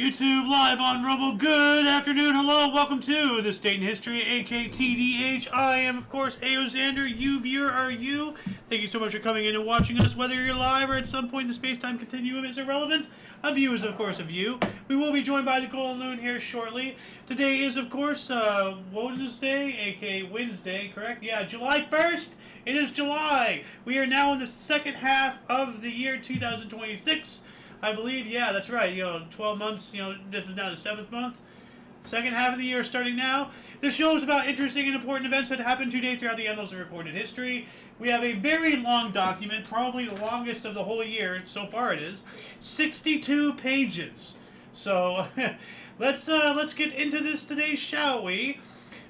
YouTube live on Rumble. Good afternoon, hello, welcome to This Date in History, aka TDH. I am, of course, Xander. You, viewer, are you. Thank you so much for coming in and watching us. Whether you're live or at some point in the space-time continuum is irrelevant. A view is, of course, a view. We will be joined by the Golden Loon here shortly. Today is, of course, Wednesday, aka Wednesday, correct? Yeah, July 1st. It is July. We are now in the second half of the year 2026. I believe, yeah, that's right. 12 months, this is now the 7th month. Second half of the year starting now. This show is about interesting and important events that happened today throughout the annals of recorded history. We have a very long document, probably the longest of the whole year. So far it is. 62 pages. So, let's get into this today, shall we?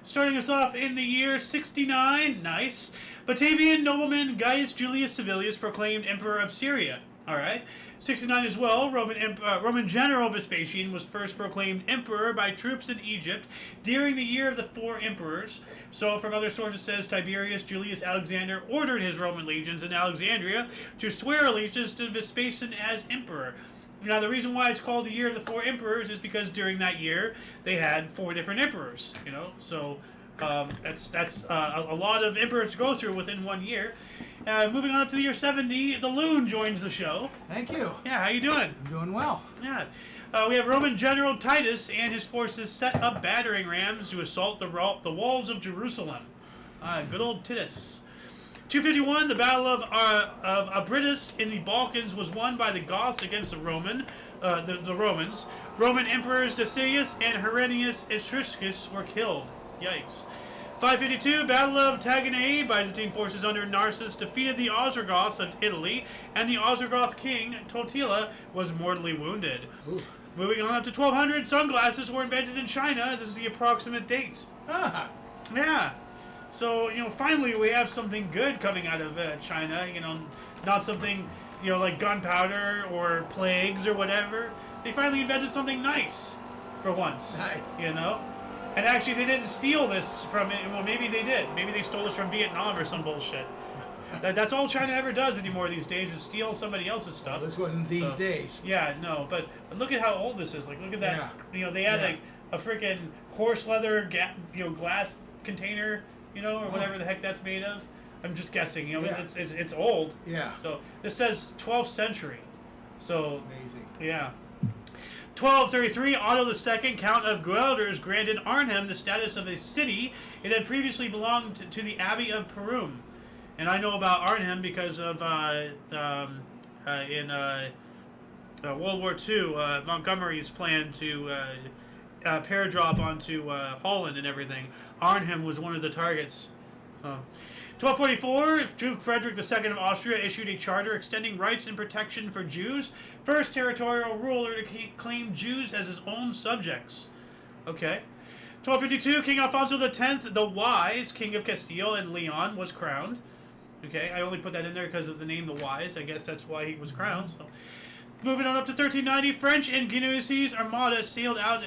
Starting us off in the year 69. Nice. Batavian nobleman Gaius Julius Civilis proclaimed Emperor of Syria. Alright. 69 as well, Roman General Vespasian was first proclaimed emperor by troops in Egypt during the year of the Four Emperors. So, from other sources, it says Tiberius Julius Alexander ordered his Roman legions in Alexandria to swear allegiance to Vespasian as emperor. Now, the reason why it's called the year of the Four Emperors is because during that year they had 4 different emperors. So that's a lot of emperors to go through within 1 year. Moving on up to the year 70, the Loon joins the show. Thank you. Yeah, how you doing? I'm doing well. Yeah. We have Roman General Titus and his forces set up battering rams to assault the walls of Jerusalem. Good old Titus. 251, the Battle of Abritus in the Balkans was won by the Goths against the Romans. Roman emperors Decius and Herennius Etruscus were killed. Yikes. 552, Battle of Taginae, Byzantine forces under Narses defeated the Ostrogoths of Italy, and the Ostrogoth king, Totila, was mortally wounded. Ooh. Moving on up to 1200, sunglasses were invented in China. This is the approximate date. Ah. Yeah. So, finally we have something good coming out of China, not something, like gunpowder or plagues or whatever. They finally invented something nice for once. Nice. And actually, they didn't steal this from it. Well, maybe they did. Maybe they stole this from Vietnam or some bullshit. That's all China ever does anymore these days is steal somebody else's stuff. This wasn't these days. Yeah, no. But look at how old this is. Like, look at that. Yeah. They had like a freaking horse leather, glass container, or whatever the heck that's made of. I'm just guessing. It's old. Yeah. So this says 12th century. So amazing. Yeah. 1233, Otto II, Count of Guelders, granted Arnhem the status of a city. It had previously belonged to the Abbey of Perum. And I know about Arnhem because of in World War II, Montgomery's plan to paradrop onto Holland and everything. Arnhem was one of the targets. 1244, Duke Frederick II of Austria issued a charter extending rights and protection for Jews, first territorial ruler to claim Jews as his own subjects. Okay. 1252, King Alfonso X, the Wise, King of Castile and Leon, was crowned. Okay, I only put that in there because of the name The Wise. I guess that's why he was crowned. So. Moving on up to 1390, French and Genoese armada sailed out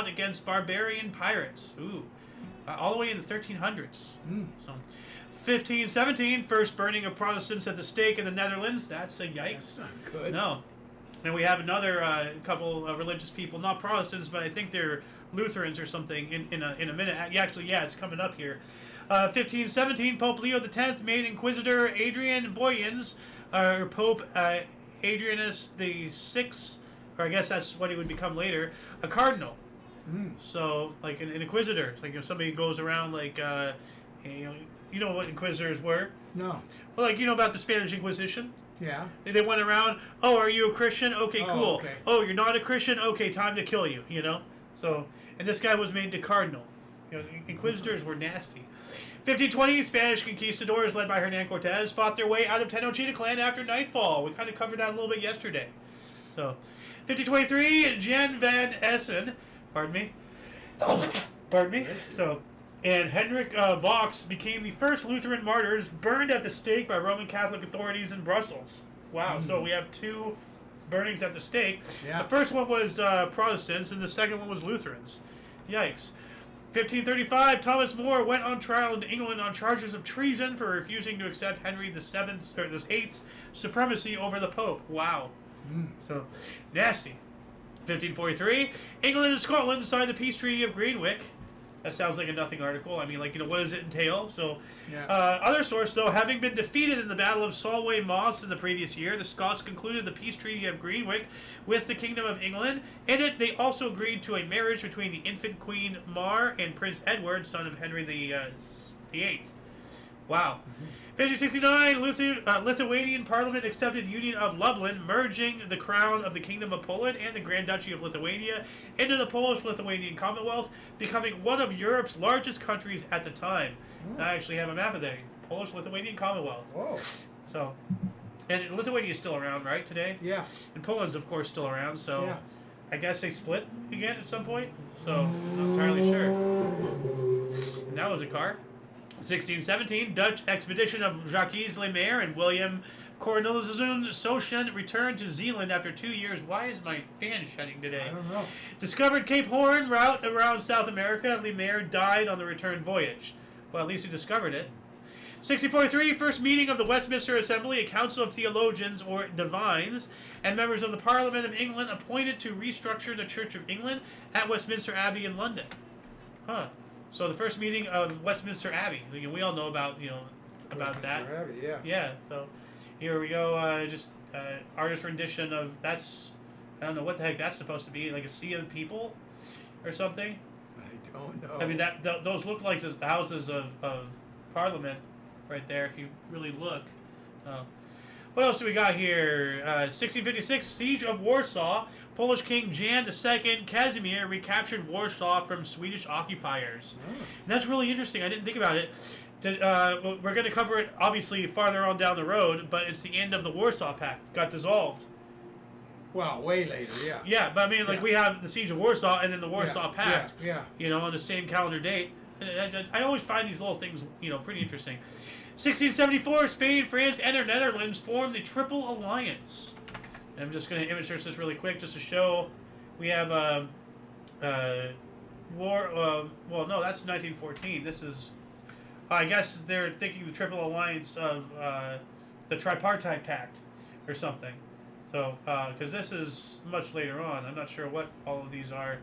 against barbarian pirates. Ooh. All the way in the 1300s. So, 1517, first burning of Protestants at the stake in the Netherlands. That's a yikes. That's not good. No. And we have another couple of religious people, not Protestants, but I think they're Lutherans or something in a minute. Actually, yeah, it's coming up here. 1517, Pope Leo X made Inquisitor Adrian Boyens, or Pope Adrianus VI, or I guess that's what he would become later, a cardinal. So, like an inquisitor, it's like if somebody goes around like, you know what inquisitors were? No. Well, like about the Spanish Inquisition. Yeah. They went around. Oh, are you a Christian? Okay, cool. Okay. Oh, you're not a Christian? Okay, time to kill you. So, and this guy was made to cardinal. Inquisitors were nasty. 1520, Spanish conquistadors led by Hernan Cortez fought their way out of Tenochtitlan after nightfall. We kind of covered that a little bit yesterday. So, 1523, Jan van Essen. Pardon me. So, and Henrik Vox became the first Lutheran martyrs burned at the stake by Roman Catholic authorities in Brussels. Wow. So we have 2 burnings at the stake. Yeah. The first one was Protestants, and the second one was Lutherans. Yikes. 1535, Thomas More went on trial in England on charges of treason for refusing to accept Henry VIII's supremacy over the Pope. Wow. So, nasty. 1543, England and Scotland signed the peace treaty of Greenwick. That sounds like a nothing article. I mean, like, what does it entail? So, Yeah. Other source, though, having been defeated in the Battle of Solway Moss in the previous year, the Scots concluded the peace treaty of Greenwick with the Kingdom of England. In it, they also agreed to a marriage between the infant Queen Mar and Prince Edward, son of Henry the VIII. Wow. 1569, Lithuanian Parliament accepted Union of Lublin, merging the crown of the Kingdom of Poland and the Grand Duchy of Lithuania into the Polish-Lithuanian Commonwealth, becoming one of Europe's largest countries at the time. I actually have a map of that. Polish-Lithuanian Commonwealth. Whoa. So, and Lithuania is still around, right, today? Yeah. And Poland's, of course, still around, so Yeah. I guess they split again at some point. So, I'm not entirely sure. And that was a car. 1617, Dutch expedition of Jacques Le Maire and William Cornelissen Sochen returned to Zealand after 2 years. Why is my fan shutting today? I don't know. Discovered Cape Horn route around South America. Le Maire died on the return voyage. Well, at least he discovered it. 1643, first meeting of the Westminster Assembly, a council of theologians or divines and members of the Parliament of England appointed to restructure the Church of England at Westminster Abbey in London. Huh. So the first meeting of Westminster Abbey. We all know about about that. Abbey, yeah. Yeah. So here we go. Artist rendition of that's. I don't know what the heck that's supposed to be. Like a sea of people, or something. I don't know. I mean those look like the houses of Parliament, right there. If you really look. What else do we got here? 1656, Siege of Warsaw. Polish King Jan II Casimir recaptured Warsaw from Swedish occupiers. Oh. And that's really interesting. I didn't think about it. We're going to cover it, obviously, farther on down the road, but it's the end of the Warsaw Pact. Got dissolved. Well, way later, yeah. Yeah, but I mean, like, Yeah. we have the Siege of Warsaw and then the Warsaw Pact, Yeah. on the same calendar date. I always find these little things, pretty interesting. 1674, Spain, France, and the Netherlands formed the Triple Alliance. And I'm just going to image search this really quick just to show we have war. Well, no, that's 1914. This is, I guess they're thinking the Triple Alliance of the Tripartite Pact or something. So, because this is much later on. I'm not sure what all of these are.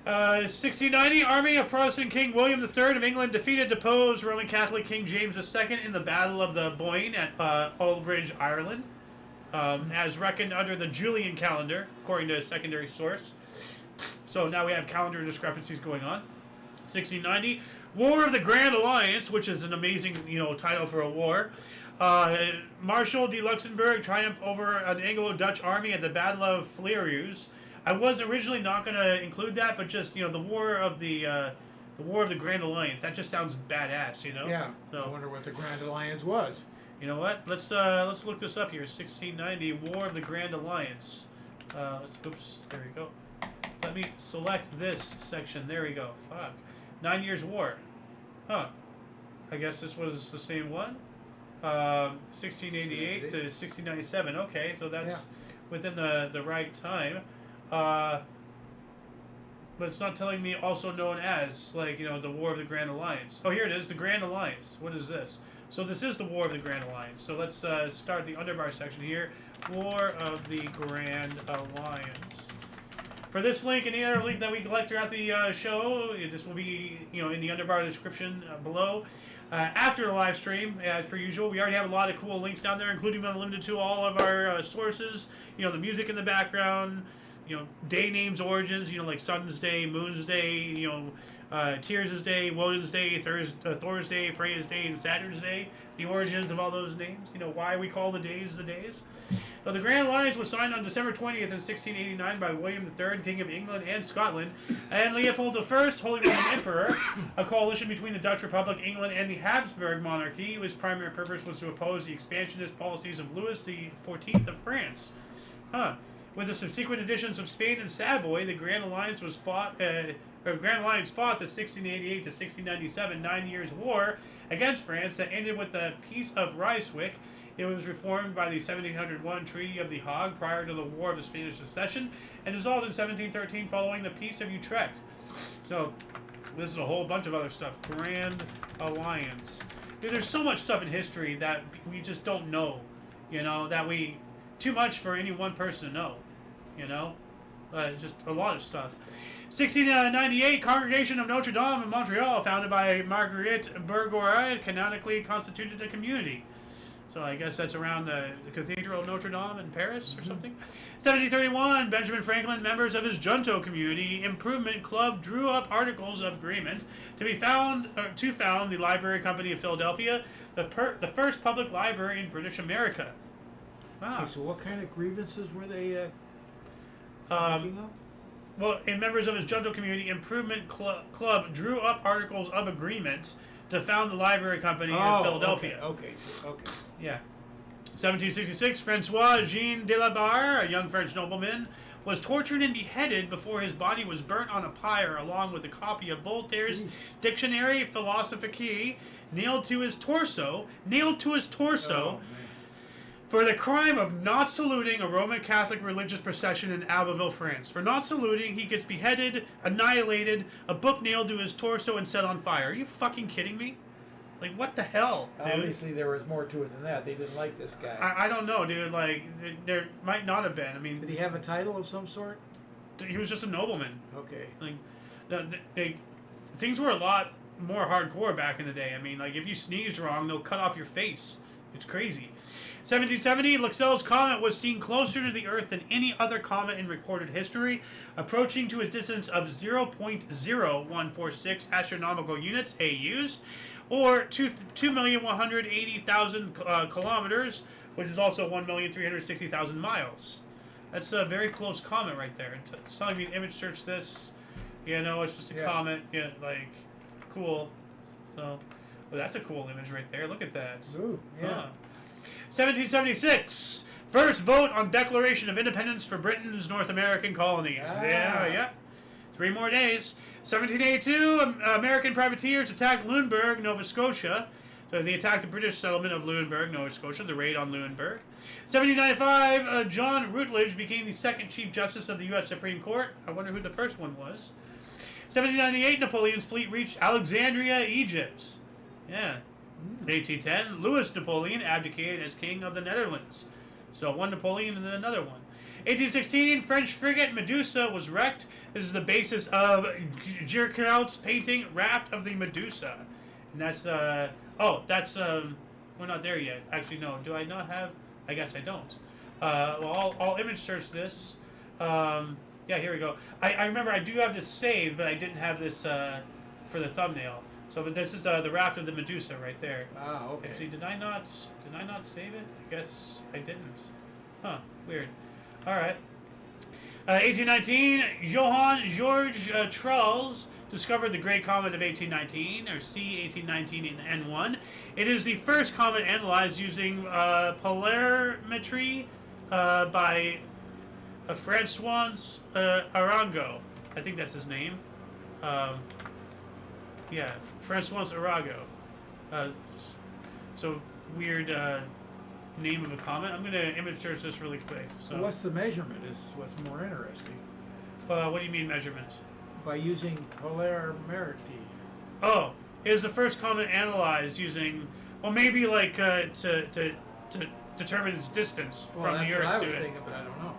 1690, army of Protestant King William III of England defeated deposed Roman Catholic King James II in the Battle of the Boyne at Aldbridge, Ireland, as reckoned under the Julian calendar, according to a secondary source. So now we have calendar discrepancies going on. 1690, War of the Grand Alliance, which is an amazing, title for a war. Marshal de Luxembourg triumphed over an Anglo-Dutch army at the Battle of Fleurus. I was originally not going to include that, but just the War of the Grand Alliance. That just sounds badass, Yeah. So, I wonder what the Grand Alliance was. You know what? Let's look this up here. 1690, War of the Grand Alliance. Oops, there we go. Let me select this section. There we go. Fuck. 9 Years' War. Huh. I guess this was the same one. 1688 to 1697. Okay, so that's within the right time. But it's not telling me also known as, the War of the Grand Alliance. Oh, here it is, the Grand Alliance. What is this? So this is the War of the Grand Alliance. So let's start the underbar section here. War of the Grand Alliance. For this link and any other link that we collect throughout the show, this will be, in the underbar description below. After the live stream, as per usual, we already have a lot of cool links down there, including unlimited to all of our sources. The music in the background, day names, origins, like Sun's Day, Moon's Day, Tears' Day, Woden's Day, Thor's Day, Freya's Day, and Saturn's Day. The origins of all those names, why we call the days the days. So the Grand Alliance was signed on December 20th in 1689 by William III, King of England and Scotland, and Leopold I, Holy Roman Emperor, a coalition between the Dutch Republic, England, and the Habsburg monarchy, whose primary purpose was to oppose the expansionist policies of Louis XIV of France. With the subsequent additions of Spain and Savoy, the Grand Alliance fought the 1688 to 1697 9 Years' War against France that ended with the Peace of Ryswick. It was reformed by the 1701 Treaty of The Hague prior to the War of the Spanish Succession and dissolved in 1713 following the Peace of Utrecht. So, this is a whole bunch of other stuff. Grand Alliance. Dude, there's so much stuff in history that we just don't know. Too much for any one person to know. Just a lot of stuff. 1698, Congregation of Notre Dame in Montreal, founded by Marguerite Bourgeois, canonically constituted a community. So I guess that's around the Cathedral of Notre Dame in Paris or something. 1731, Benjamin Franklin, members of his Junto Community Improvement Club, drew up articles of agreement to found the Library Company of Philadelphia, the first public library in British America. Wow. Okay, so what kind of grievances were they making up? Well, and members of his Junto Community Improvement Club drew up articles of agreement to found the Library Company in Philadelphia. Okay. Yeah. 1766, Francois Jean de la Barre, a young French nobleman, was tortured and beheaded before his body was burnt on a pyre, along with a copy of Voltaire's Dictionnaire Philosophique nailed to his torso. Oh, For the crime of not saluting a Roman Catholic religious procession in Abbeville, France. For not saluting, he gets beheaded, annihilated, a book nailed to his torso, and set on fire. Are you fucking kidding me? Like, what the hell, dude? Obviously, there was more to it than that. They didn't like this guy. I don't know, dude. Like, there might not have been. I mean, Did he have a title of some sort? he was just a nobleman. Okay. Like, things were a lot more hardcore back in the day. I mean, like, if you sneezed wrong, they'll cut off your face. It's crazy. 1770, Lexell's comet was seen closer to the Earth than any other comet in recorded history, approaching to a distance of 0.0146 astronomical units (AUs), or 2,180,000 kilometers, which is also 1,360,000 miles. That's a very close comet right there. It's telling me to image search this. It's just a comet. Yeah, like, cool. So, well, that's a cool image right there. Look at that. Ooh, yeah. Huh. 1776, first vote on Declaration of Independence for Britain's North American colonies. Yeah. 3 more days. 1782, American privateers attacked Lunenburg, Nova Scotia. So they attacked the British settlement of Lunenburg, Nova Scotia, the raid on Lunenburg. 1795, John Rutledge became the second Chief Justice of the U.S. Supreme Court. I wonder who the first one was. 1798, Napoleon's fleet reached Alexandria, Egypt. Yeah. 1810, Louis Napoleon abdicated as King of the Netherlands. So one Napoleon and then another one. 1816, French frigate Medusa was wrecked. This is the basis of Gierkeld's painting Raft of the Medusa. And that's, we're not there yet. Actually, no. Do I not have? I guess I don't. Well, I'll image search this. Yeah, here we go. I remember I do have this saved, but I didn't have this for the thumbnail. So, but this is the Raft of the Medusa right there. Ah, okay. Actually, did I not save it? I guess I didn't. Huh, weird. All right. 1819, Johann Georg Trulls discovered the Great Comet of 1819, or C1819 N1. It is the first comet analyzed using polarimetry by Francois Arago. I think that's his name. Yeah, Francois Arago. So weird name of a comet. I'm gonna image search this really quick. So What's the measurement is what's more interesting. what do you mean measurement? By using polarimetry. Oh, it was the first comet analyzed using, well, maybe like to determine its distance from that's the Earth what I to was it. thinking, but I don't know.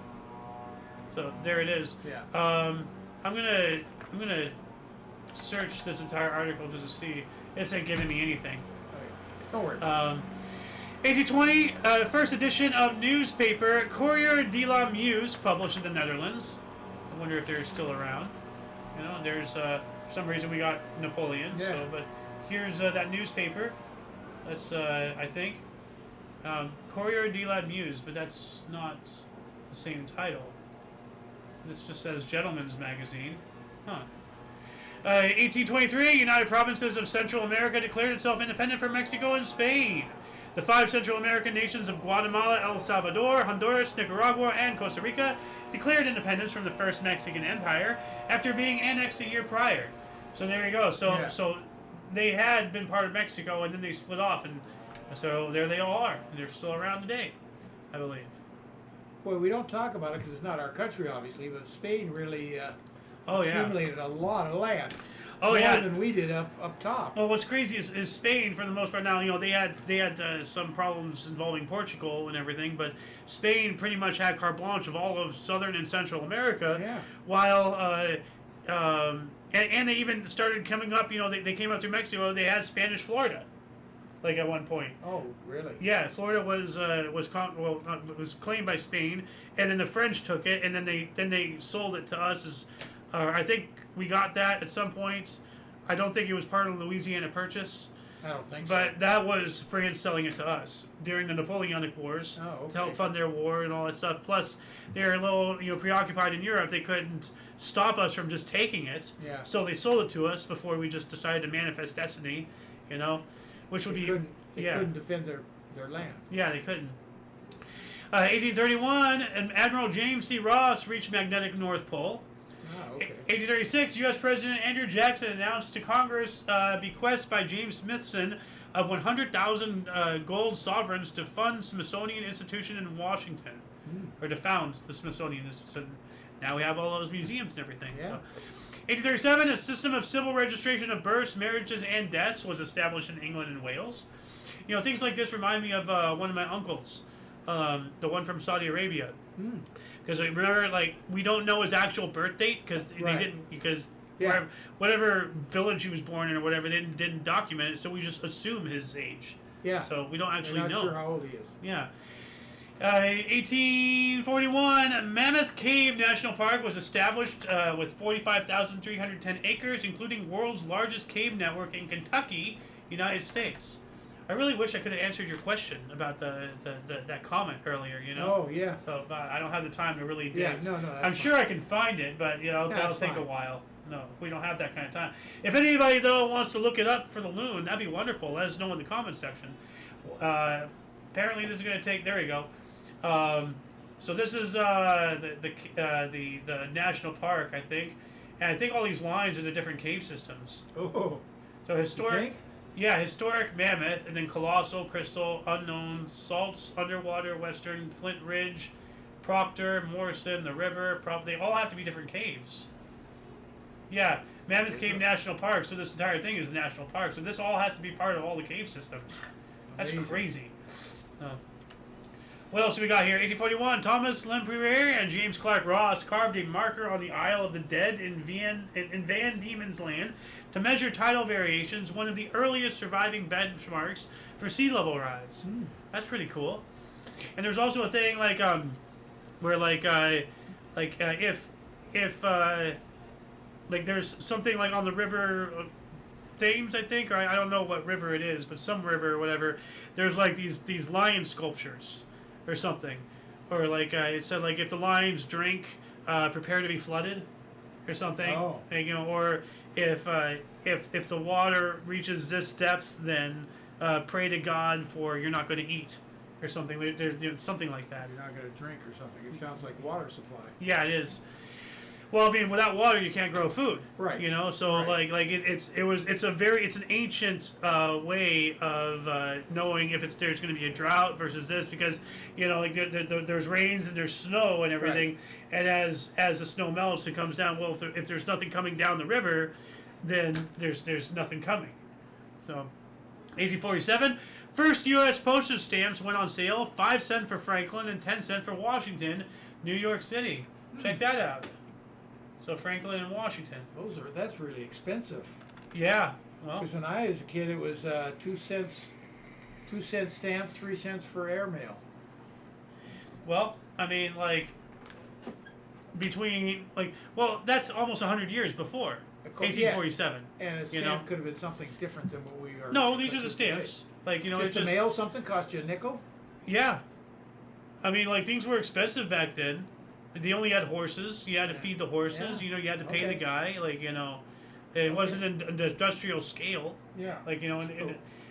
So there it is. Yeah. I'm gonna search this entire article just to see. It's not giving me anything. Okay. Don't worry. 1820, first edition of newspaper Courier de la Meuse, published in the Netherlands. I wonder if they're still around. There's for some reason we got Napoleon. Yeah. So, but here's that newspaper. That's I think Courier de la Meuse, but that's not the same title. This just says Gentleman's Magazine. Huh. 1823, United Provinces of Central America declared itself independent from Mexico and Spain. The 5 Central American nations of Guatemala, El Salvador, Honduras, Nicaragua, and Costa Rica declared independence from the First Mexican Empire after being annexed a year prior. So there you go. So they had been part of Mexico, and then they split off, and so there they all are. And they're still around today, I believe. Well, we don't talk about it because it's not our country, obviously, but Spain really Oh, yeah. accumulated a lot of land. Oh more yeah. than we did up top. Well, what's crazy is Spain, for the most part now, they had some problems involving Portugal and everything, but Spain pretty much had carte blanche of all of Southern and Central America. Yeah. While and they even started coming up. They came up through Mexico. They had Spanish Florida, like at one point. Oh, really? Yeah, Florida was claimed by Spain, and then the French took it, and then they sold it to us as. I think we got that at some point. I don't think it was part of the Louisiana Purchase. I don't think so. But that was France selling it to us during the Napoleonic Wars to help fund their war and all that stuff. Plus, they were a little preoccupied in Europe. They couldn't stop us from just taking it. Yeah. So they sold it to us before we just decided to manifest destiny, which would They couldn't defend their land. Yeah, they couldn't. 1831, Admiral James C. Ross reached magnetic North Pole. Oh, okay. 1836, U.S. President Andrew Jackson announced to Congress bequest by James Smithson of 100,000 gold sovereigns to fund Smithsonian Institution in Washington, or to found the Smithsonian Institution. Now we have all those museums and everything. Yeah. So. 1837, a system of civil registration of births, marriages, and deaths was established in England and Wales. Things like this remind me of one of my uncles, the one from Saudi Arabia. Because remember, we don't know his actual birth date because they didn't, whatever village he was born in or whatever, they didn't document it, so we just assume his age. Yeah. So we don't actually know. We're not sure how old he is. Yeah. 1841, Mammoth Cave National Park was established with 45,310 acres, including world's largest cave network in Kentucky, United States. I really wish I could have answered your question about that comment earlier. Oh yeah. So I don't have the time to really dig. Yeah, no. I'm sure I can find it, but that'll take a while. No, if we don't have that kind of time. If anybody though wants to look it up for the loon, that'd be wonderful. Let us know in the comment section. Apparently, this is going to take. There we go. So this is the national park, I think, and I think all these lines are the different cave systems. Oh. So historic. You think? Yeah, historic Mammoth, and then Colossal, Crystal, Unknown, Salts, Underwater, Western, Flint Ridge, Proctor, Morrison, the River. They all have to be different caves. Yeah, Mammoth Cave National Park. So this entire thing is a national park. So this all has to be part of all the cave systems. That's crazy. What else do we got here? 1841, Thomas Lempriere and James Clark Ross carved a marker on the Isle of the Dead in Van Diemen's Land to measure tidal variations, one of the earliest surviving benchmarks for sea level rise. That's pretty cool. And there's also a thing where if there's something like on the river Thames, I think, or I don't know what river it is, but some river or whatever, there's these lion sculptures or something, or it said if the lions drink, prepare to be flooded, or something. Oh. And, or if the water reaches this depth, then pray to God for you're not going to eat, or something. There's something like that. You're not going to drink or something. It sounds like water supply. Yeah, it is. Well, I mean, without water, you can't grow food. Right. So right. It's an ancient way of knowing if there's going to be a drought versus this, because there's rains and there's snow and everything, right. And as the snow melts and comes down, well, if there's nothing coming down the river, then there's nothing coming. So, 1847, first U.S. postage stamps went on sale, 5 cents for Franklin and 10 cents for Washington, New York City. Check that out. So Franklin and Washington. That's really expensive. Yeah. Well, because when I was a kid, it was 2 cents stamp, 3 cents for airmail. Well, I mean, that's almost 100 years before 1847. Yeah. And a stamp could have been something different than what we are. No, these are the stamps. Just to mail something cost you a nickel. Yeah. I mean, things were expensive back then. They only had horses. You had to feed the horses. Yeah. You had to pay the guy. It wasn't an industrial scale. Yeah.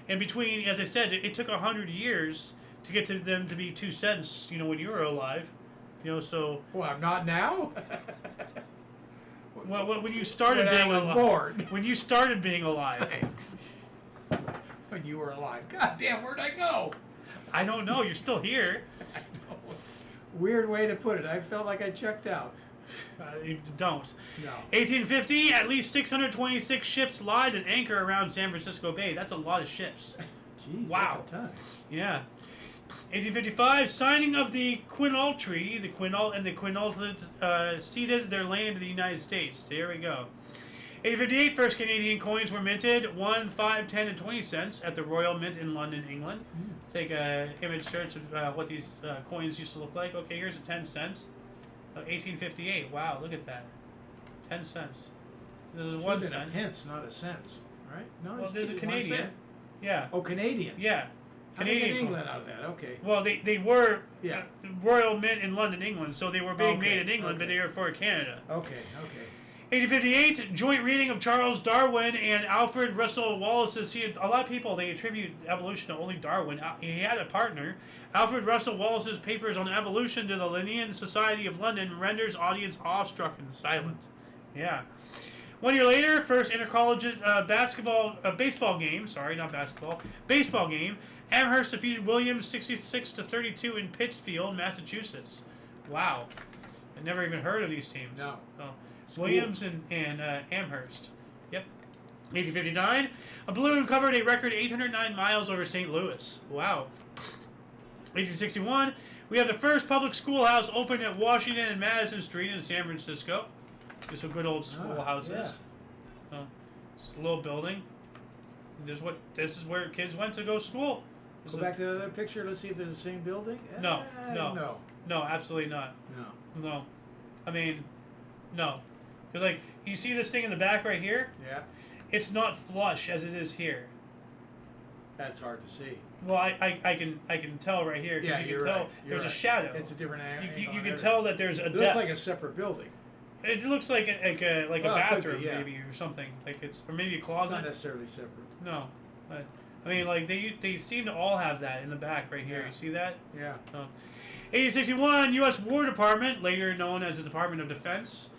And between, as I said, it took 100 years to get to them to be 2 cents. When you were alive. So. Well, I'm not now. Well, when you started being alive. Born. When you started being alive. Thanks. When you were alive. God damn, where'd I go? I don't know. You're still here. I know. Weird way to put it. I felt like I checked out. You don't. No. 1850, at least 626 ships lied at anchor around San Francisco Bay. That's a lot of ships. Jeez, Wow. that's a ton. Yeah. 1855, signing of the Quinault Treaty. The Quinault and the Quinault ceded their land to the United States. There we go. 1858, first Canadian coins were minted, 1, 5, 10, and 20 cents at the Royal Mint in London, England. Take a image search of what these coins used to look like. Okay, here's a 10 cents. 1858. Wow, look at that. 10 cents. This is 1 cent. A pence, not a cent, right? No, Well, there's a 1 Canadian. cent. Yeah. Oh, Canadian. Yeah. How do you get Canadian England coin. out of that? Okay. Well, they were Yeah. Royal Mint in London, England, so they were being Okay, made in England, but okay. they were for Canada. Okay. 1858, joint reading of Charles Darwin and Alfred Russel Wallace's. See, a lot of people, they attribute evolution to only Darwin. He had a partner. Alfred Russel Wallace's papers on evolution to the Linnean Society of London renders audience awestruck and silent. Yeah. 1 year later, first intercollegiate baseball game. Sorry, not basketball. Baseball game. Amherst defeated Williams 66-32 in Pittsfield, Massachusetts. Wow. I never even heard of these teams. No. Oh. Williams and Amherst. Yep. 1859, a balloon covered a record 809 miles over St. Louis. Wow. 1861, we have the first public schoolhouse opened at Washington and Madison Street in San Francisco. Just some good old schoolhouses. It's a little building. This is where kids went to go to school. Go back to the other picture. Let's see if they're the same building. No. No. Absolutely not. No. No. I mean, no. Because, like, you see this thing in the back right here? Yeah. It's not flush as it is here. That's hard to see. Well, I can tell right here. Yeah, you you're can tell right. there's a shadow. It's a different angle. You can tell that there's a It depth. looks like a separate building. It looks like a Well, it could bathroom be, yeah. maybe or something. Like or maybe a It's closet. not necessarily separate. No, but, I mean, like they seem to all have that in the back right here. Yeah. You see that? Yeah. 1861, U.S. War Department, later known as the Department of Defense.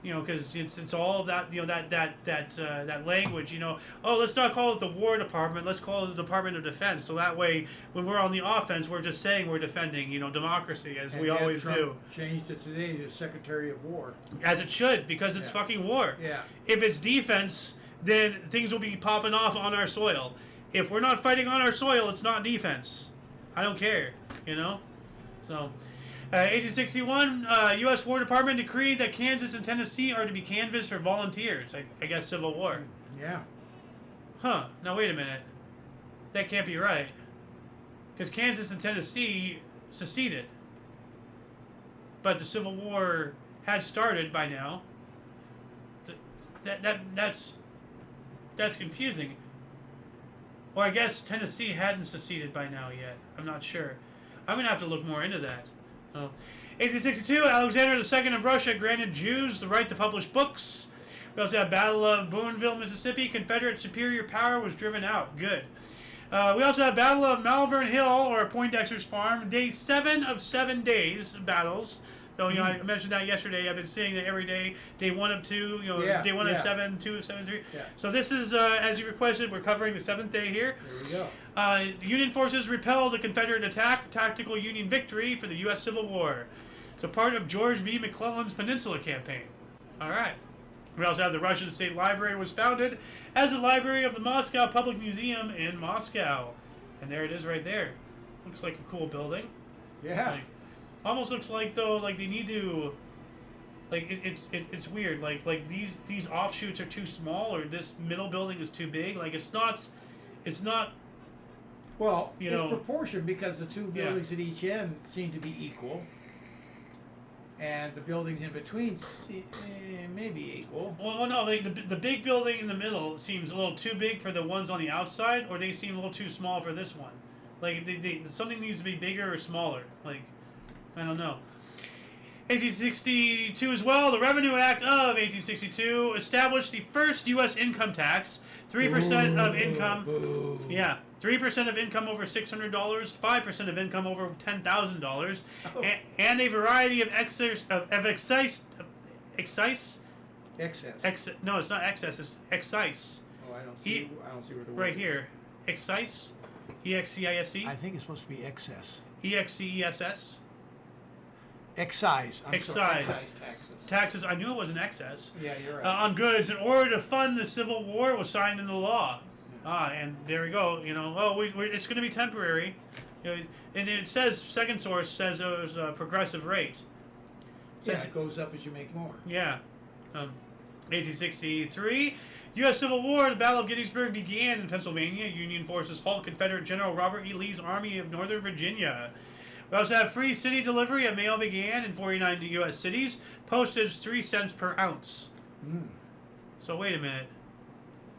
You know, because it's all of that. You know that language. You know, oh, let's not call it the War Department. Let's call it the Department of Defense. So that way, when we're on the offense, we're just saying we're defending. You know, democracy as we yet always Trump do. Changed it today to Secretary of War. As it should, because it's fucking war. Yeah. If it's defense, then things will be popping off on our soil. If we're not fighting on our soil, it's not defense. I don't care, you know? So, 1861, U.S. War Department decreed that Kansas and Tennessee are to be canvassed for volunteers. I guess Civil War. Yeah. Huh. Now, wait a minute. That can't be right. Because Kansas and Tennessee seceded. But the Civil War had started by now. That's confusing. Well, I guess Tennessee hadn't seceded by now yet. I'm not sure. I'm going to have to look more into that. 1862, Alexander II of Russia granted Jews the right to publish books. We also have Battle of Boonville, Mississippi. Confederate superior power was driven out. Good. We also have Battle of Malvern Hill, or Poindexter's Farm. Day 7 of 7 days battles. Though, you know, I mentioned that yesterday. I've been seeing that every day. Day 1 of 2, you know, day 1 of 7, 2 of 7, 3. Yeah. So this is, as you requested, we're covering the 7th day here. There we go. Union forces repelled a Confederate attack. Tactical Union victory for the U.S. Civil War. So part of George B. McClellan's Peninsula Campaign. All right. We also have the Russian State Library was founded as the library of the Moscow Public Museum in Moscow. And there it is right there. Looks like a cool building. Yeah. Like, almost looks like, though, like they need to, like it's weird. Like these offshoots are too small, or this middle building is too big. Like it's not. Well, You it's know, proportion because the two buildings at each end seem to be equal. And the buildings in between may be equal. Well, no, like the big building in the middle seems a little too big for the ones on the outside, or they seem a little too small for this one. Like something needs to be bigger or smaller. Like I don't know. 1862 as well. The Revenue Act of 1862 established the first U.S. income tax. 3% of income. Boo. Yeah, 3% of income over $600, 5% of income over $10,000, and a variety of excise. Excess. No, it's not excess. It's excise. Oh, I don't see where the word Right is. here, excise, EXCISE, I think it's supposed to be excess. EXCESS. Excise. Excise. Excise taxes. Taxes. I knew it was an excess. Yeah, you're right. On goods in order to fund the Civil War was signed into law. And there we go. You know, it's going to be temporary. You know, and it says, second source says it was a progressive rate. Yeah, it goes up as you make more. Yeah. 1863, U.S. Civil War. The Battle of Gettysburg began in Pennsylvania. Union forces halt Confederate General Robert E. Lee's Army of Northern Virginia. We also have free city delivery of mail began in 49 U.S. cities. Postage 3 cents per ounce. So wait a minute.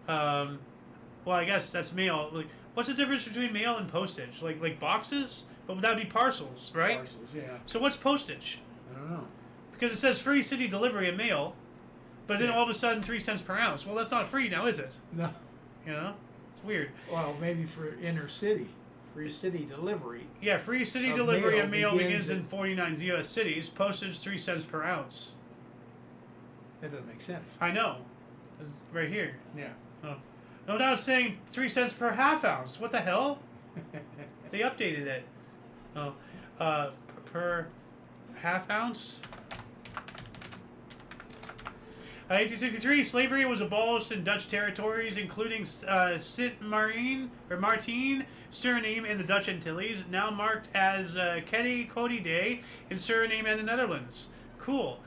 Well, I guess that's mail. Like, what's the difference between mail and postage? Like boxes? But that would be parcels, right? Parcels, yeah. So what's postage? I don't know. Because it says free city delivery of mail, but then all of a sudden 3 cents per ounce. Well, that's not free now, is it? No. You know? It's weird. Well, maybe for inner city. Free city delivery. Yeah, free city delivery of mail begins in 49 U.S. cities. Postage 3 cents per ounce. That doesn't make sense. I know. It's right here. Yeah. Oh. No, now it's saying 3 cents per half ounce. What the hell? They updated it. Oh, per half ounce. 1863, slavery was abolished in Dutch territories, including Sint-Maarten, Suriname, and the Dutch Antilles, now marked as Kedi Cody Day in Suriname and the Netherlands. Cool.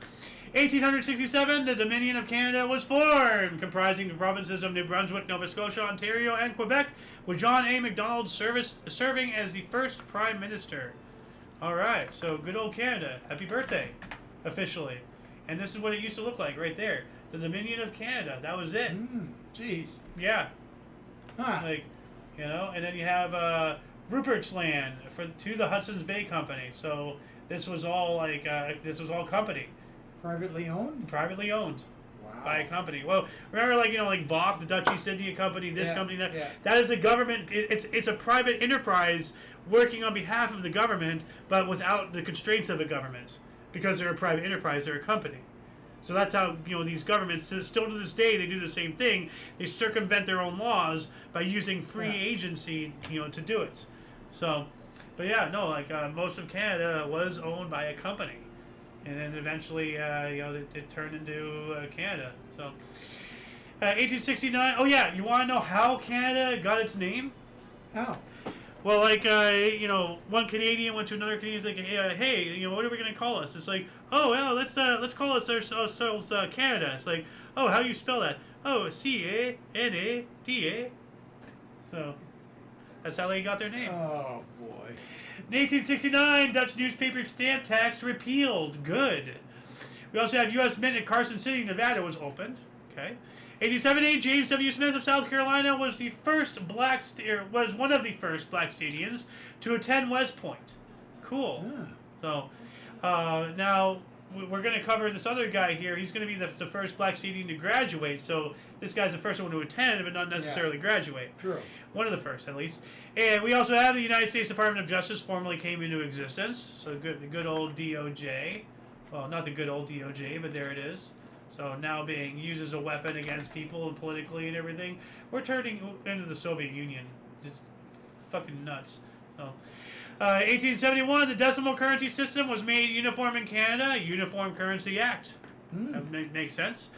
1867, the Dominion of Canada was formed, comprising the provinces of New Brunswick, Nova Scotia, Ontario, and Quebec, with John A. Macdonald serving as the first Prime Minister. Alright, so good old Canada. Happy birthday, officially. And this is what it used to look like right there. The Dominion of Canada. That was it. Jeez. Yeah. Huh. Like, you know, and then you have Rupert's Land to the Hudson's Bay Company. So this was all like, this was all company. Privately owned? Privately owned. Wow. By a company. Well, remember, like, you know, like VOC, the Dutch East India Company, this company, that. Yeah. That is a government. It's a private enterprise working on behalf of the government, but without the constraints of a government, because they're a private enterprise, they're a company. So that's how, you know, these governments, still to this day, they do the same thing. They circumvent their own laws by using free agency, you know, to do it. So, but yeah, no, like most of Canada was owned by a company. And then eventually, you know, it turned into Canada. So, 1869. Oh yeah, you want to know how Canada got its name? How? Well, like, you know, one Canadian went to another Canadian, like, hey, you know, what are we gonna call us? It's like, oh, well, let's call ourselves Canada. It's like, oh, how do you spell that? Oh, C-A-N-A-D-A. So, that's how they got their name. Oh boy. In 1869, Dutch newspaper stamp tax repealed. Good. We also have U.S. Mint in Carson City, Nevada was opened. Okay. 1878, James W. Smith of South Carolina was one of the first Black Stadians to attend West Point. Cool. So, now we're going to cover this other guy here. He's going to be the first Black Stadian to graduate. So this guy's the first one to attend, but not necessarily graduate. True. One of the first, at least. And we also have the United States Department of Justice formally came into existence. So the good old DOJ. Well, not the good old DOJ, but there it is. So now being used as a weapon against people and politically and everything. We're turning into the Soviet Union. Just fucking nuts. So, 1871, the decimal currency system was made uniform in Canada. Uniform Currency Act. That makes sense.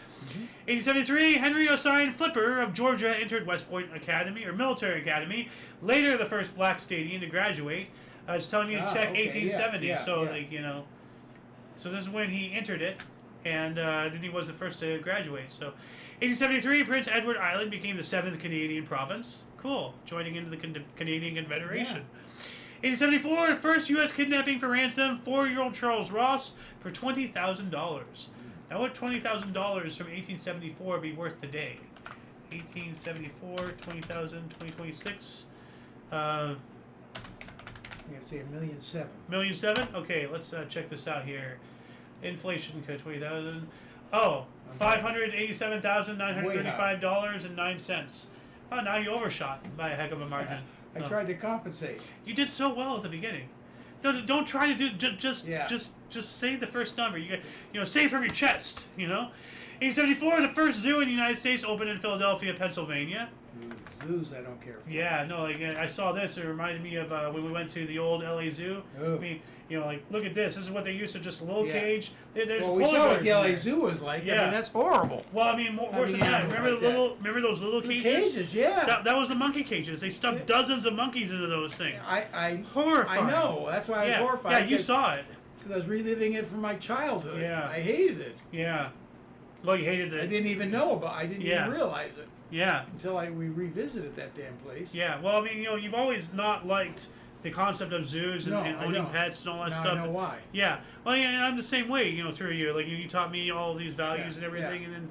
1873, Henry Ossian Flipper of Georgia entered West Point Academy, or Military Academy. Later, the first Black Stadian to graduate. It's telling me to check 1870. Like, you know. So this is when he entered it. And then he was the first to graduate. So, 1873, Prince Edward Island became the 7th Canadian province. Cool. Joining into the Canadian Confederation. 1874, first U.S. kidnapping for ransom, 4-year-old Charles Ross for $20,000. Now, what $20,000 from 1874 be worth today? 1874, 20,000, 2026. I'm going to say $1,700,000. $1,700,000? Okay, let's check this out here. Inflation, 20,000. Oh, $587,935.09. Oh, now you overshot by a heck of a margin. I tried to compensate. You did so well at the beginning. No, don't try to do just say the first number. You know, say it from your chest. You know. 1874, the first zoo in the United States opened in Philadelphia, Pennsylvania. Zoos, I don't care for. Yeah, no, like I saw this. It reminded me of when we went to the old LA Zoo. Oh. I mean, like look at this. This is what they used to just a little cage. There's Well, we polar saw what bears the in LA there. Zoo was like. Yeah. I mean, that's horrible. Well, I mean, worse than that. Remember like the little, remember those little The cages? cages, yeah. That was the monkey cages. They stuffed dozens of monkeys into those things. I Horrifying. I know. That's why I was horrified. Yeah, you saw it. Because I was reliving it from my childhood. Yeah. I hated it. Yeah. Well, you hated it. I didn't even know about. I didn't even realize it Yeah. until we revisited that damn place. Yeah. Well, I mean, you've always not liked the concept of zoos and, and owning pets and all that now stuff. I know why. Yeah. Well, yeah, and I'm the same way. Through you, like you taught me all of these values and everything, and then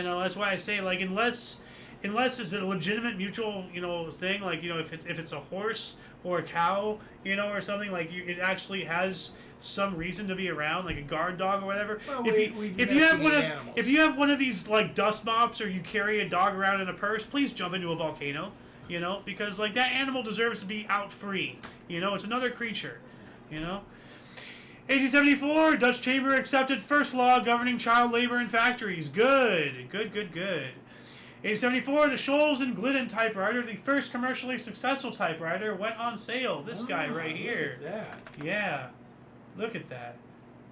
that's why I say like unless it's a legitimate mutual thing, like if it's a horse or a cow, or something like it actually has some reason to be around, like a guard dog or whatever. Well, if you have one of these like dust mops, or you carry a dog around in a purse, please jump into a volcano. Because like that animal deserves to be out free. It's another creature. 1874, Dutch Chamber accepted first law governing child labor in factories. Good. 1874, the Scholes and Glidden typewriter, the first commercially successful typewriter, went on sale. This guy right here. Look at that. Yeah. Look at that.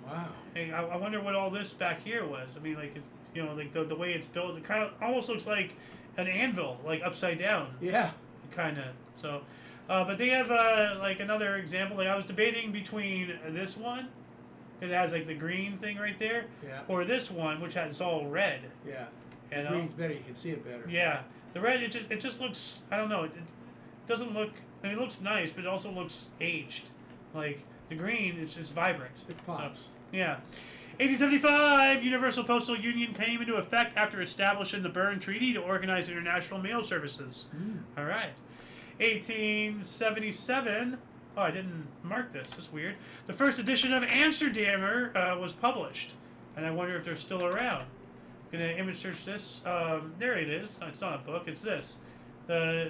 Wow. Hey, I wonder what all this back here was. I mean, like, like the way it's built, it kind of almost looks like an anvil, like upside down. Yeah. Kind of. So, but they have like another example. Like I was debating between this one, because it has like the green thing right there, or this one, which has all red. Yeah. The green's better. You can see it better. Yeah. The red, it just looks. I don't know. It doesn't look. I mean, it looks nice, but it also looks aged. Like the green, it's just vibrant. It pops. Yeah. 1875, Universal Postal Union came into effect after establishing the Berne Treaty to organize international mail services. All right. 1877. Oh, I didn't mark this. That's weird. The first edition of Amsterdammer was published, and I wonder if they're still around. I'm gonna image search this. There it is. No, it's not a book. It's this. Weekblad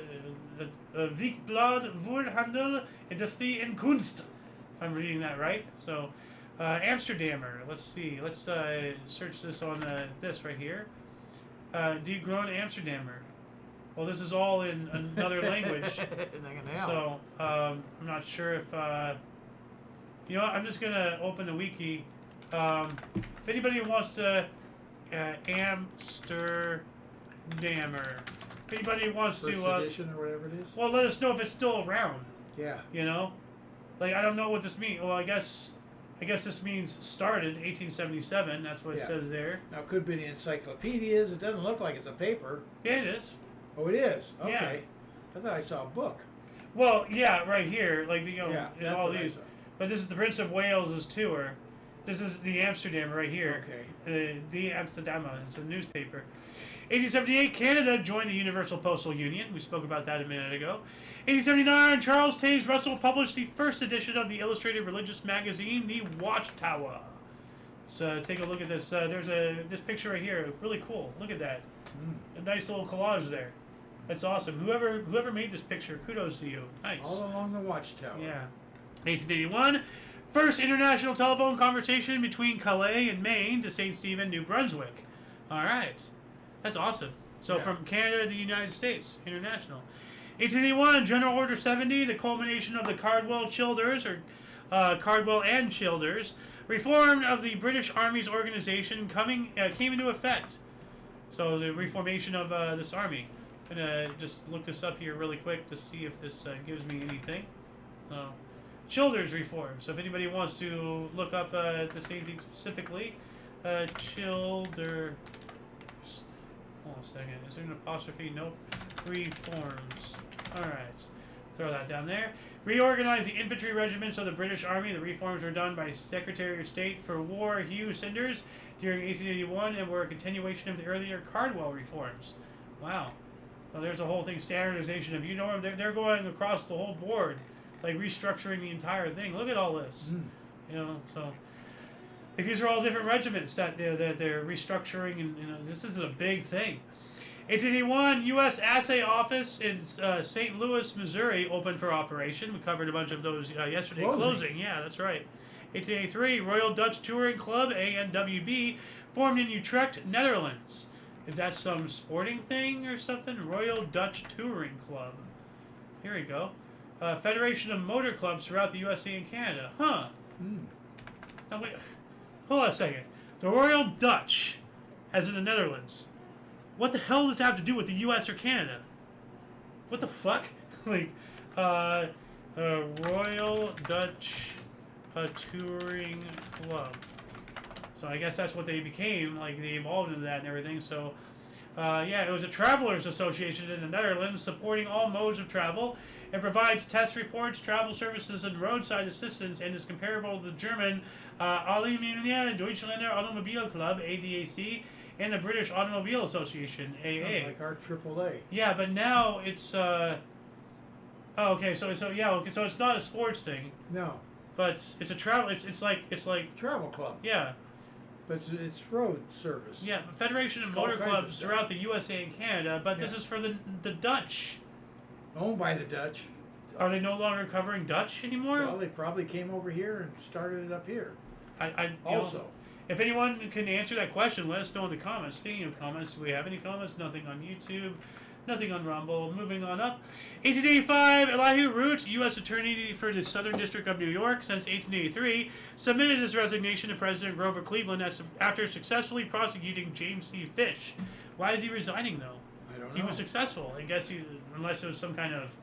Woordhandel, Industrie en Kunst. If I'm reading that right. So. Amsterdammer. Let's see. Let's search this on this right here. Die Groene Amsterdammer. Well, this is all in another language. So I'm not sure if I'm just gonna open the wiki. If anybody wants to Amsterdammer. If anybody wants First to edition or whatever it is. well, let us know if it's still around. Yeah. Like I don't know what this means. Well, I guess this means started 1877. That's what it says there. Now, it could be the encyclopedias. It doesn't look like it's a paper. Yeah, it is. Oh, it is? Okay. Yeah. I thought I saw a book. Well, yeah, right here. Like, that's all what I these. saw. But this is the Prince of Wales's tour. This is the Amsterdam right here. Okay. The Amsterdammer. It's a newspaper. 1878, Canada joined the Universal Postal Union. We spoke about that a minute ago. 1879, Charles Taze Russell published the first edition of the illustrated religious magazine, The Watchtower. So take a look at this. There's this picture right here. Really cool. Look at that. A nice little collage there. That's awesome. Whoever made this picture, kudos to you. Nice. All along the Watchtower. Yeah. 1881, first international telephone conversation between Calais and Maine to St. Stephen, New Brunswick. All right. That's awesome. So from Canada to the United States, international. 1881, General Order 70, the culmination of the Cardwell-Childers, or Cardwell and Childers, reform of the British Army's organization came into effect. So the reformation of this army. I'm going to just look this up here really quick to see if this gives me anything. Childers reform. So if anybody wants to look up the same thing specifically, Childers. Hold on a second. Is there an apostrophe? Nope. Reforms. Alright. Throw that down there. Reorganize the infantry regiments of the British Army. The reforms were done by Secretary of State for War Hugh Sanders during 1881 and were a continuation of the earlier Cardwell reforms. Wow. Well, there's a whole thing, standardization of uniform. They're going across the whole board, like restructuring the entire thing. Look at all this. So like, these are all different regiments that they're restructuring, and this is a big thing. 1881, U.S. Assay Office in St. Louis, Missouri, opened for operation. We covered a bunch of those yesterday. Closing. Yeah, that's right. 1883, Royal Dutch Touring Club, ANWB, Formed in Utrecht, Netherlands. Is that some sporting thing or something? Royal Dutch Touring Club. Here we go. Federation of Motor Clubs throughout the USA and Canada. Huh. Now wait, hold on a second. The Royal Dutch, as in the Netherlands. What the hell does that have to do with the US or Canada? What the fuck? Like, Royal Dutch Touring Club. So I guess that's what they became. Like, they evolved into that and everything. So, yeah, it was a travelers association in the Netherlands supporting all modes of travel. It provides test reports, travel services, and roadside assistance, and is comparable to the German Allgemeine Deutschlander Automobil Club (ADAC) and the British Automobile Association (AA). Sounds like our AAA. Yeah, but now it's oh, okay. So it's not a sports thing, No, but it's a travel. It's like travel club. yeah. But it's road service. Yeah, Federation of Motor Clubs throughout the USA and Canada, but this is for the Dutch. Owned by the Dutch. Are they no longer covering Dutch anymore? Well, they probably came over here and started it up here. I Also. know, if anyone can answer that question, let us know in the comments. Speaking of comments, do we have any comments? Nothing on YouTube. Nothing on Rumble. Moving on up. 1885, Elihu Root, U.S. Attorney for the Southern District of New York since 1883, submitted his resignation to President Grover Cleveland after successfully prosecuting James C. Fish. Why is he resigning, though? I don't know. He was successful. I guess unless it was some kind of,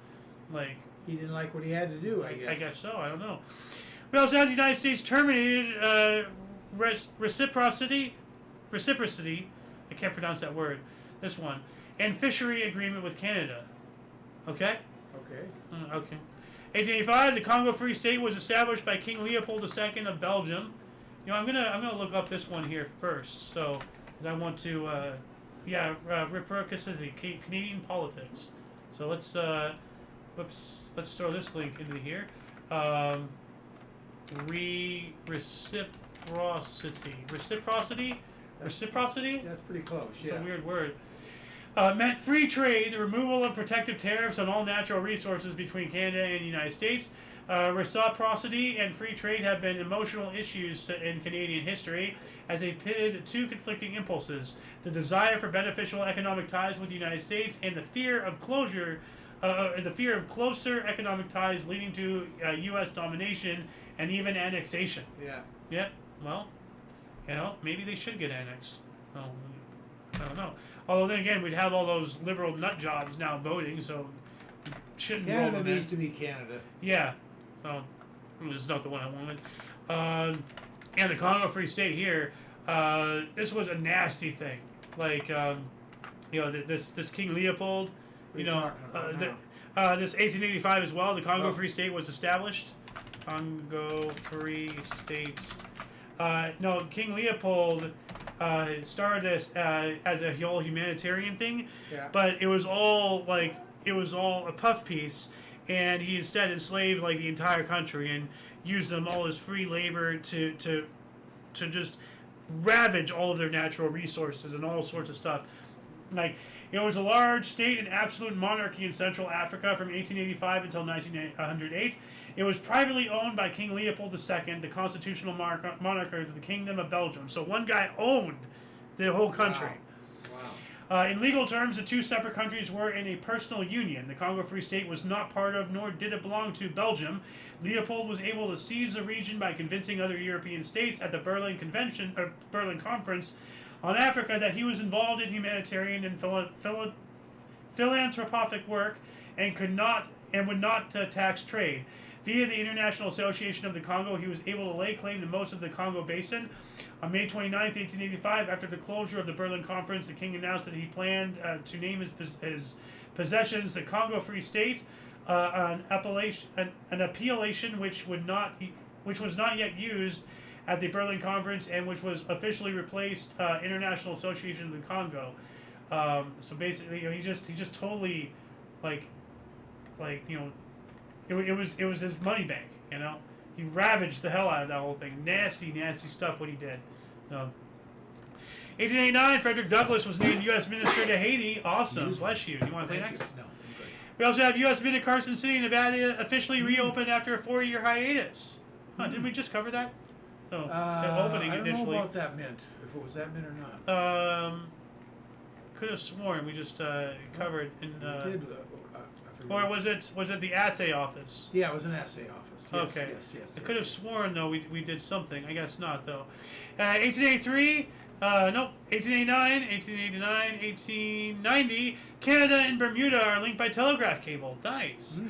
like... He didn't like what he had to do, I guess. I guess so. I don't know. We also have the United States terminated reciprocity. I can't pronounce that word. This one. And fishery agreement with Canada. Okay? Okay. Okay. 1885, the Congo Free State was established by King Leopold II of Belgium. You know, I'm gonna look up this one here first. So, 'cause I want to, reciprocity, Canadian politics. So let's let's throw this link into here. Reciprocity. That's pretty close. It's a weird word. Meant free trade, the removal of protective tariffs on all natural resources between Canada and the United States. Reciprocity and free trade have been emotional issues in Canadian history as they pitted two conflicting impulses: the desire for beneficial economic ties with the United States and the fear of closer economic ties leading to U.S. domination and even annexation. Yeah. Yep. Well, you know, maybe they should get annexed. Well, I don't know. Although then again, we'd have all those liberal nut jobs now voting, so shouldn't roll Canada them in. needs to be Canada. Yeah. It's not the one I wanted. And the Congo Free State here, this was a nasty thing. Like, this King Leopold, this 1885 as well, the Congo Free State was established. Congo Free State. No, King Leopold started this as a whole humanitarian thing, but it was all a puff piece, and he instead enslaved like the entire country and used them all as free labor to just ravage all of their natural resources and all sorts of stuff. Like, it was a large state and absolute monarchy in Central Africa from 1885 until 1908. It was privately owned by King Leopold II, the constitutional monarch of the Kingdom of Belgium. So one guy owned the whole country. Wow. In legal terms, the two separate countries were in a personal union. The Congo Free State was not part of, nor did it belong to, Belgium. Leopold was able to seize the region by convincing other European states at the Berlin Conference on Africa that he was involved in humanitarian and philanthropic work and would not tax trade. Via the International Association of the Congo, he was able to lay claim to most of the Congo Basin. On May 29, 1885, after the closure of the Berlin Conference, the king announced that he planned to name his possessions the Congo Free State, an appellation which was not yet used at the Berlin Conference and which was officially replaced International Association of the Congo. So basically, he just totally it was his money bank, you know. He ravaged the hell out of that whole thing. Nasty, nasty stuff what he did. 1889, Frederick Douglass was named U.S. Minister to Haiti. Awesome. Bless you. You want to play next? No. We also have U.S. Mint at Carson City, Nevada, officially reopened after a 4-year hiatus. Didn't we just cover that? So I opening don't initially. know about that mint. If it was that mint or not. Could have sworn we just covered in. We did. I Or forget. was it the assay office? Yeah, it was an assay office. Yes, Okay. Yes. I could have sworn though we did something. I guess not though. 1883. Nope. 1889, 1889, 1890. Canada and Bermuda are linked by telegraph cable. Nice.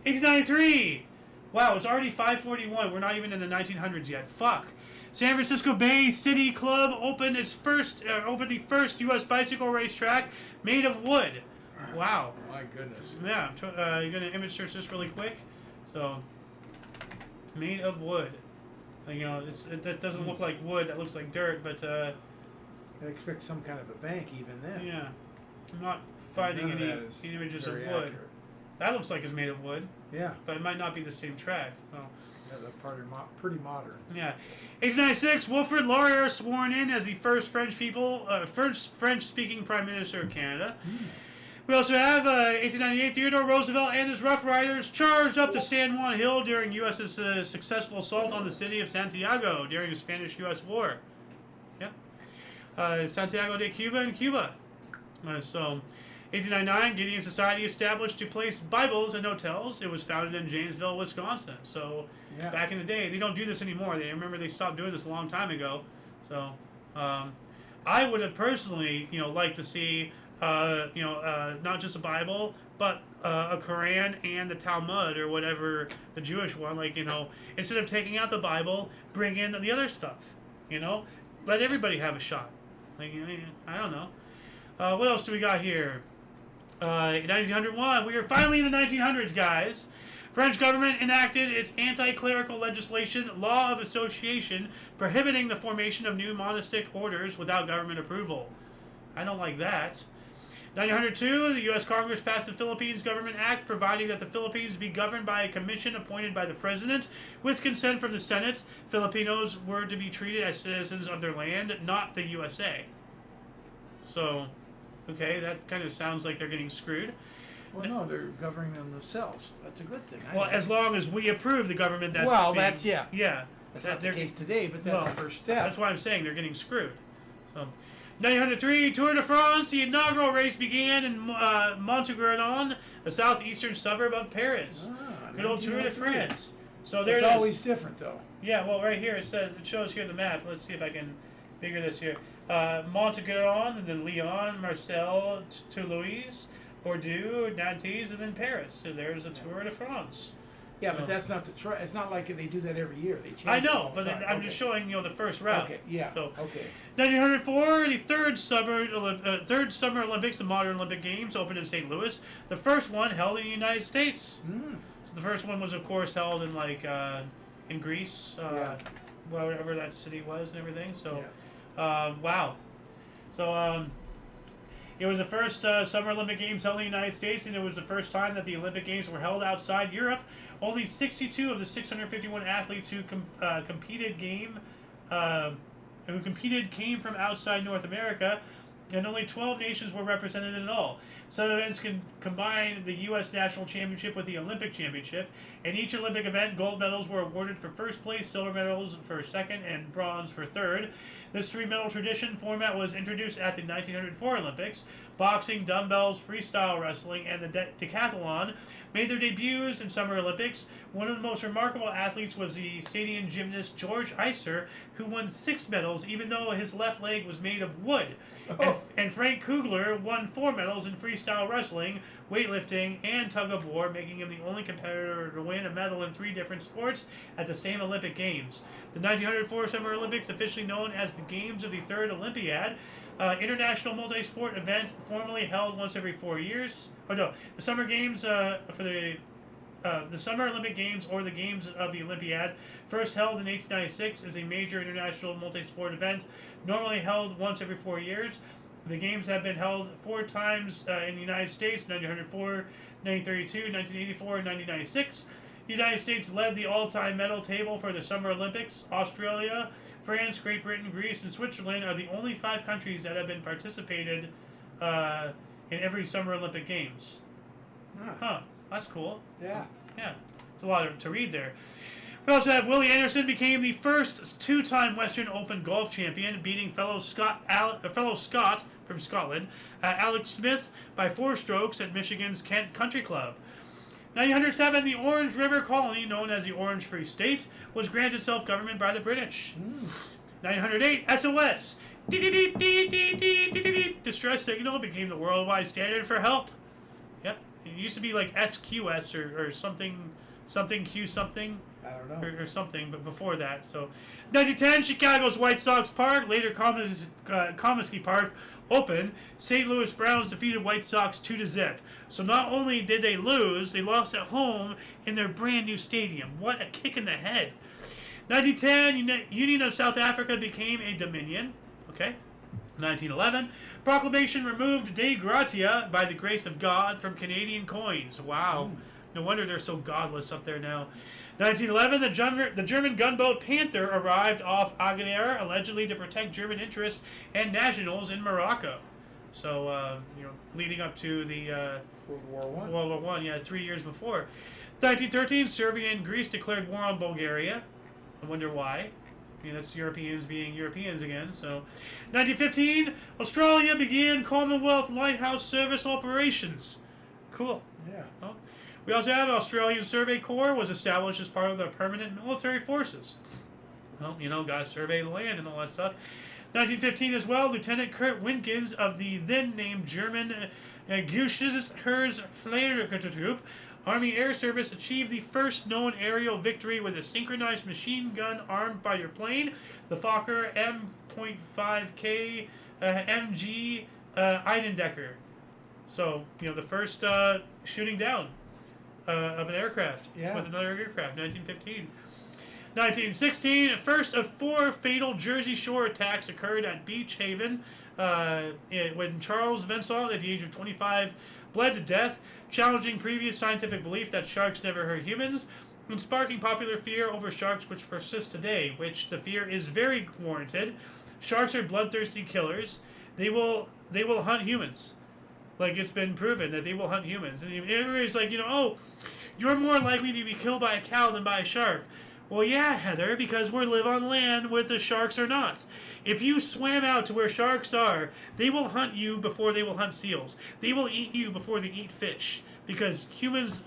1893. Wow, it's already 5:41. We're not even in the 1900s yet. Fuck. San Francisco Bay City Club opened the first U.S. bicycle racetrack made of wood. Wow. My goodness. Yeah, you're gonna image search this really quick. So, made of wood. You know, that doesn't look like wood. That looks like dirt. But I expect some kind of a bank even then. yeah, I'm not finding any images of wood. Accurate. That looks like it's made of wood. Yeah. But it might not be the same track. Well, Yeah, they're pretty modern. yeah. 1896, Wilfrid Laurier sworn in as the first French-speaking Prime Minister of Canada. We also have 1898, Theodore Roosevelt and his Rough Riders charged up the San Juan Hill during U.S.'s successful assault on the city of Santiago during the Spanish-U.S. War. Yep. Santiago de Cuba in Cuba. 1899, Gideon Society established to place Bibles in hotels. It was founded in Janesville, Wisconsin. So, back in the day, they don't do this anymore. They stopped doing this a long time ago. So, I would have personally, liked to see, not just a Bible, but a Quran and the Talmud or whatever, the Jewish one. Like, instead of taking out the Bible, bring in the other stuff. Let everybody have a shot. Like, I don't know. What else do we got here? 1901. We are finally in the 1900s, guys. French government enacted its anti-clerical legislation, Law of Association, prohibiting the formation of new monastic orders without government approval. I don't like that. 1902, the U.S. Congress passed the Philippines Government Act, providing that the Philippines be governed by a commission appointed by the President. With consent from the Senate, Filipinos were to be treated as citizens of their land, not the USA. So, okay, that kind of sounds like they're getting screwed. Well, no, they're governing them themselves. That's a good thing. Well, as long as we approve the government that's yeah. Yeah. That's not the case today, but that's the first step. That's why I'm saying they're getting screwed. So, 1903, Tour de France. The inaugural race began in Montauban, a southeastern suburb of Paris. Good old Tour de France. So there it is. It's always different, though. Yeah, well, right here it shows here the map. Let's see if I can figure this here. Montauban, and then Lyon, Marseille, Toulouse, Bordeaux, Nantes, and then Paris. So there's a Tour de France. Yeah, but that's not it's not like they do that every year. They change. I know, it all the time. I'm just showing the first route. Okay. Yeah. So, okay. 1904, the third Summer Olympics, the Modern Olympic Games, opened in St. Louis. The first one held in the United States. So the first one was, of course, held in in Greece, wherever that city was, and everything. So, wow. So it was the first Summer Olympic Games held in the United States, and it was the first time that the Olympic Games were held outside Europe. Only 62 of the 651 athletes who competed came from outside North America, and only 12 nations were represented in all. Some events can combine the U.S. National Championship with the Olympic Championship. In each Olympic event, gold medals were awarded for first place, silver medals for second, and bronze for third. This three-medal tradition format was introduced at the 1904 Olympics. Boxing, dumbbells, freestyle wrestling, and the decathlon made their debuts in Summer Olympics. One of the most remarkable athletes was the Stadium gymnast George Iser, who won 6 medals, even though his left leg was made of wood. And Frank Kugler won 4 medals in freestyle wrestling, weightlifting, and tug-of-war, making him the only competitor to win a medal in 3 different sports at the same Olympic Games. The 1904 Summer Olympics, officially known as the Games of the Third Olympiad, international multi-sport event formerly held once every 4 years. The Summer Games the Summer Olympic Games, or the Games of the Olympiad, first held in 1896, is a major international multi-sport event normally held once every 4 years. The Games have been held 4 times in the United States: 1904, 1932, 1984, and 1996. The United States led the all-time medal table for the Summer Olympics. Australia, France, Great Britain, Greece, and Switzerland are the only 5 countries that have been participated in every Summer Olympic Games. Huh. That's cool. Yeah. Yeah. It's a lot to read there. We also have Willie Anderson became the first two-time Western Open golf champion, beating fellow Scot from Scotland, Alex Smith, by 4 strokes at Michigan's Kent Country Club. 1907, the Orange River Colony, known as the Orange Free State, was granted self-government by the British. 1908, SOS, distress signal, became the worldwide standard for help. Yep, it used to be like SQS or something Q something. I don't know. Or something, but before that. So, 1910, Chicago's White Sox Park, later Comiskey Park, opened. St. Louis Browns defeated White Sox 2-0. So not only did they lose, they lost at home in their brand new stadium. What a kick in the head. 1910, Union of South Africa became a dominion. Okay. 1911, proclamation removed de gratia, by the grace of God, from Canadian coins. Wow. No wonder they're so godless up there now. 1911, the German gunboat Panther arrived off Agadir, allegedly to protect German interests and nationals in Morocco. So, leading up to the World War I, yeah, 3 years before. 1913, Serbia and Greece declared war on Bulgaria. I wonder why. That's Europeans being Europeans again. So, 1915, Australia began Commonwealth Lighthouse Service operations. Cool. Yeah. Well, we also have Australian Survey Corps was established as part of the permanent military forces. Well, gotta survey the land and all that stuff. 1915 as well, Lieutenant Kurt Winkins of the then named German Gutsherrsfliegertruppe Army Air Service achieved the first known aerial victory with a synchronized machine gun armed fighter plane, the Fokker M.5K MG Einendecker. So, the first shooting down of an aircraft with another aircraft, 1915. 1916, first of 4 fatal Jersey Shore attacks occurred at Beach Haven when Charles Vensal, at the age of 25, bled to death, challenging previous scientific belief that sharks never hurt humans, and sparking popular fear over sharks which persists today, which the fear is very warranted. Sharks are bloodthirsty killers. They will hunt humans. Like, it's been proven that they will hunt humans. And everybody's like, oh, you're more likely to be killed by a cow than by a shark. Well, yeah, Heather, because we live on land where the sharks are not. If you swam out to where sharks are, they will hunt you before they will hunt seals. They will eat you before they eat fish. Because humans,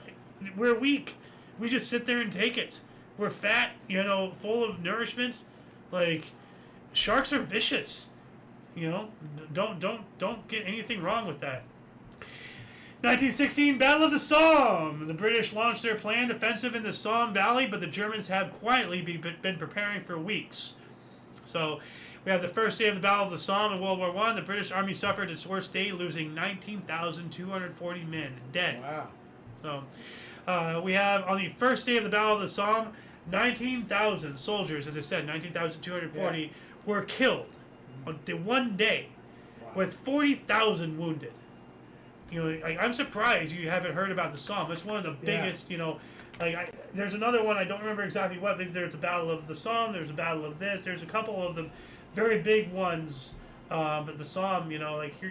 we're weak. We just sit there and take it. We're fat, full of nourishment. Like, sharks are vicious. Don't get anything wrong with that. 1916, Battle of the Somme. The British launched their planned offensive in the Somme Valley, but the Germans have quietly been preparing for weeks. So, we have the first day of the Battle of the Somme in World War I. The British Army suffered its worst day, losing 19,240 men dead. Wow. So, we have on the first day of the Battle of the Somme, 19,000 soldiers, as I said, 19,240 were killed on the one day, with 40,000 wounded. I'm surprised you haven't heard about the Somme. It's one of the biggest, there's another one, I don't remember exactly what, but there's a Battle of the Somme, there's a Battle of this, there's a couple of the very big ones, but the Somme,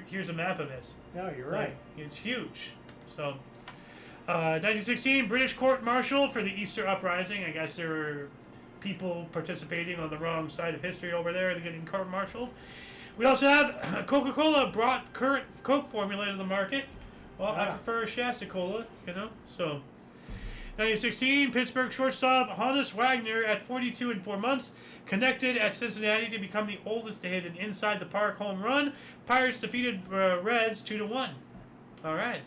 here's a map of it. No, you're right. It's huge. So, 1916, British court-martial for the Easter Uprising. I guess there were people participating on the wrong side of history over there and getting court-martialed. We also have Coca-Cola brought current Coke formula to the market. Well, I prefer Shasta Cola, So, 1916, Pittsburgh shortstop Honus Wagner, at 42 and 4 months, connected at Cincinnati to become the oldest to hit an inside-the-park home run. Pirates defeated Reds 2-1. All right.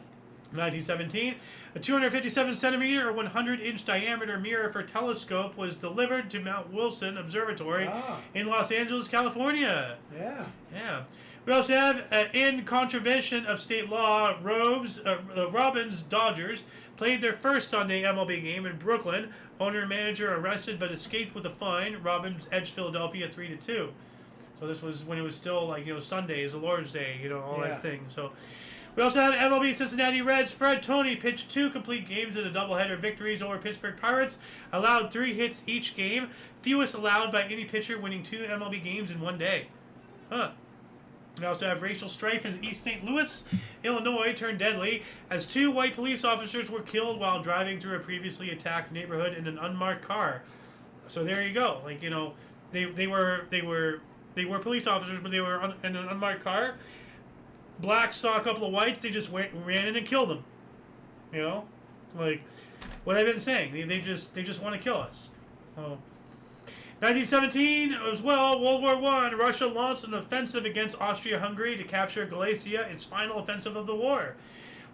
1917, a 257-centimeter or 100-inch diameter mirror for telescope was delivered to Mount Wilson Observatory in Los Angeles, California. Yeah. We also have, in contravention of state law, Robins Dodgers played their first Sunday MLB game in Brooklyn. Owner and manager arrested but escaped with a fine. Robins edged Philadelphia 3-2. So this was when it was still Sunday is the Lord's Day, all that thing. So. We also have MLB Cincinnati Reds. Fred Toney pitched 2 complete games in a doubleheader victories over Pittsburgh Pirates, allowed 3 hits each game, fewest allowed by any pitcher, winning 2 MLB games in one day. We also have racial strife in East St. Louis, Illinois, turned deadly as 2 white police officers were killed while driving through a previously attacked neighborhood in an unmarked car. So there you go. Like, you know, they were police officers, but they were in an unmarked car. Blacks saw a couple of whites. They just ran in and killed them. You know, like what I've been saying. They just want to kill us. 1917 as well. World War I. Russia launched an offensive against Austria-Hungary to capture Galicia, its final offensive of the war.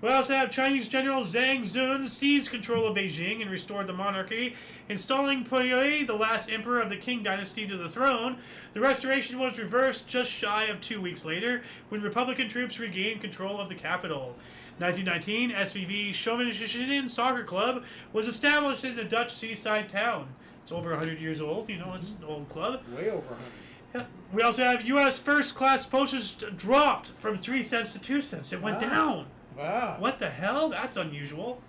We also have Chinese General Zhang Zun seized control of Beijing and restored the monarchy, installing Puyi, the last emperor of the Qing dynasty, to the throne. The restoration was reversed just shy of 2 weeks later, when Republican troops regained control of the capital. 1919, SVV Schovenischen Soccer Club was established in a Dutch seaside town. It's over 100 years old, you know, it's an old club. Way over 100. Yeah. We also have U.S. first-class postage dropped from 3 cents to 2 cents. It went down. Wow. What the hell? That's unusual.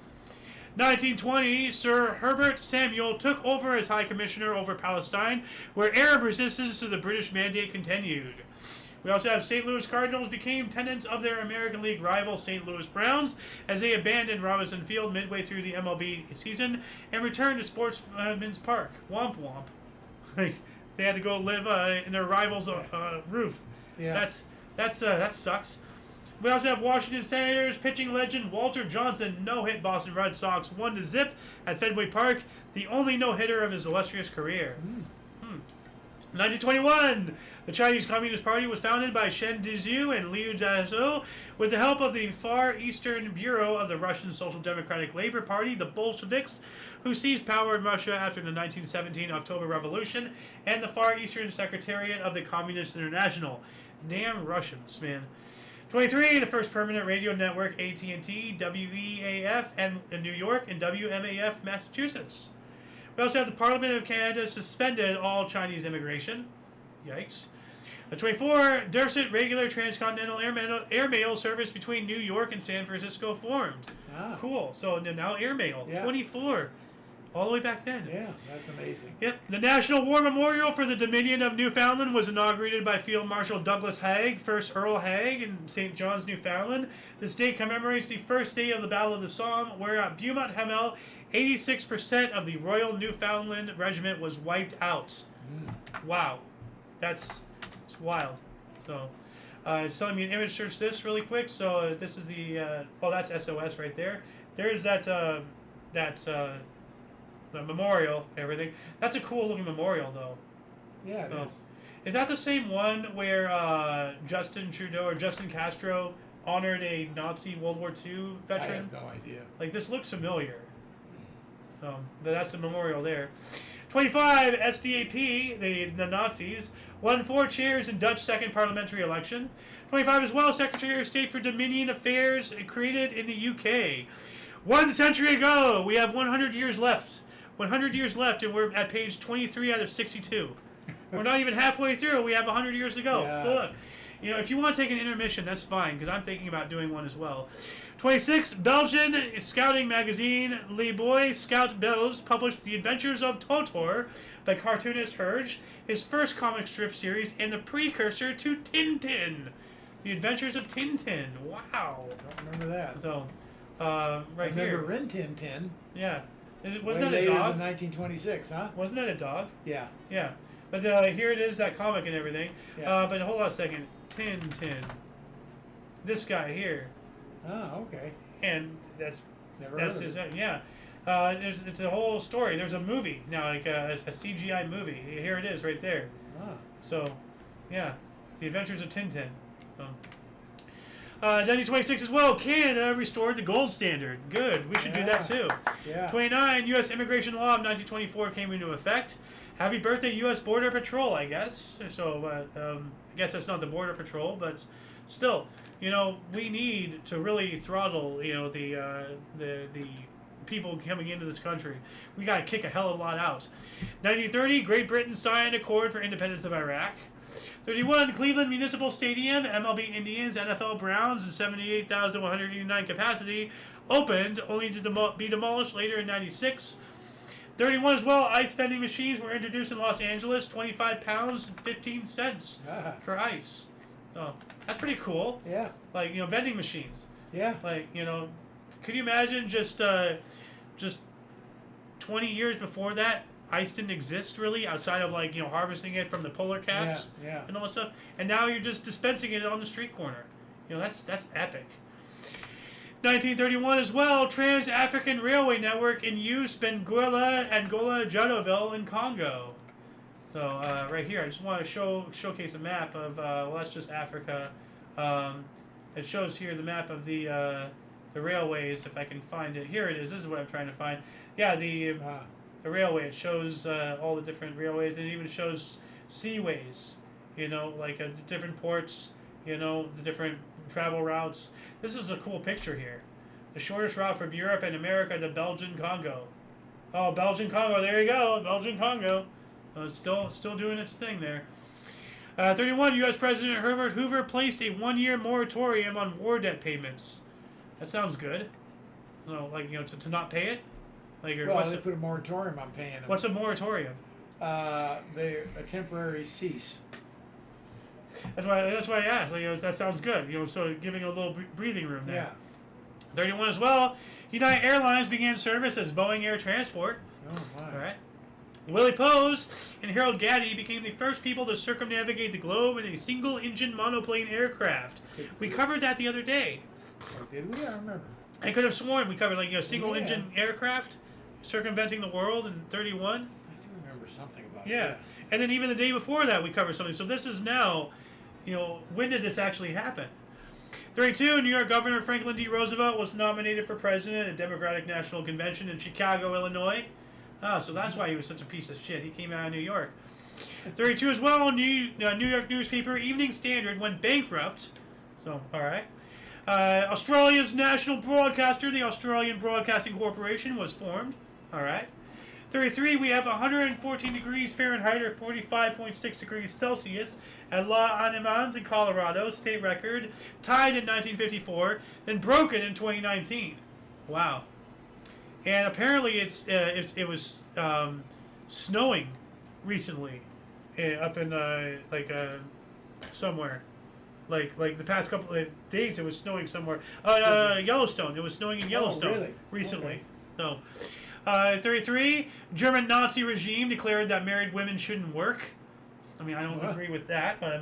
1920, Sir Herbert Samuel took over as High Commissioner over Palestine, where Arab resistance to the British mandate continued. We also have St. Louis Cardinals became tenants of their American League rival St. Louis Browns as they abandoned Robinson Field midway through the MLB season and returned to Sportsman's Park. Womp womp. Like, they had to go live in their rival's roof. Yeah. That sucks. We also have Washington Senators pitching legend Walter Johnson no-hit Boston Red Sox 1-0 at Fenway Park, the only no-hitter of his illustrious career. 1921, the Chinese Communist Party was founded by Shen Dezhou and Liu Dazhou with the help of the Far Eastern Bureau of the Russian Social Democratic Labor Party, the Bolsheviks, who seized power in Russia after the 1917 October Revolution, and the Far Eastern Secretariat of the Communist International. Damn Russians, man. 23, the first permanent radio network, AT&T, WEAF in New York, and WMAF, Massachusetts. We also have the Parliament of Canada suspended all Chinese immigration. Yikes. 24, Dorset regular transcontinental airmail service between New York and San Francisco formed. Ah. Cool. So now airmail. Yeah. 24. All the way back then. Yeah, that's amazing. Yep. The National War Memorial for the Dominion of Newfoundland was inaugurated by Field Marshal Douglas Haig, 1st Earl Haig, in St. John's, Newfoundland. This day commemorates the first day of the Battle of the Somme, where at Beaumont Hamel, 86% of the Royal Newfoundland Regiment was wiped out. Wow. It's wild. So, it's telling me an image search this really quick. So, this is the, that's SOS right there. There's the memorial, everything. That's a cool looking memorial, though. Yeah, it is. Is that the same one where Justin Trudeau or Justin Castro honored a Nazi World War II veteran? I have no idea. Like, this looks familiar. So, that's a memorial there. 25, SDAP, the Nazis, won 4 chairs in Dutch second parliamentary election. 25 as well, Secretary of State for Dominion Affairs, created in the UK. 1 century ago, we have 100 years left. 100 years left, and we're at page 23 out of 62. We're not even halfway through. We have 100 years to go. Yeah. Look, you know, if you want to take an intermission, that's fine, because I'm thinking about doing one as well. 26, Belgian scouting magazine Les Boy Scout Belges published The Adventures of Totor by cartoonist Herge, his first comic strip series and the precursor to Tintin. The Adventures of Tintin. Wow. Don't remember that. So, I right remember here. Rin Tin Tin. Yeah. Way Wasn't that a later dog? than 1926, huh? Wasn't that a dog? Yeah. Yeah. But here it is, that comic and everything. Yeah. But hold on a second. Tintin. This guy here. Oh, okay. And that's Never heard of his, it. yeah. It's a whole story. There's a movie now, like a CGI movie. Here it is, right there. Ah. So, yeah, The Adventures of Tintin. 1926 as well. Canada restored the gold standard. Good. We should do that too. Yeah. 29, U.S. immigration law of 1924 came into effect. Happy birthday, U.S. Border Patrol, I guess. So, I guess that's not the Border Patrol, but still, you know, we need to really throttle, you know, the people coming into this country. We got to kick a hell of a lot out. 1930, Great Britain signed Accord for Independence of Iraq. 31, Cleveland Municipal Stadium, MLB Indians, NFL Browns, and 78,189 capacity, opened, only to be demolished later in 96. 31 as well, ice vending machines were introduced in Los Angeles, 25 pounds and 15 cents for ice. Oh, that's pretty cool. Yeah. Like, you know, vending machines. Yeah. Like, you know, could you imagine just 20 years before that, ice didn't exist really outside of like harvesting it from the polar caps and all that stuff, and now you're just dispensing it on the street corner. That's epic. 1931 as well, Trans-African Railway Network in use, Benguela, Angola, Jadotville in Congo. So right here, I just want to showcase a map of, well, that's just Africa. It shows here the map of the railways, if I can find it. Here it is. This is what I'm trying to find. Yeah, the railway. It shows all the different railways, and it even shows seaways. Like the different ports. The different travel routes. This is a cool picture here. The shortest route from Europe and America to Belgian Congo. Oh, Belgian Congo. There you go. Belgian Congo. It's still doing its thing there. 31. U.S. President Herbert Hoover placed a 1-year moratorium on war debt payments. That sounds good. To not pay it. They put a moratorium on paying them. What's a moratorium? They're a temporary cease. That's why I asked. That sounds good. So giving a little breathing room there. Yeah. 31 as well. United Airlines began service as Boeing Air Transport. Oh my. All right. Willie Pose and Harold Gatty became the first people to circumnavigate the globe in a single-engine monoplane aircraft. We covered that the other day. Oh, did we? I don't remember. I could have sworn we covered single-engine aircraft circumventing the world in 31. I do remember something about it. Yeah. And then even the day before that we covered something. So this is now, when did this actually happen? 32, New York Governor Franklin D. Roosevelt was nominated for president at Democratic National Convention in Chicago, Illinois. Oh, so that's why he was such a piece of shit. He came out of New York. 32 as well, New York newspaper Evening Standard went bankrupt. So, all right. Australia's national broadcaster, the Australian Broadcasting Corporation, was formed. All right. 33, we have 114 degrees Fahrenheit or 45.6 degrees Celsius at La Animans in Colorado, state record, tied in 1954, then broken in 2019. Wow. And apparently it was snowing recently up in somewhere. Like the past couple of days, it was snowing somewhere. Yellowstone. It was snowing in Yellowstone recently. Okay. So, 33, German Nazi regime declared that married women shouldn't work. I mean, I don't agree with that, but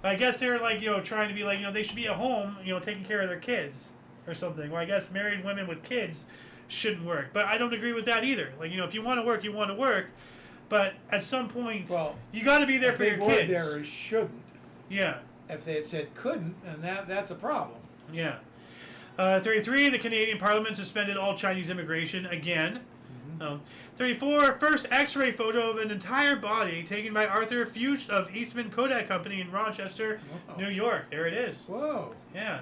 I guess they're trying to be they should be at home, taking care of their kids or something. Well, I guess married women with kids shouldn't work, but I don't agree with that either. If you want to work, you want to work, but at some point, you got to be there for your kids. If they were there, shouldn't. Yeah. If they had said couldn't, then that's a problem. Yeah. 33, the Canadian Parliament suspended all Chinese immigration again. 34, first X-ray photo of an entire body taken by Arthur Fuchs of Eastman Kodak Company in Rochester, New York. There it is. Whoa. Yeah.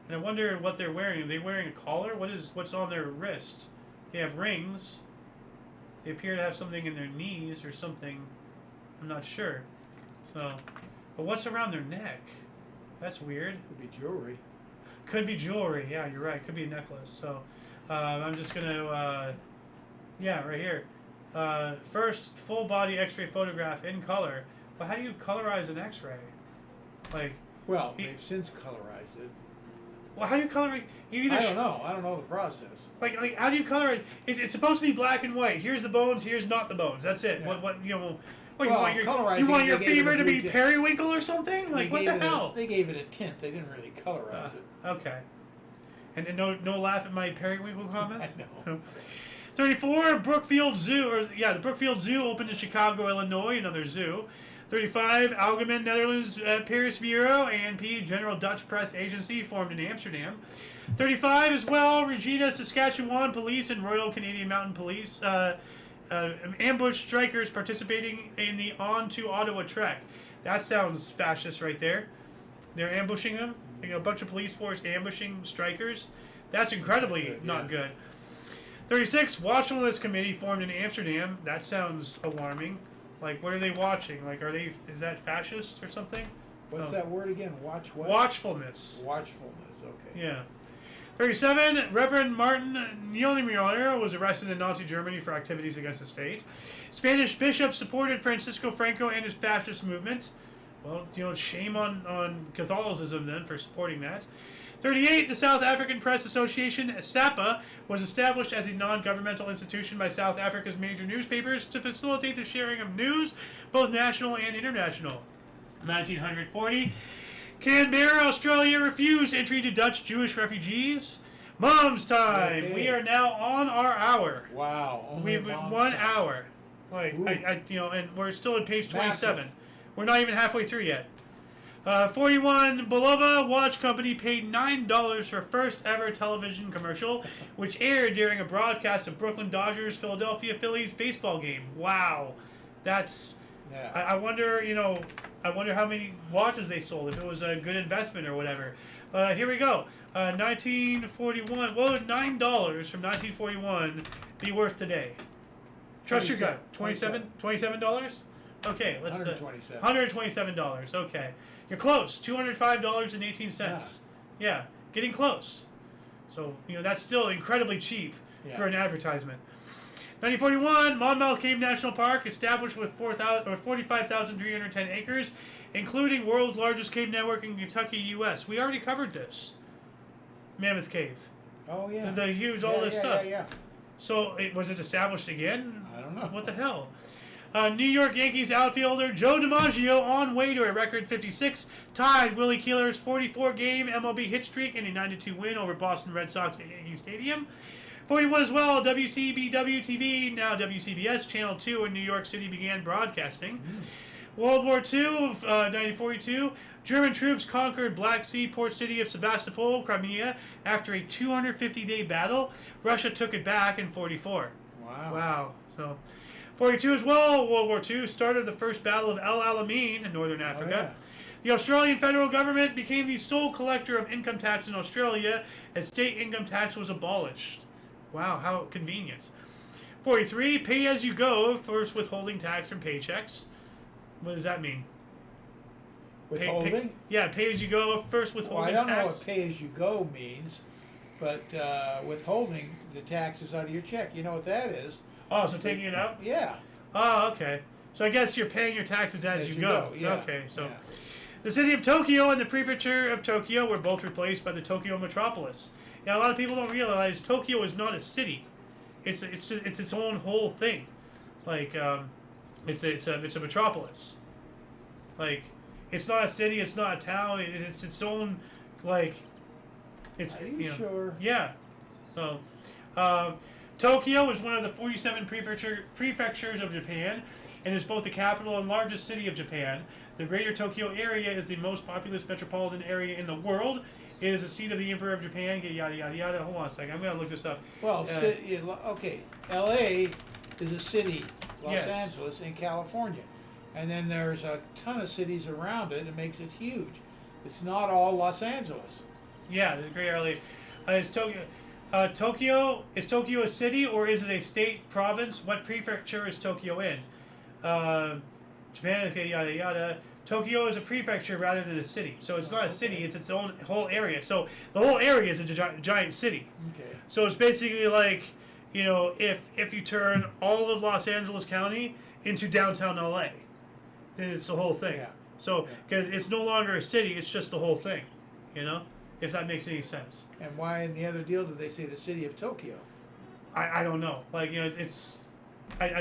And I wonder what they're wearing. Are they wearing a collar? What's on their wrist? They have rings. They appear to have something in their knees or something. I'm not sure. So, but what's around their neck? That's weird. Could be jewelry. Could be jewelry. Yeah, you're right. Could be a necklace. So, I'm just gonna. Yeah, right here. First full body X-ray photograph in color. Well, how do you colorize an X-ray? Well, they've since colorized it. Well, how do you color? You I don't know. I don't know the process. How do you color it? It's supposed to be black and white. Here's the bones. Here's not the bones. That's it. Yeah. What you Colorizing, want your they gave it femur a to be blue tint. periwinkle or something? What the hell? They gave it a tint. They didn't really colorize it. Okay. And no laugh at my periwinkle comments? I know. 34, Brookfield Zoo. The Brookfield Zoo opened in Chicago, Illinois, another zoo. 35, Algemeen Netherlands Paris Bureau, ANP, General Dutch Press Agency, formed in Amsterdam. 35 as well, Regina, Saskatchewan Police and Royal Canadian Mountain Police ambush strikers participating in the On to Ottawa trek. That sounds fascist right there. They're ambushing them. A bunch of police force ambushing strikers. That's incredibly not good. 36, Watchfulness Committee formed in Amsterdam. That sounds alarming. What are they watching? Is that fascist or something? What's that word again? Watch what? Watchfulness. Watchfulness, okay. Yeah. 37, Reverend Martin Niemöller was arrested in Nazi Germany for activities against the state. Spanish bishops supported Francisco Franco and his fascist movement. well, shame on Catholicism then for supporting that. 38. The South African Press Association, SAPA, was established as a non-governmental institution by South Africa's major newspapers to facilitate the sharing of news, both national and international. 1940. Canberra, Australia refused entry to Dutch Jewish refugees. Mom's time. Okay. We are now on our hour. Wow. We've been 1 hour. Like and we're still at page 27. Massive. We're not even halfway through yet. 41. Bulova Watch Company paid $9 for first ever television commercial, which aired during a broadcast of Brooklyn Dodgers Philadelphia Phillies baseball game. Wow, that's. Yeah. I wonder, I wonder how many watches they sold, if it was a good investment or whatever. Here we go. 1941. What would $9 from 1941 be worth today? Trust your gut. $27? Okay, let's. $127. Okay, you're close. $205.18. Yeah, getting close. So that's still incredibly cheap for an advertisement. 1941, Monmouth Cave National Park, established with 45,310 acres, including world's largest cave network in Kentucky, U.S. We already covered this. Mammoth Cave. Oh yeah. The huge, all this stuff. Yeah. So was it established again? I don't know. What the hell? New York Yankees outfielder Joe DiMaggio, on way to a record 56, tied Willie Keeler's 44-game MLB hit streak in a 9-2 win over Boston Red Sox at Yankee Stadium. 41 as well, WCBW-TV, now WCBS, Channel 2 in New York City began broadcasting. World War II of 1942, German troops conquered Black Sea port city of Sevastopol, Crimea, after a 250-day battle. Russia took it back in 44. Wow. So, 42 as well, World War II, start of the first Battle of El Alamein in northern Africa. The Australian federal government became the sole collector of income tax in Australia as state income tax was abolished. Wow, how convenient. 43, pay-as-you-go, first withholding tax from paychecks. What does that mean? Withholding? Pay-as-you-go, first withholding tax. I don't know what pay-as-you-go means, but withholding the taxes out of your check. You know what that is? Oh, so taking it out? Yeah. Oh, okay. So I guess you're paying your taxes as you go. Yeah. Okay, so... The city of Tokyo and the prefecture of Tokyo were both replaced by the Tokyo metropolis. Yeah, a lot of people don't realize Tokyo is not a city. It's its own whole thing. Like it's a metropolis. Like it's not a city. It's not a town. It's its own like. It's Are you sure? Yeah. So Tokyo is one of the 47 prefectures of Japan, and is both the capital and largest city of Japan. The Greater Tokyo area is the most populous metropolitan area in the world. It is the seat of the Emperor of Japan. Yada yada yada. Hold on a second. I'm gonna look this up. Well, okay. L.A. is a city. Los Angeles in California, and then there's a ton of cities around it. It makes it huge. It's not all Los Angeles. Yeah, the Greater LA. Is Tokyo a city or is it a state province? What prefecture is Tokyo in? Japan. Okay, yada yada. Tokyo is a prefecture rather than a city. So it's not a city, it's its own whole area. So the whole area is a giant city. Okay. So it's basically like, if you turn all of Los Angeles County into downtown LA, then it's the whole thing. Yeah. So, because it's no longer a city, it's just the whole thing, if that makes any sense. And why in the other deal did they say the city of Tokyo? I don't know. Like, I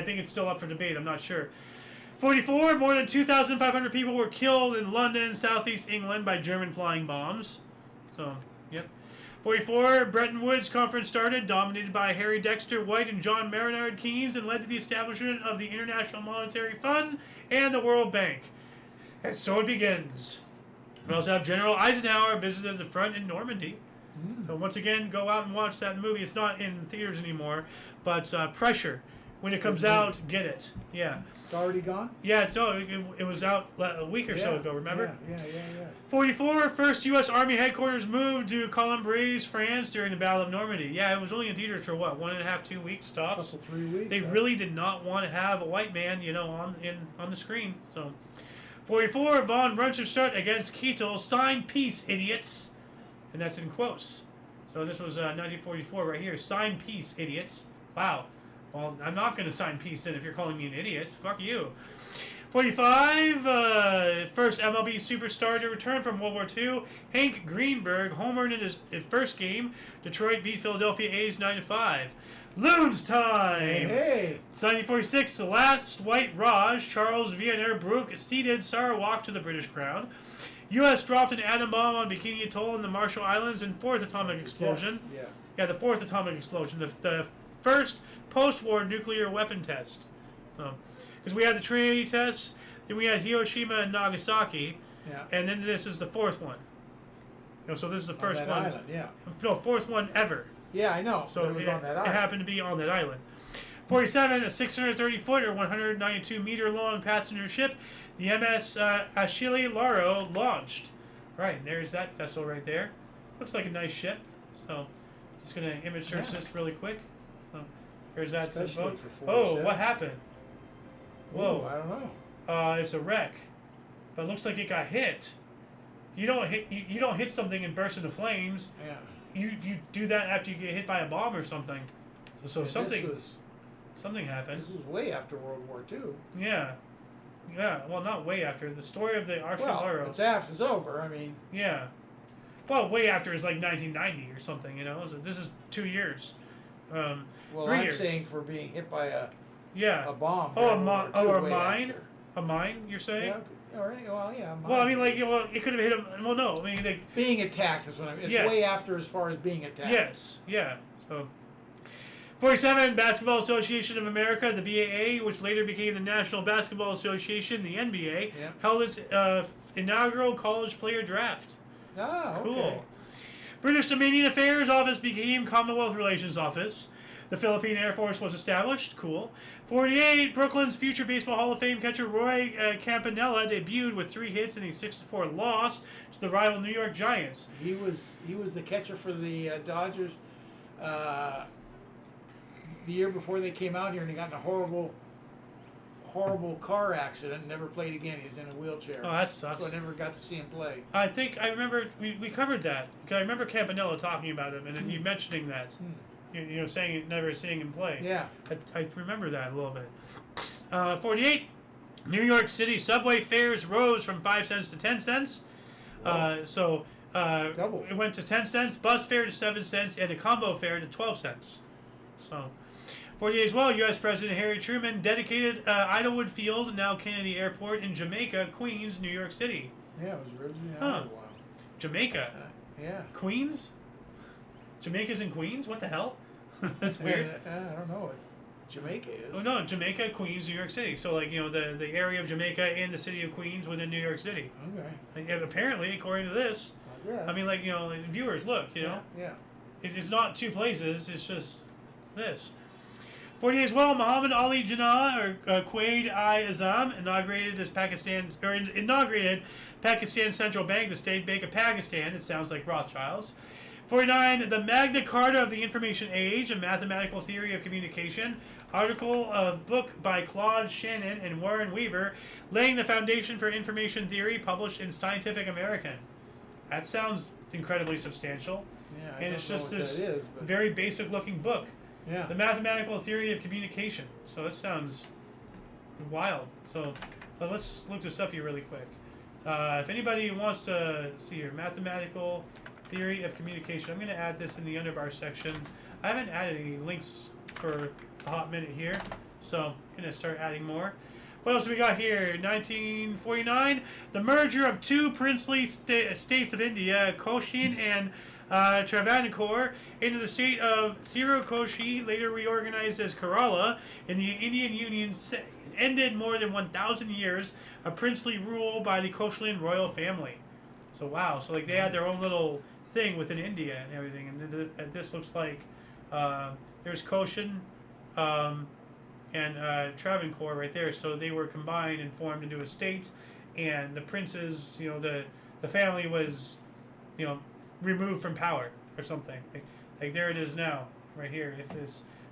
think it's still up for debate. I'm not sure. 44, more than 2,500 people were killed in London, southeast England, by German flying bombs. So, yep. 44, Bretton Woods Conference started, dominated by Harry Dexter White and John Maynard Keynes, and led to the establishment of the International Monetary Fund and the World Bank. And so it begins. We also have General Eisenhower visited the front in Normandy. So once again, go out and watch that movie. It's not in theaters anymore, but Pressure. When it comes out, get it. Yeah. It's already gone? Yeah, it was out a week or so ago, remember? Yeah. 44, first U.S. Army headquarters moved to Colombres, France during the Battle of Normandy. Yeah, it was only in theaters for 1.5, 2 weeks tops. Couple 3 weeks. They really did not want to have a white man, on the screen. So, 44, von Rundstedt against Keitel, sign peace, idiots. And that's in quotes. So this was 1944 right here. Sign peace, idiots. Wow. Well, I'm not going to sign peace then if you're calling me an idiot. Fuck you. 45, first MLB superstar to return from World War II, Hank Greenberg, homered in his first game. Detroit beat Philadelphia A's 9-5. Loons time! Hey! It's 1946, the last white Raj, Charles Vienna, broke seated Sarawak to the British crown. U.S. dropped an atom bomb on Bikini Atoll in the Marshall Islands in fourth atomic explosion. Yeah. Yeah, the fourth atomic explosion. The first post-war nuclear weapon test. Because we had the Trinity tests, then we had Hiroshima and Nagasaki, Yeah. and then this is the fourth one. So this is the first on that one. island, yeah. No, fourth one ever. Yeah, I know. So it was on that island. It happened to be on that island. 47, a 630-foot or 192-meter-long passenger ship, the MS Achille Lauro, launched. Right, there's that vessel right there. Looks like a nice ship. So, just going to image search this really quick. So, here's that Especially boat. for Oh, 47. what happened? Whoa. Ooh, I don't know. It's a wreck. But it looks like it got hit. You don't hit something and burst into flames. Yeah. You do that after you get hit by a bomb or something. So Yeah, something happened. This was way after World War II. Yeah. Yeah, well, not way after. The story of the Archilaro. It's over. I mean. Yeah. Well, way after is like 1990 or something, So this is 2 years. Well, 3 I'm years. saying for being hit by a Oh, bomb. or a mine? After. A mine, you're saying? Yeah. Or, well, yeah. A mine. Well, I mean, it could have hit him. Well, no. I mean, being attacked is what I mean. It's Yes. way after as far as being attacked. Yes. Yeah. So. 47, Basketball Association of America, the BAA, which later became the National Basketball Association, the NBA, held its inaugural college player draft. Oh, okay. Cool. British Dominion Affairs Office became Commonwealth Relations Office. The Philippine Air Force was established. Cool. 48, Brooklyn's future Baseball Hall of Fame catcher Roy Campanella debuted with 3 hits and a 6-4 loss to the rival New York Giants. He was the catcher for the Dodgers the year before they came out here, and he got in a horrible car accident and never played again. He was in a wheelchair. Oh, that sucks. So I never got to see him play. I think I remember we covered that. 'Cause I remember Campanella talking about him and then you mentioning that. Saying never seeing him play. Yeah. I remember that a little bit. 48, New York City subway fares rose from 5 cents to 10 cents. Double. It went to 10 cents, bus fare to 7 cents, and the combo fare to 12 cents. So, 48 as well, U.S. President Harry Truman dedicated Idlewood Field, now Kennedy Airport, in Jamaica, Queens, New York City. Yeah, it was originally Huh. out a while. Jamaica? Yeah. Queens? Jamaica's in Queens? What the hell? That's weird. I don't know what Jamaica is. Oh no, Jamaica, Queens, New York City. So the area of Jamaica and the city of Queens within New York City. Okay. And apparently, according to this, I mean, viewers, look, Yeah. it's not 2 places. It's just this. 48 as well, Muhammad Ali Jinnah or Quaid-i-Azam inaugurated Pakistan's central bank, the State Bank of Pakistan. It sounds like Rothschilds. 49, the Magna Carta of the Information Age, a mathematical theory of communication. Article of book by Claude Shannon and Warren Weaver, laying the foundation for information theory, published in Scientific American. That sounds incredibly substantial. Yeah. And it's just know what this that is, but very basic looking book. yeah. The mathematical theory of communication. So it sounds wild. So let's look this up here really quick. If anybody wants to see here, mathematical theory of communication. I'm going to add this in the underbar section. I haven't added any links for a hot minute here, so I'm going to start adding more. What else we got here? 1949, the merger of 2 princely states of India, Cochin and Travancore, into the state of Sirakoshi, later reorganized as Kerala, in the Indian Union, ended more than 1,000 years of princely rule by the Kochilian royal family. So wow, so they had their own little thing within India and everything, and this looks like there's Cochin and Travancore right there. So they were combined and formed into a state, and the princes, the family was, removed from power or something. Like there it is now, right here.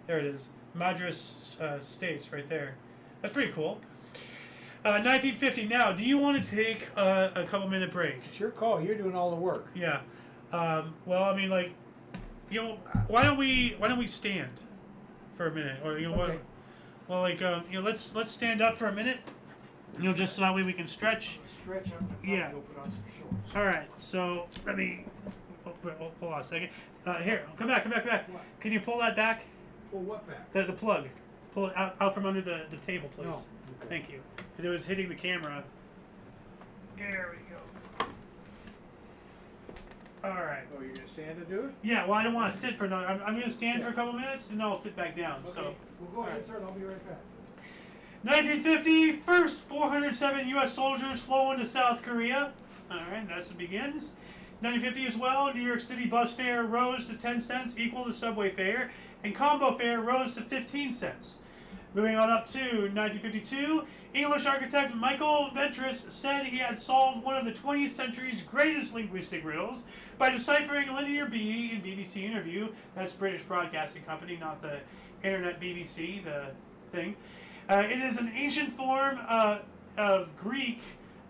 There it is, Madras states right there. That's pretty cool. 1950. Now, do you want to take a couple minute break? It's your call. You're doing all the work. Yeah. Well, I mean, why don't we stand for a minute, or Okay. let's stand up for a minute. You know, just so that way we can stretch. Stretch up. Yeah. Go put on some shorts. All right, so let me. Hold on a second. Here, come back. What? Can you pull that back? Pull what back? The plug. Pull it out from under the table, please. No. Okay. Thank you. Because it was hitting the camera. There we go. All right. Oh, you're gonna stand to do it? Yeah, well, I don't want to sit for another. I'm going to stand for a couple minutes, and then I'll sit back down. Okay. So, We'll go ahead, sir. I'll be right back. 1950, first 407 U.S. soldiers flow into South Korea. All right, that's the begins. 1950 as well, New York City bus fare rose to 10 cents, equal to subway fare, and combo fare rose to 15 cents. Moving on up to 1952, English architect Michael Ventris said he had solved one of the 20th century's greatest linguistic riddles by deciphering linear B in BBC interview. That's British Broadcasting Company, not the internet BBC, the thing. It is an ancient form of Greek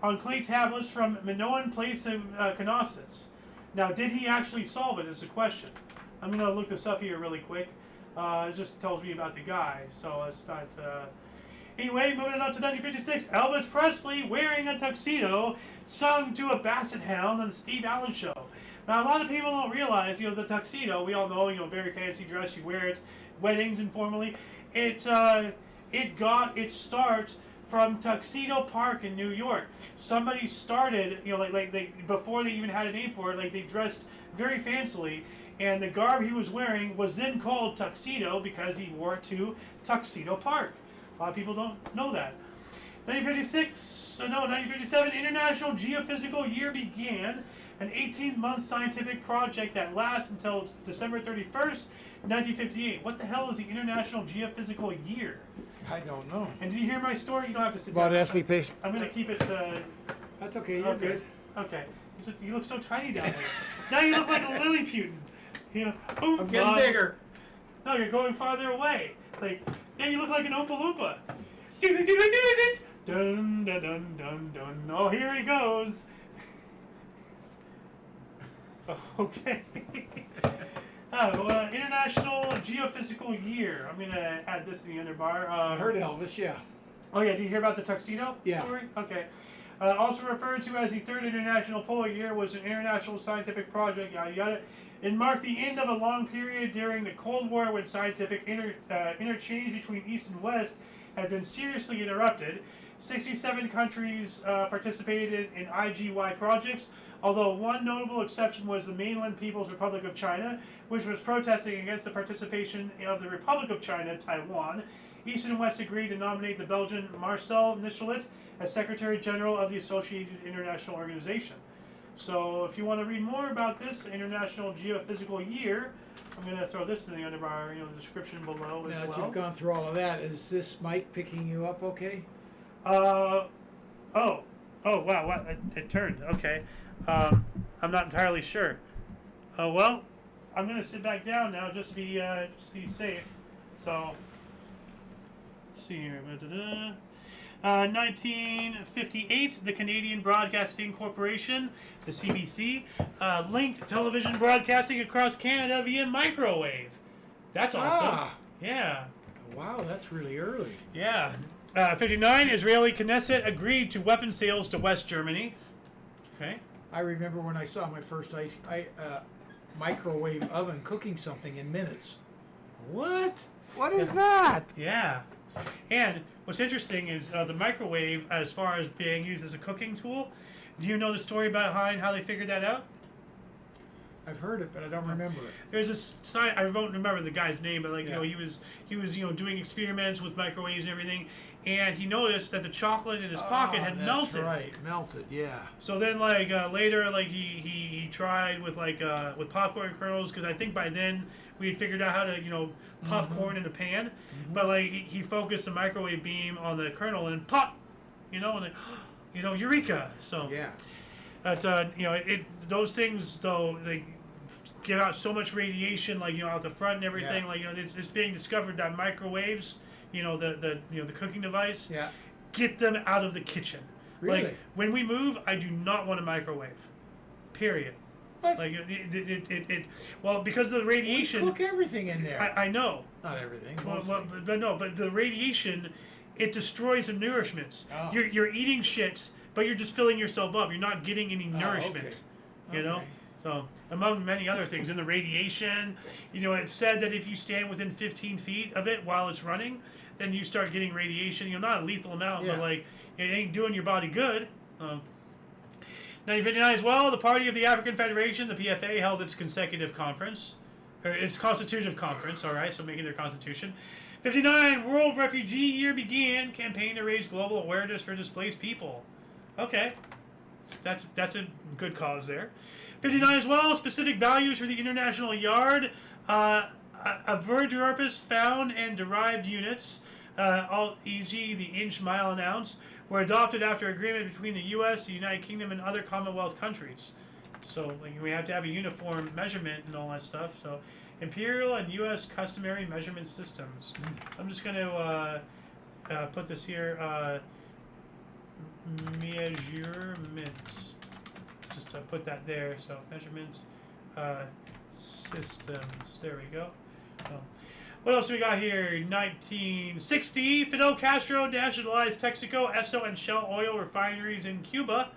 on clay tablets from Minoan place of Knossos. Now, did he actually solve it is the question. I'm going to look this up here really quick. It just tells me about the guy, so it's not... Anyway, moving up to 1956, Elvis Presley wearing a tuxedo sung to a basset hound on the Steve Allen Show. Now, a lot of people don't realize, the tuxedo, we all know, very fancy dress, you wear it, weddings informally. It got its start from Tuxedo Park in New York. Somebody started, before they even had a name for it, they dressed very fancily, and the garb he was wearing was then called tuxedo because he wore it to Tuxedo Park. A lot of people don't know that. 1957, International Geophysical Year began, an 18-month scientific project that lasts until December 31st, 1958. What the hell is the International Geophysical Year? I don't know. And did you hear my story? You don't have to sit About down. Ashley Pace. I'm going to keep it... That's okay, you're good. Okay. You look so tiny down there. Now you look like a Lilliputian. I'm getting bigger. No, you're going farther away. Yeah, you look like an Oompa Loompa. Dun, dun, dun, dun, dun. Oh, here he goes. Okay. International Geophysical Year. I'm going to add this in the underbar. I heard Elvis, yeah. Oh, yeah. Did you hear about the tuxedo Yeah. story? Okay. Also referred to as the Third International Polar Year, was an international scientific project, yada yada. It marked the end of a long period during the Cold War when scientific interchange between East and West had been seriously interrupted. 67 countries participated in IGY projects, although one notable exception was the mainland People's Republic of China, which was protesting against the participation of the Republic of China, Taiwan. East and West agreed to nominate the Belgian Marcel Michelet as Secretary General of the Associated International Organization. So if you want to read more about this International Geophysical Year, I'm going to throw this in the underbar, the description below as Now that well. you've gone through all of that, is this mic picking you up okay? Oh, wow, what? It turned, okay. I'm not entirely sure. Well, I'm going to sit back down now just to be safe. So, let's see here. 1958, the Canadian Broadcasting Corporation, the CBC, linked television broadcasting across Canada via microwave. That's awesome. Ah. Yeah. Wow, that's really early. Yeah. 59, Israeli Knesset agreed to weapon sales to West Germany. Okay. I remember when I saw my first microwave oven cooking something in minutes. What? What is that? Yeah. And what's interesting is the microwave, as far as being used as a cooking tool, do you know the story behind how they figured that out? I've heard it, but I don't remember it. There's this I don't remember the guy's name, but he was doing experiments with microwaves and everything, and he noticed that the chocolate in his pocket had melted. That's right, melted. Yeah. So then, later, he tried with with popcorn kernels, because I think by then we had figured out how to pop corn in a pan, but he focused the microwave beam on the kernel and pop, and then, eureka. So yeah. But those things though, they give out so much radiation, out the front and everything. Yeah. It's being discovered that microwaves, the cooking device, Yeah. get them out of the kitchen. Really? When we move, I do not want a microwave. Period. What? Well, because of the radiation. We cook everything in there. I know. Not everything. But the radiation it destroys the nourishments. Oh. You're eating shit, but you're just filling yourself up. You're not getting any nourishment. Okay. You know? So, among many other things, in the radiation, you know, it's said that if you stand within 15 feet of it while it's running, then you start getting radiation. You know, not a lethal amount, but like, it ain't doing your body good. 1959 as well, the Party of the African Federation, the PFA, held its consecutive conference. Or its constitutive conference, alright, so making their constitution. 59, World Refugee Year began, campaign to raise global awareness for displaced people. Okay. That's a good cause there. 59 as well, specific values for the International Yard. Average found and derived units, e.g. the inch, mile, and ounce, were adopted after agreement between the U.S., the United Kingdom, and other Commonwealth countries. So like, we have to have a uniform measurement and all that stuff. So imperial and U.S. customary measurement systems. I'm just going to put this here. Measurements. Just put that there. So measurements, systems. There we go. What else we got here? 1960, Fidel Castro nationalized Texaco, Esso, and Shell oil refineries in Cuba.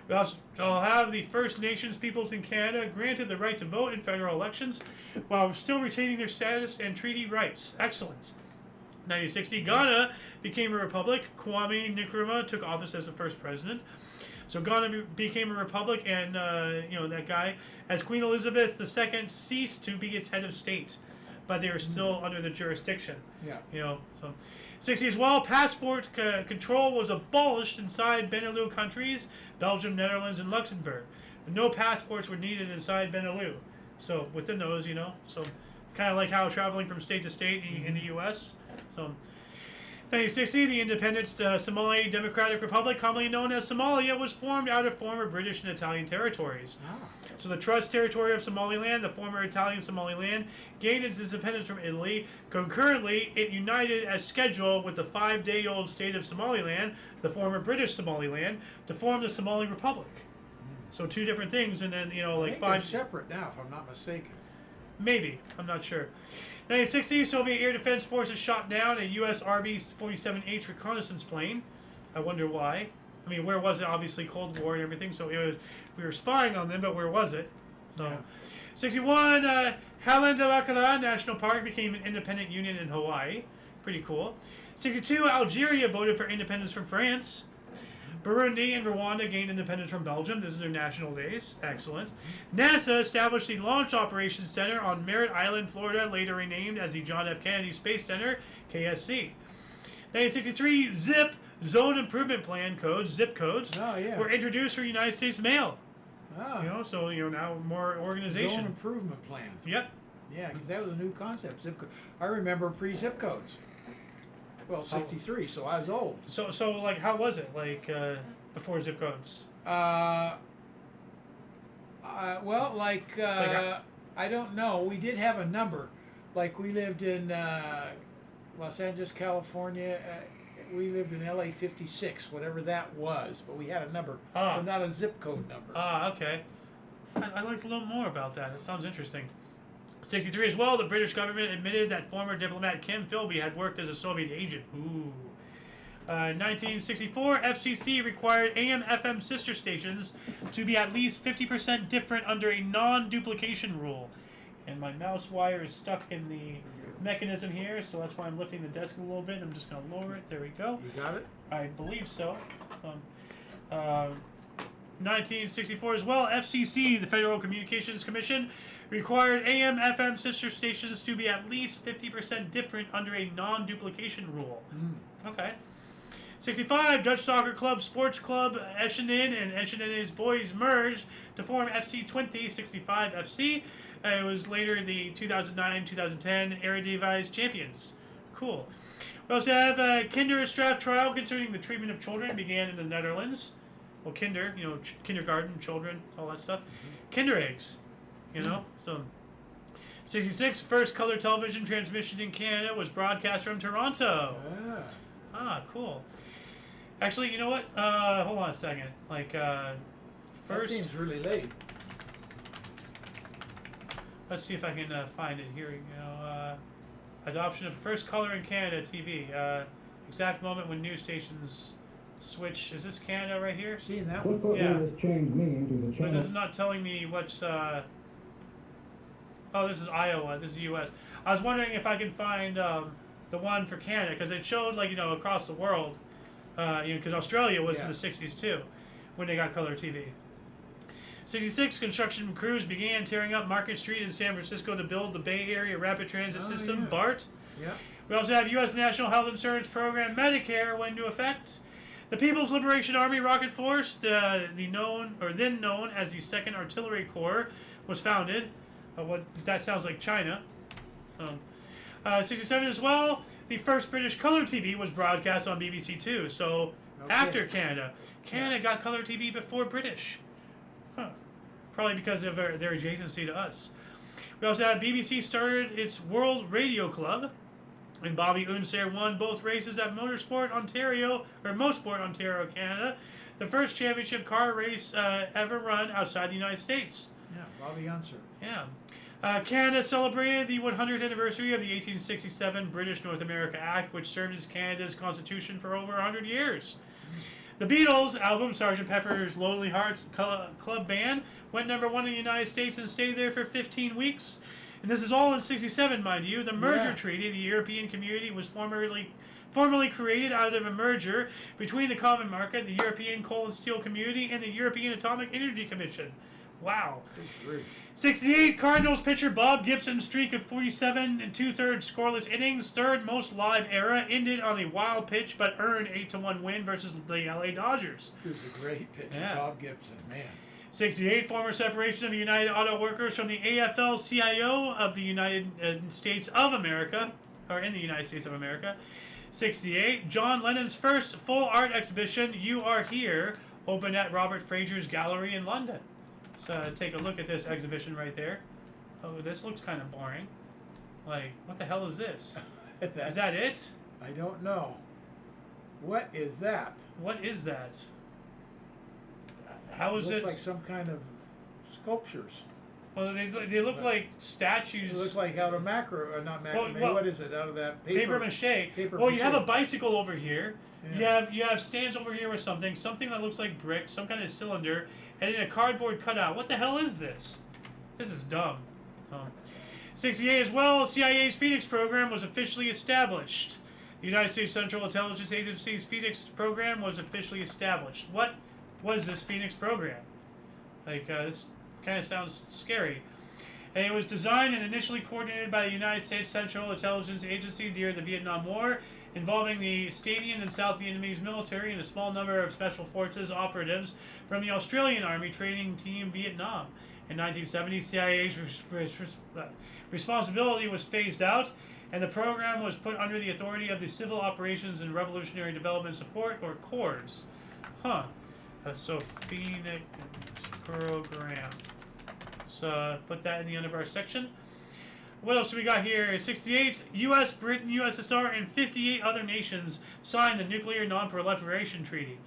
We also have the First Nations peoples in Canada granted the right to vote in federal elections while still retaining their status and treaty rights. Excellent. 1960, Ghana became a republic. Kwame Nkrumah took office as the first president. So Ghana became a republic, and you know, that guy, as Queen Elizabeth II ceased to be its head of state, but they were still under the jurisdiction. Yeah. You know, so 60 as well, passport control was abolished inside Benelux countries, Belgium, Netherlands, and Luxembourg. No passports were needed inside Benelux. So within those, you know, so kind of like how traveling from state to state in the U.S. So 1960, the independent Somali Democratic Republic, commonly known as Somalia, was formed out of former British and Italian territories. So the Trust Territory of Somaliland, the former Italian Somaliland, gained its independence from Italy. Concurrently, it united as scheduled with the 5-day-old state of Somaliland, the former British Somaliland, to form the Somali Republic. So two different things, and then, you know, like they're separate now, if I'm not mistaken. Maybe. I'm not sure. 1960, Soviet air defense forces shot down a U.S. RB-47H reconnaissance plane. I wonder why. I mean, where was it? Obviously, Cold War and everything. So it was, we were spying on them, but where was it? So, yeah. 61, Hallandalakala National Park became an independent union in Hawaii. Pretty cool. 62, Algeria voted for independence from France. Burundi and Rwanda gained independence from Belgium. This is their national days. Excellent. NASA established the Launch Operations Center on Merritt Island, Florida, later renamed as the John F. Kennedy Space Center, KSC. 1963, ZIP, Zone Improvement Plan codes, zip codes, were introduced for United States mail. Oh. You know, so, you know, now more organization. Zone Improvement Plan. Yep. Yeah, because that was a new concept. Zip code. I remember pre-zip codes. Well, 63, so I was old. So like, how was it, like, before zip codes? Well, like I don't know. We did have a number. Like, we lived in Los Angeles, California. We lived in LA 56, whatever that was. But we had a number, but not a zip code number. Okay. I'd like to learn more about that. It sounds interesting. 63 as well, the British government admitted that former diplomat Kim Philby had worked as a Soviet agent. Ooh. 1964, FCC required AM/FM sister stations to be at least 50% different under a non-duplication rule. And my mouse wire is stuck in the mechanism here, so that's why I'm lifting the desk a little bit. I'm just going to lower it. There we go. You got it? I believe so. 1964 as well, FCC, the Federal Communications Commission, required AM/FM sister stations to be at least 50% different under a non-duplication rule. Okay. 65, Dutch soccer club, sports club, Eschenen and Eschenen's boys merged to form FC Twente 65 FC. It was later the 2009-2010 Eredivisie champions. Cool. We also have a Kinderstraf trial concerning the treatment of children began in the Netherlands. Well, kinder, you know, kindergarten, children, all that stuff. Kinder eggs, you know. So, 66, first color television transmission in Canada was broadcast from Toronto. Cool. Actually, you know what? Hold on a second. Like, first. That seems really late. Let's see if I can find it. Here we go. Adoption of first color in Canada TV. Exact moment when news stations switch. Is this Canada right here? Seeing that What one? Yeah. has changed meaning to the But channel? this is not telling me what's. Oh, this is Iowa. This is the U.S. I was wondering if I can find the one for Canada because it showed across the world. Because Australia was in the '60s too, when they got color TV. 66 construction crews began tearing up Market Street in San Francisco to build the Bay Area Rapid Transit System, Yeah. BART. Yeah. We also have U.S. National Health Insurance Program Medicare went into effect. The People's Liberation Army Rocket Force, then known as the Second Artillery Corps, was founded. That sounds like China. 67 as well. The first British color TV was broadcast on BBC Two. So after Canada, got color TV before British. Huh. Probably because of their adjacency to us. We also have BBC started its World Radio Club, and Bobby Unser won both races at Motorsport Ontario, Canada, the first championship car race ever run outside the United States. Yeah, Bobby Unser. Yeah. Canada celebrated the 100th anniversary of the 1867 British North America Act, which served as Canada's constitution for over 100 years. The Beatles' album, Sgt. Pepper's Lonely Hearts Club Band, went #1 in the United States and stayed there for 15 weeks. And this is all in 67, mind you. The merger treaty, the European Community, was formally created out of a merger between the Common Market, the European Coal and Steel Community, and the European Atomic Energy Commission. Wow. 68, Cardinals pitcher Bob Gibson's streak of 47 and 2/3 scoreless innings, third most live era, ended on a wild pitch but earned 8-1 win versus the LA Dodgers. He was a great pitcher, Bob Gibson, man. 68, former separation of the United Auto Workers from the AFL-CIO of the United States of America, or in the United States of America. 68, John Lennon's first full art exhibition, You Are Here, opened at Robert Fraser's Gallery in London. So take a look at this exhibition right there. Oh, this looks kind of boring. Like, what the hell is this? Is that it? I don't know. What is that? What is that? How is it? Looks like some kind of sculptures. Well, they look like statues. It looks like out of not macrame. Well, what is it? Out of that paper mache. Paper You have a mache. bicycle over here. Yeah. You have stands over here with something that looks like brick, some kind of cylinder, and then a cardboard cutout. What the hell is this? This is dumb. 68 as well. CIA's Phoenix program was officially established. The United States Central Intelligence Agency's Phoenix program was officially established. What was this Phoenix program? This kind of sounds scary. And it was designed and initially coordinated by the United States Central Intelligence Agency during the Vietnam War, involving the Canadian and South Vietnamese military and a small number of special forces operatives from the Australian Army Training Team Vietnam. In 1970, CIA's responsibility was phased out, and the program was put under the authority of the Civil Operations and Revolutionary Development Support, or CORDS. So Phoenix program. So put that in the end of our section. What else do we got here? 68, U.S., Britain, USSR, and 58 other nations signed the Nuclear Non-Proliferation Treaty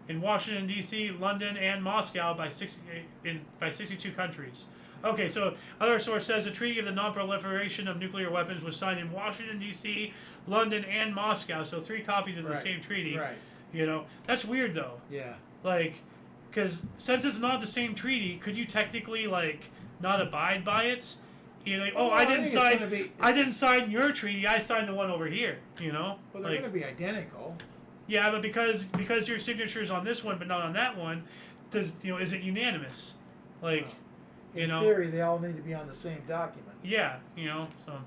in Washington, D.C., London, and Moscow by 62 countries. Okay, so other source says the Treaty of the Non-Proliferation of Nuclear Weapons was signed in Washington, D.C., London, and Moscow. So 3 copies of the same treaty. Right. That's weird, though. Yeah. Because since it's not the same treaty, could you technically, not abide by it? I didn't sign your treaty, I signed the one over here, Well, they're going to be identical. Yeah, but because your signature's on this one but not on that one, is it unanimous? In theory, they all need to be on the same document. Yeah, so.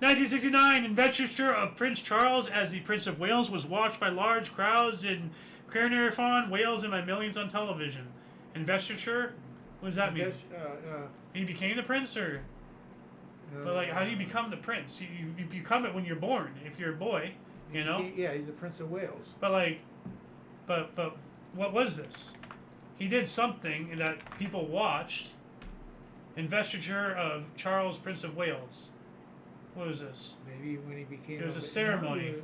1969, investiture of Prince Charles as the Prince of Wales was watched by large crowds in Caernarfon, Wales, and by millions on television. Investiture? What does that mean? He became the prince, or? But how do you become the prince? You become it when you're born. If you're a boy, He's the Prince of Wales. But but what was this? He did something that people watched. Investiture of Charles, Prince of Wales. What was this? Maybe when he became. It was a ceremony.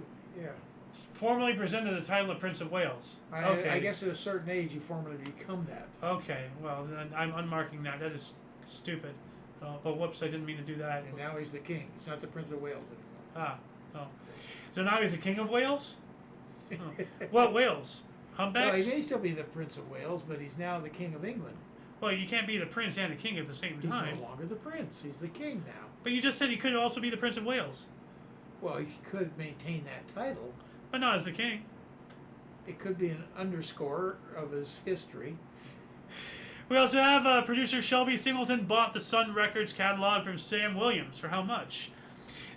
Yeah. Formally presented the title of Prince of Wales. I guess at a certain age you formally become that. Okay, well then I'm unmarking that. That is stupid. But whoops, I didn't mean to do that. And now he's the king. He's not the Prince of Wales anymore. Oh. So now he's the king of Wales? Oh. What Wales? Humpbacks? Well, he may still be the Prince of Wales, but he's now the King of England. Well, you can't be the prince and the king at the same He's time. no longer the prince. He's the king now. But you just said he could also be the Prince of Wales. Well, he could maintain that title. But not as the king. It could be an underscore of his history. We also have producer Shelby Singleton bought the Sun Records catalog from Sam Williams. For how much?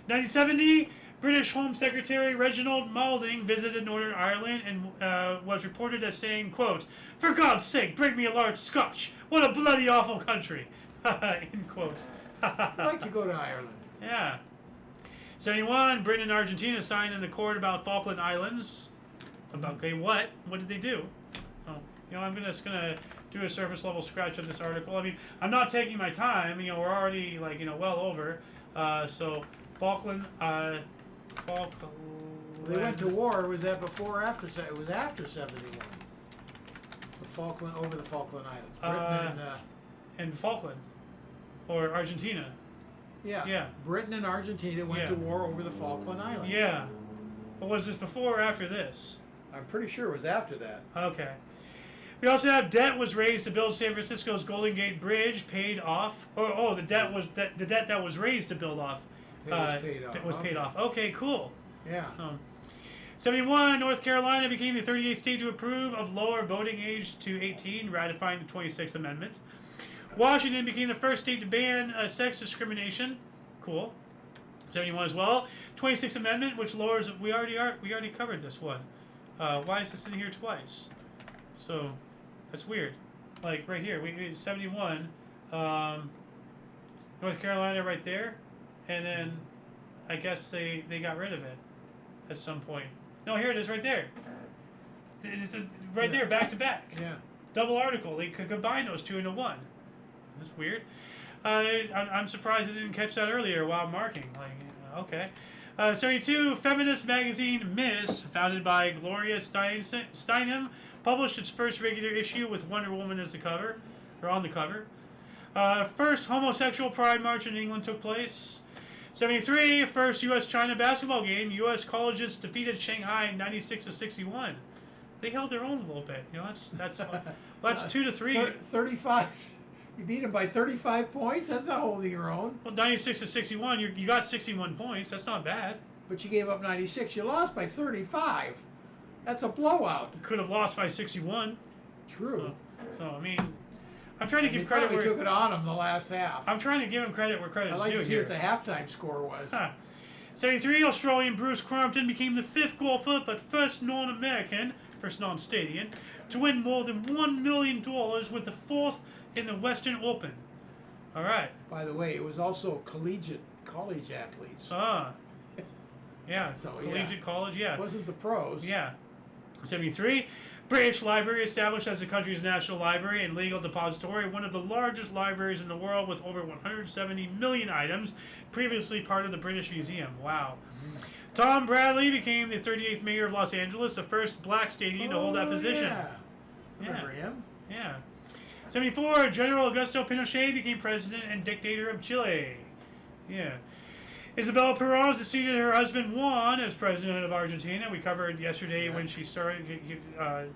1970, British Home Secretary Reginald Malding visited Northern Ireland and was reported as saying, quote, "For God's sake, bring me a large scotch. What a bloody awful country." In quotes. I'd like to go to Ireland. Yeah. 71, Britain and Argentina signed an accord about Falkland Islands. About, okay, what? What did they do? Oh, I'm just gonna do a surface level scratch of this article. I mean, I'm not taking my time. We're already well over. So Falkland, Falkland. They went to war. Was that before or after? It was after 71. Over the Falkland Islands. Britain and Falkland, or Argentina. Yeah. Yeah. Britain and Argentina went to war over the Falkland Islands. Yeah. But was this before or after this? I'm pretty sure it was after that. Okay. We also have debt was raised to build San Francisco's Golden Gate Bridge paid off. The debt that was raised to build off. Was paid off. Okay, cool. Yeah. 71, North Carolina became the 38th state to approve of lower voting age to 18, ratifying the 26th Amendment. Washington became the first state to ban sex discrimination. Cool. 71 as well. 26th Amendment, which lowers. We already covered this one. Why is this in here twice? So that's weird. Like right here, we 71. North Carolina right there, and then I guess they got rid of it at some point. No, here it is right there. It's right there, back to back. Yeah. Double article. They could combine those two into one. That's weird. I'm surprised I didn't catch that earlier while marking. Okay. 72, feminist magazine Ms., founded by Gloria Steinem, published its first regular issue with Wonder Woman as the cover, or on the cover. First homosexual pride march in England took place. 73, first U.S.-China basketball game. U.S. colleges defeated Shanghai 96-61. They held their own a little bit. That's 2-3. 35. You beat them by 35 points? That's not holding your own. Well, 96-61, you got 61 points. That's not bad. But you gave up 96. You lost by 35. That's a blowout. Could have lost by 61. True. So I mean, I'm trying to give credit where... where... took it on them the last half. I'm trying to give him credit where credit's due here. I'd like to see what the halftime score was. 73, Australian Bruce Crompton became the fifth golfer, but first non-American, first non-Stadian, to win more than $1 million with the fourth in the Western Open. All right. By the way, it was also college athletes. Yeah. So, collegiate college, yeah. It wasn't the pros. Yeah. 73, British Library established as the country's national library and legal depository, one of the largest libraries in the world with over 170 million items, previously part of the British Museum. Wow. Tom Bradley became the 38th mayor of Los Angeles, the first black statesman to hold that position. Yeah. Remember him? Yeah. 74, General Augusto Pinochet became president and dictator of Chile. Yeah. Isabel Perón succeeded her husband Juan as president of Argentina. We covered yesterday when she started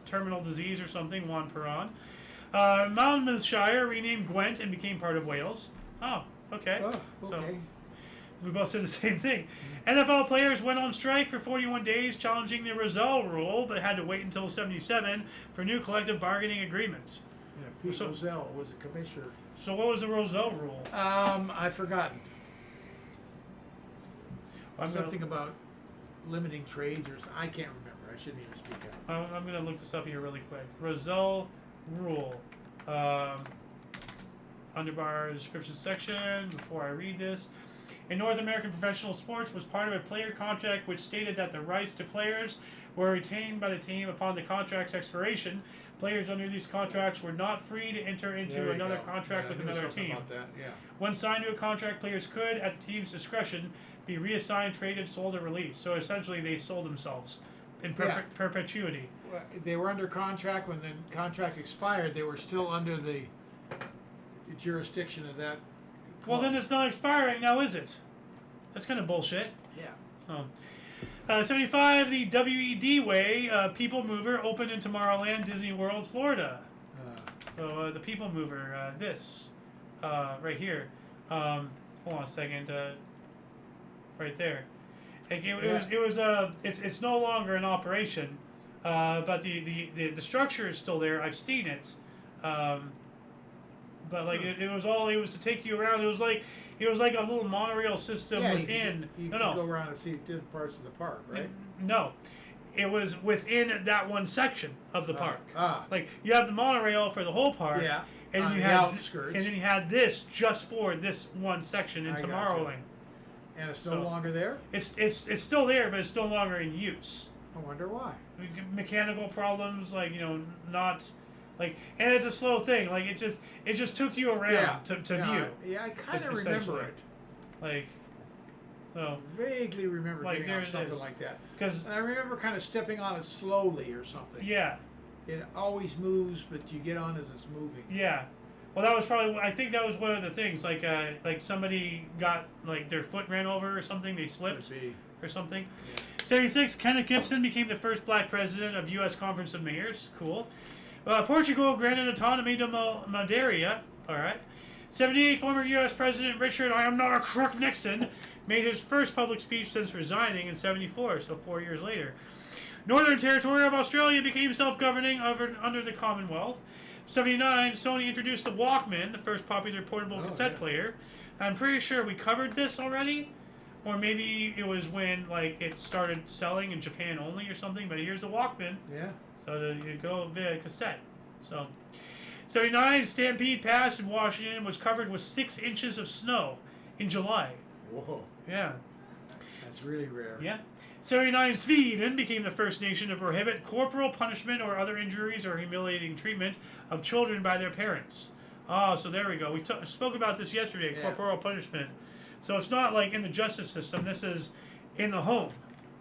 terminal disease or something, Juan Perón. Monmouthshire renamed Gwent and became part of Wales. Oh, okay. Oh, okay. So we both said the same thing. NFL players went on strike for 41 days challenging the Roselle rule, but had to wait until 77 for new collective bargaining agreements. Yeah, Pete Roselle was the commissioner. So what was the Roselle rule? I've forgotten. Something about limiting trades, or I can't remember. I shouldn't even speak out. I'm going to look this up here really quick. Roselle rule. Underbar description section. Before I read this, in North American professional sports was part of a player contract which stated that the rights to players were retained by the team upon the contract's expiration. Players under these contracts were not free to enter into another contract with another team. About that. Yeah. When signed to a contract, players could, at the team's discretion, be reassigned, traded, sold, or released. So essentially, they sold themselves in perpetuity. Well, they were under contract. When the contract expired, they were still under the jurisdiction of that club. Well, then it's not expiring now, is it? That's kind of bullshit. Yeah. So, 75, the WED Way, People Mover, opened in Tomorrowland, Disney World, Florida. So the People Mover, this, right here. Hold on a second. Right there. It's no longer in operation, but the structure is still there. I've seen it. But like it was to take you around. It was like a little monorail system within. You could go around and see different parts of the park, right? No, it was within that one section of the park. Like you have the monorail for the whole park. Yeah. And then on you the had outskirts. and then you had this just for this one section in Tomorrowland. And it's no longer there? It's still there, but it's no longer in use. I wonder why. Mechanical problems, like not. Like, and it's a slow thing. Like it just took you around to view. Yeah, I kind of remember it. Like, so vaguely remember like getting on something like that. And I remember kind of stepping on it slowly or something. Yeah. It always moves, but you get on as it's moving. Yeah. Well, that was probably. I think that was one of the things. Like somebody got like their foot ran over or something. They slipped or something. Yeah. 76. Kenneth Gibson became the first black president of U.S. Conference of Mayors. Cool. Portugal granted autonomy to Madeira. All right. 78. Former U.S. President Richard "I am not a crook" Nixon made his first public speech since resigning in 74. So 4 years later. Northern Territory of Australia became self-governing under the Commonwealth. 79. Sony introduced the Walkman, the first popular portable cassette player. I'm pretty sure we covered this already, or maybe it was when like it started selling in Japan only or something. But here's the Walkman. Yeah. So you go via cassette. So, 79, Stampede passed in Washington, was covered with 6 inches of snow in July. Whoa. Yeah. That's really rare. Yeah. 79, Sweden became the first nation to prohibit corporal punishment or other injuries or humiliating treatment of children by their parents. Oh, so there we go. We spoke about this yesterday, corporal punishment. So it's not like in the justice system. This is in the home.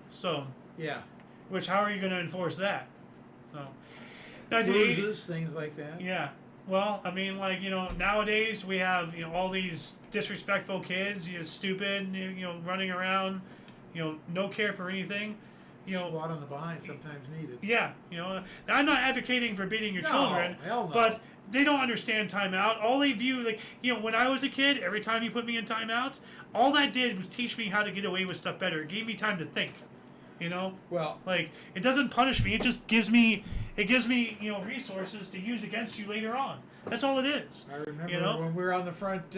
So. Yeah. Which, how are you going to enforce that? So, bruises, things like that. Yeah. Well, I mean, like, nowadays we have, all these disrespectful kids, stupid, running around, no care for anything. Swat on the behind sometimes needed. Yeah. Now, I'm not advocating for beating your children, hell no. But they don't understand timeout. All they view, like, when I was a kid, every time you put me in timeout, all that did was teach me how to get away with stuff better. It gave me time to think. Well, like it doesn't punish me. It just gives me resources to use against you later on. That's all it is. I remember when we were on the front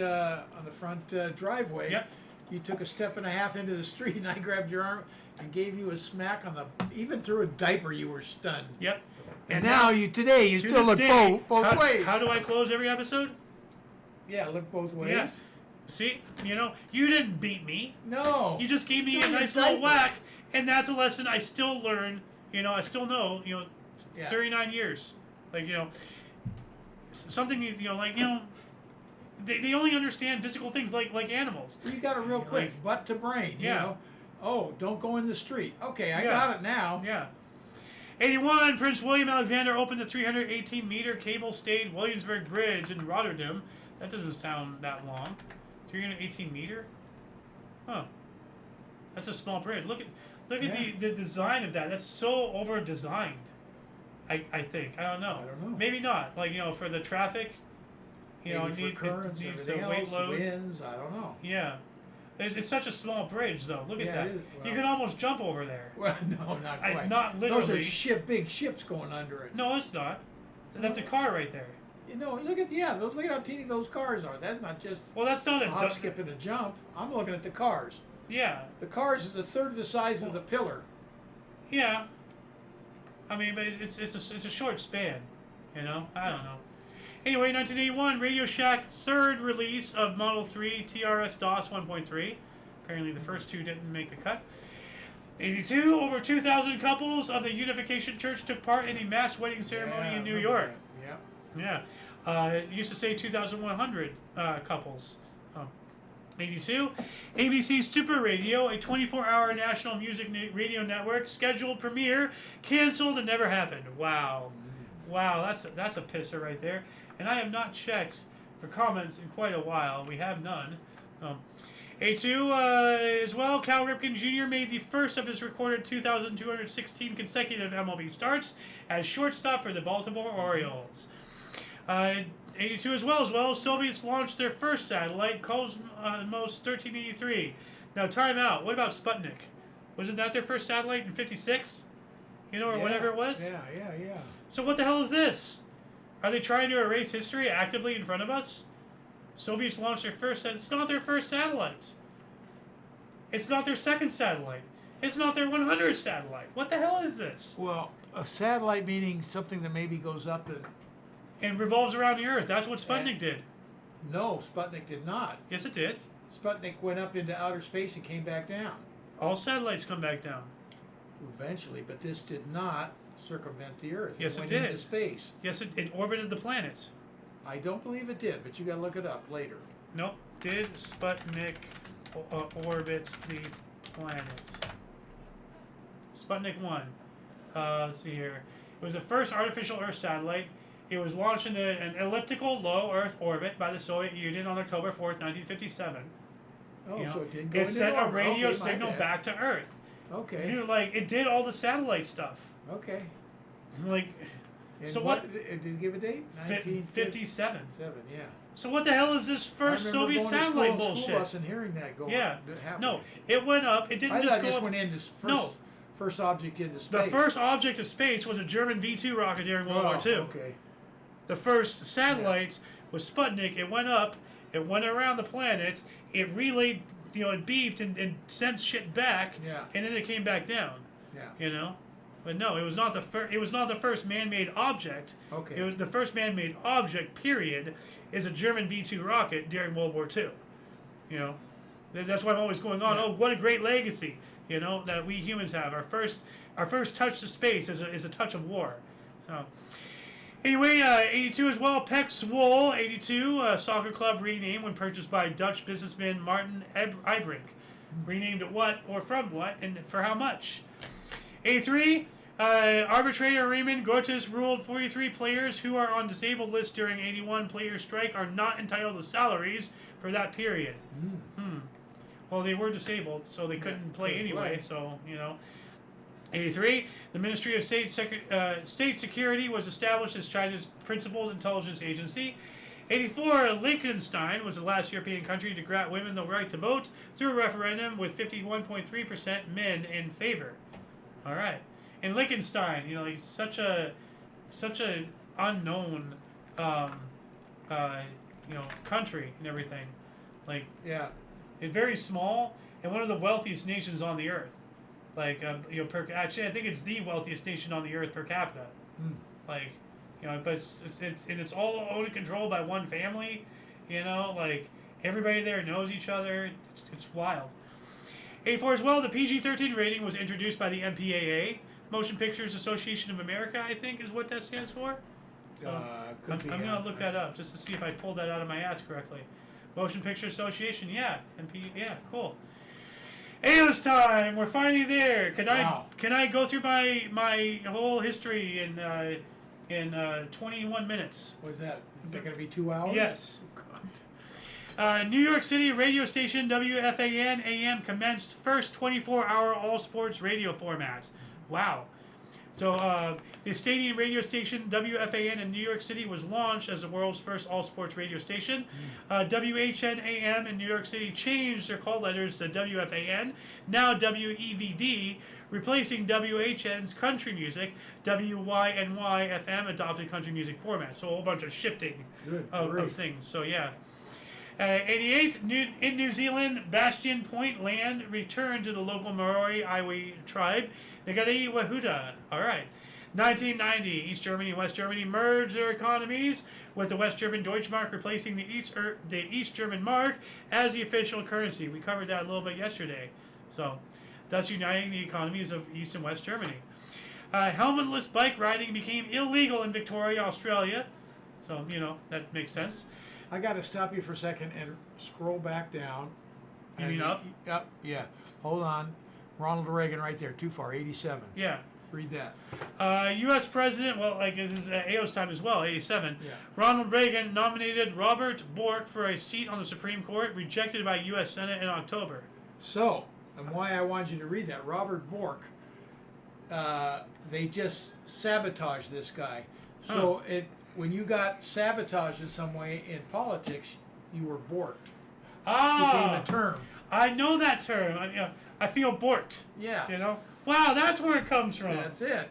driveway. Yep. You took a step and a half into the street, and I grabbed your arm and gave you a smack on even through a diaper. You were stunned. Yep. And now you still look both ways. How do I close every episode? Yeah, look both ways. Yes. See, you didn't beat me. No. You just gave me a nice little whack. And that's a lesson I still learn, I still know, 39 years. Like, something, they only understand physical things like animals. You got it real quick, butt to brain, Oh, don't go in the street. Okay, I got it now. Yeah. 81, Prince William Alexander opened the 318-meter cable-stayed Williamsburg Bridge in Rotterdam. That doesn't sound that long. 318-meter? Huh. That's a small bridge. Look at the design of that. That's so over-designed. I think. I don't know. Maybe not. Like, for the traffic, Maybe for currents, needs the weight load. Winds, I don't know. Yeah. It's such a small bridge, though. Look at that. It is. Well, you can almost jump over there. Well, no, not quite. Not literally. Those are big ships going under it. No, it's not. That's a car right there. Look at how teeny those cars are. That's not just. Well, that's not a hop, skip, and a jump. I'm looking at the cars. Yeah. The cars is a third the size of the pillar. Yeah. I mean, but it's a short span, I don't know. Anyway, 1981, Radio Shack third release of Model 3 TRS-DOS 1.3. Apparently, the first two didn't make the cut. 82, over 2,000 couples of the Unification Church took part in a mass wedding ceremony in New York. Yeah. It used to say 2,100 couples. 82, ABC Super Radio, a 24-hour national music radio network, scheduled premiere, canceled and never happened. Wow. Wow, that's a pisser right there. And I have not checked for comments in quite a while. We have none. A2 as well. Cal Ripken Jr. made the first of his recorded 2,216 consecutive MLB starts as shortstop for the Baltimore Orioles. 82 as well. Soviets launched their first satellite, Cosmos 1383. Now, time out. What about Sputnik? Wasn't that their first satellite in 56? You know, or whatever it was? Yeah. So what the hell is this? Are they trying to erase history actively in front of us? Soviets launched their first satellite. It's not their first satellite. It's not their second satellite. It's not their 100th satellite. What the hell is this? Well, a satellite meaning something that maybe goes up And revolves around the Earth. That's what Sputnik did. No, Sputnik did not. Yes, it did. Sputnik went up into outer space and came back down. All satellites come back down. Eventually, but this did not circumvent the Earth. Yes, it went did. Into space. Yes, it orbited the planet. I don't believe it did, but you got to look it up later. Nope. Did Sputnik orbit the planet? Sputnik 1. Let's see here. It was the first artificial Earth satellite. It was launched in an elliptical low Earth orbit by the Soviet Union on October 4th, 1957. Oh, You know, so it did go it into sent a orbit. radio Okay, my signal bad. back to Earth. Okay. Dude, like, it did all the satellite stuff. Okay. Like, And so what? Did it give a date? 57. Yeah. So what the hell is this first Soviet satellite bullshit? School bus and hearing that go. Yeah. that happen. No, it went up. It didn't I just thought go it just up. went into first, No. first object into The space. first object of space was a German V-2 rocket during World War II. Okay. The first satellite was Sputnik. It went up. It went around the planet. It relayed, it beeped and sent shit back. Yeah. And then it came back down. Yeah. But no, it was not the first. It was not the first man-made object. Okay. It was the first man-made object. Period. Is a German V-2 rocket during World War II. That's why I'm always going on. Yeah. Oh, what a great legacy! That we humans have. Our first touch to space is a touch of war. So. Anyway, 82 as well. Pek Zwolle, 82, soccer club renamed when purchased by Dutch businessman Martin Eybrink. Renamed to what or from what and for how much? 83, arbitrator Raymond Gortis ruled 43 players who are on disabled list during 81 player strike are not entitled to salaries for that period. Well, they were disabled, so they couldn't play anyway, so, 83, the Ministry of State Security was established as China's principal intelligence agency. 84, Liechtenstein was the last European country to grant women the right to vote through a referendum with 51.3% men in favor. All right. And Liechtenstein, like such a unknown, country and everything. Like, Yeah. it's very small and one of the wealthiest nations on the earth. Like, actually, I think it's the wealthiest nation on the earth per capita. Like, but it's all owned and controlled by one family. Like everybody there knows each other. It's wild. 84 as well. The PG-13 rating was introduced by the MPAA, Motion Pictures Association of America. I think is what that stands for. Could be. I'm gonna look that up just to see if I pulled that out of my ass correctly. Motion Picture Association. Yeah. Yeah. Cool. Ayo's time. We're finally there. Can I go through my whole history in 21 minutes? Was that? Is that going to be 2 hours? Yes. New York City radio station WFAN AM commenced first 24-hour all sports radio format. Wow. So the stadium radio station WFAN in New York City was launched as the world's first all-sports radio station. WHN AM in New York City changed their call letters to WFAN, now WEVD, replacing WHN's country music. WYNY FM adopted country music format. So a whole bunch of shifting of things. So yeah. 88, in New Zealand, Bastion Point land returned to the local Maori IOYO tribe, Ngati Wahuta. All right. 1990, East Germany and West Germany merged their economies, with the West German Deutschmark replacing the East German Mark as the official currency. We covered that a little bit yesterday. So, thus uniting the economies of East and West Germany. Helmetless bike riding became illegal in Victoria, Australia. So, that makes sense. I got to stop you for a second and scroll back down. You mean up? Up, yeah. Hold on. Ronald Reagan right there. Too far. 87. Yeah. Read that. U.S. President, well, like this is AO's time as well, 87. Yeah. Ronald Reagan nominated Robert Bork for a seat on the Supreme Court, rejected by U.S. Senate in October. So, and why I wanted you to read that, Robert Bork, they just sabotaged this guy. So when you got sabotaged in some way in politics, you were borked. Became a term. I know that term. I feel borked. Yeah. You know? Wow, that's where it comes from. That's it.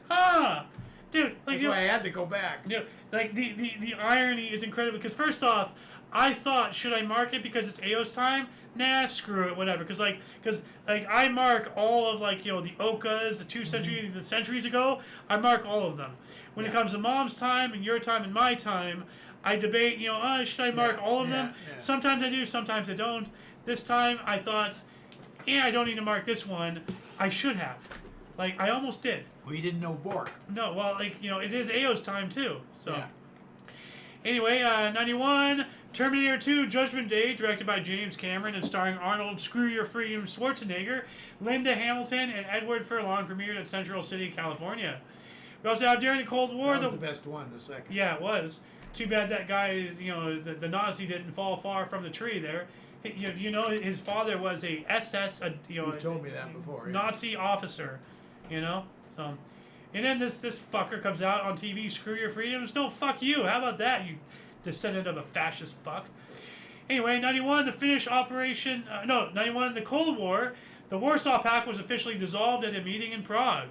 Dude, like, that's why I had to go back. You know, like the irony is incredible because first off, I thought, should I mark it because it's AO's time? Nah, screw it, whatever. Because I mark all of the Okas, the centuries ago. I mark all of them. When it comes to Mom's time and your time and my time, I debate. Should I mark all of them? Yeah. Sometimes I do, sometimes I don't. This time I thought, I don't need to mark this one. I should have. I almost did. Well, you didn't know Bork. No, well, it is AO's time too. So. Yeah. Anyway, 91, Terminator 2 Judgment Day, directed by James Cameron and starring Arnold Screw Your Freedom Schwarzenegger, Linda Hamilton, and Edward Furlong, premiered at Central City, California. We also have during the Cold War... That was the best one, the second. Yeah, it was. Too bad that guy, the Nazi didn't fall far from the tree there. His father was a SS, You've told me that before. Nazi officer, So... And then this fucker comes out on TV, screw your freedoms. No, fuck you. How about that, you descendant of a fascist fuck? Anyway, 91, the Finnish operation... 91, the Cold War. The Warsaw Pact was officially dissolved at a meeting in Prague.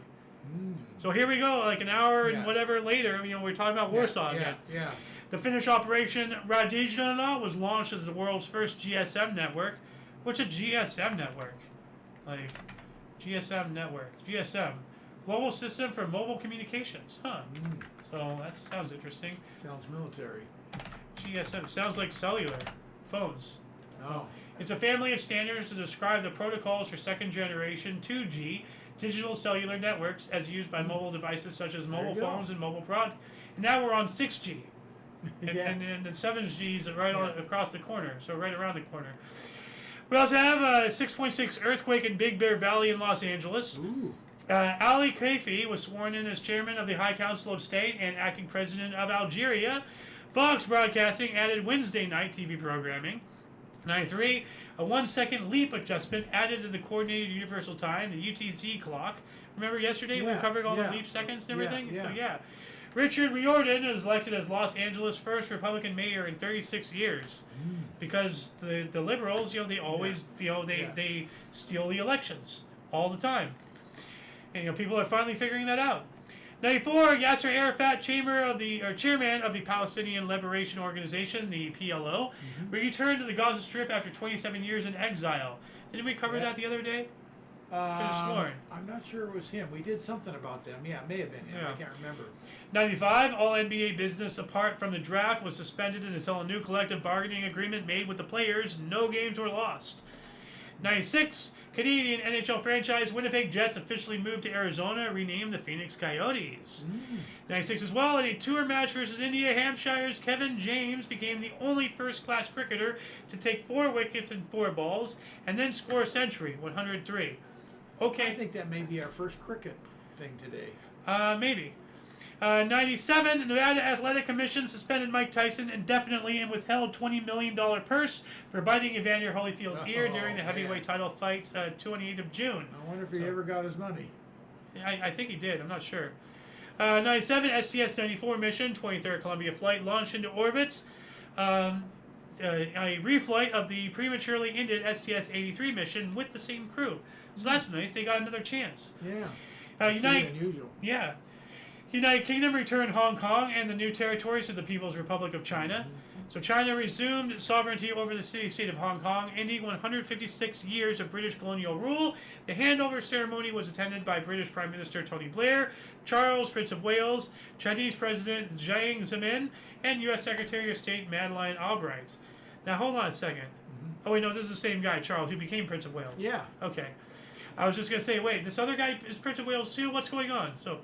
So here we go, an hour and whatever later, we're talking about Warsaw again. Yeah. The Finnish operation Radijna was launched as the world's first GSM network. What's a GSM network? GSM network. GSM. Global System for Mobile Communications. So that sounds interesting. Sounds military. GSM. Sounds like cellular phones. Oh. It's a family of standards to describe the protocols for second generation 2G digital cellular networks as used by mobile devices such as mobile phones and mobile and now we're on 6G. And 7G is right across the corner, so right around the corner. We also have a 6.6 earthquake in Big Bear Valley in Los Angeles. Ooh. Ali Kaifi was sworn in as chairman of the High Council of State and acting president of Algeria. Fox Broadcasting added Wednesday night TV programming. 93, a 1 second leap adjustment added to the Coordinated Universal Time, the UTC clock. Remember yesterday we covered all the leap seconds and everything? Yeah. So Richard Riordan was elected as Los Angeles' first Republican mayor in 36 years. Because the liberals, they always, they steal the elections all the time. And people are finally figuring that out. 94, Yasser Arafat, chairman of the Palestinian Liberation Organization, the PLO, returned to the Gaza Strip after 27 years in exile. Didn't we cover that the other day? I'm not sure it was him. We did something about them. Yeah, it may have been him. I can't remember. 95, all NBA business apart from the draft was suspended until a new collective bargaining agreement made with the players. No games were lost. 96, Canadian NHL franchise Winnipeg Jets officially moved to Arizona, renamed the Phoenix Coyotes. 96 as well, in a tour match versus India, Hampshire's Kevin James became the only first-class cricketer to take 4 wickets and 4 balls, and then score a century, 103. Okay. I think that may be our first cricket thing today. Maybe. 97, the Nevada Athletic Commission suspended Mike Tyson indefinitely and withheld $20 million purse for biting Evander Holyfield's ear during the heavyweight title fight 28th of June. I wonder if he ever got his money. I think he did. I'm not sure. 97, STS-94 mission, 23rd Columbia flight, launched into orbit. A reflight of the prematurely ended STS-83 mission with the same crew. So that's nice. They got another chance. Yeah. Unusual. Yeah. United Kingdom returned Hong Kong and the new territories to the People's Republic of China. So China resumed sovereignty over the city-state of Hong Kong, ending 156 years of British colonial rule. The handover ceremony was attended by British Prime Minister Tony Blair, Charles, Prince of Wales, Chinese President Jiang Zemin, and U.S. Secretary of State Madeleine Albright. Now, hold on a second. Oh, wait, no, this is the same guy, Charles, who became Prince of Wales. Yeah. Okay. I was just going to say, wait, this other guy is Prince of Wales too? What's going on? So,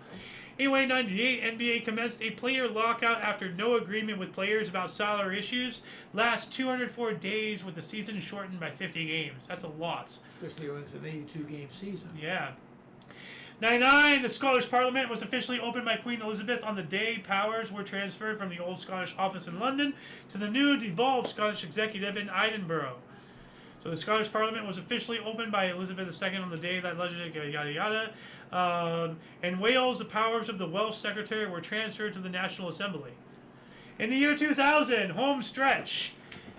anyway, 98, NBA commenced a player lockout after no agreement with players about salary issues. Last 204 days with the season shortened by 50 games. That's a lot. Especially when it's an 82-game season. Yeah. 99, the Scottish Parliament was officially opened by Queen Elizabeth on the day powers were transferred from the old Scottish office in London to the new devolved Scottish executive in Edinburgh. So the Scottish Parliament was officially opened by Elizabeth II on the day that legislature yada yada. In Wales, the powers of the Welsh Secretary were transferred to the National Assembly. In the year 2000, home stretch,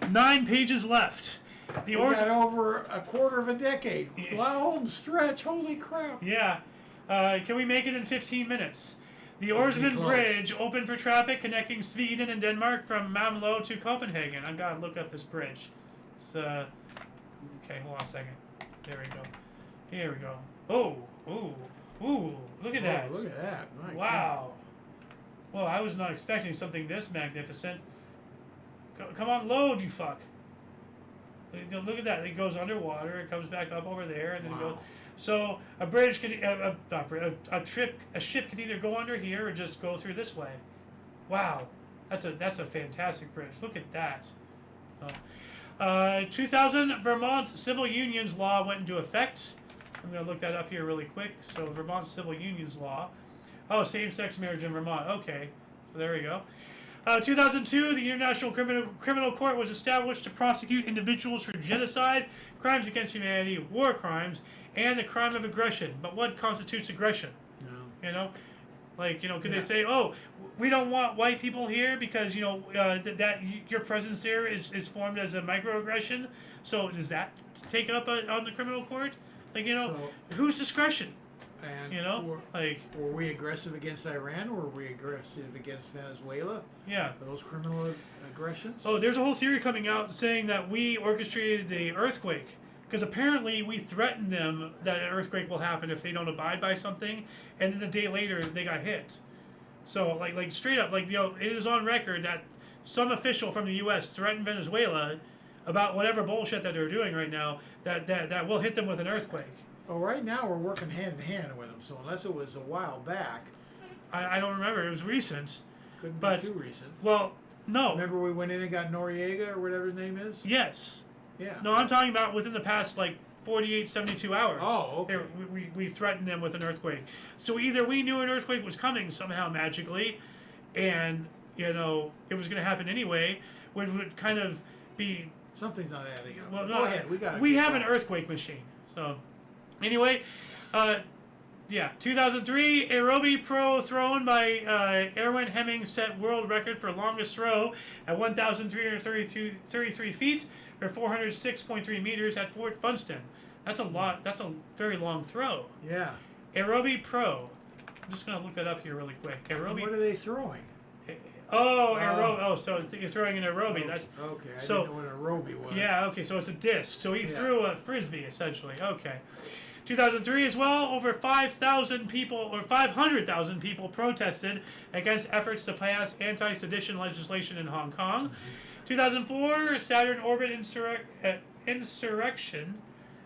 9 pages left. We got over a quarter of a decade. Home stretch, holy crap. Yeah. Can we make it in 15 minutes? The Orsman Bridge opened for traffic connecting Sweden and Denmark from Malmö to Copenhagen. I've got to look up this bridge. It's, okay, hold on a second. There we go. Here we go. Oh, ooh, ooh, look at that. Look at that. My wow. Well, I was not expecting something this magnificent. Come on, load, you fuck. Look at that. It goes underwater. It comes back up over there, and then it goes. So a bridge could, a ship could either go under here or just go through this way. Wow, that's a fantastic bridge. Look at that. 2000, Vermont's civil unions law went into effect. I'm going to look that up here really quick. So Vermont's civil unions law. Oh, same-sex marriage in Vermont. Okay, so there we go. 2002, the International Criminal Court was established to prosecute individuals for genocide, crimes against humanity, war crimes, and the crime of aggression. But what constitutes aggression? No. You know, like, you know, could they say, oh, we don't want white people here because, you know, that your presence there is formed as a microaggression. So does that take up on the criminal court? Like, you know, whose discretion? And you know, were we aggressive against Iran, or were we aggressive against Venezuela? Yeah. Are those criminal aggressions? Oh, there's a whole theory coming out saying that we orchestrated the earthquake because apparently we threatened them that an earthquake will happen if they don't abide by something, and then the day later they got hit. So like straight up, like, you know, it is on record that some official from the U.S. threatened Venezuela about whatever bullshit that they're doing right now that will hit them with an earthquake. Well, right now we're working hand in hand with them, so unless it was a while back. I don't remember. It was recent. Couldn't be too recent. Well, no. Remember we went in and got Noriega, or whatever his name is? Yes. Yeah. No, I'm talking about within the past, like, 48, 72 hours. Oh, okay. We threatened them with an earthquake. So either we knew an earthquake was coming somehow magically, and, you know, it was going to happen anyway, which would kind of be... Something's not adding up. Well, go ahead. We have an earthquake machine, so... Anyway, 2003, aerobie pro thrown by Erwin Hemming set world record for longest throw at 1,333 feet or 406.3 meters at Fort Funston. That's a lot. That's a very long throw. Yeah. Aerobie pro. I'm just going to look that up here really quick. Aerobie. What are they throwing? So you're throwing an aerobie. That's okay. I didn't know what an aerobie was. Yeah. Okay. So it's a disc. So he threw a frisbee essentially. Okay. 2003 as well, over 5,000 people or 500,000 people protested against efforts to pass anti-sedition legislation in Hong Kong. 2004, Saturn orbit insurrection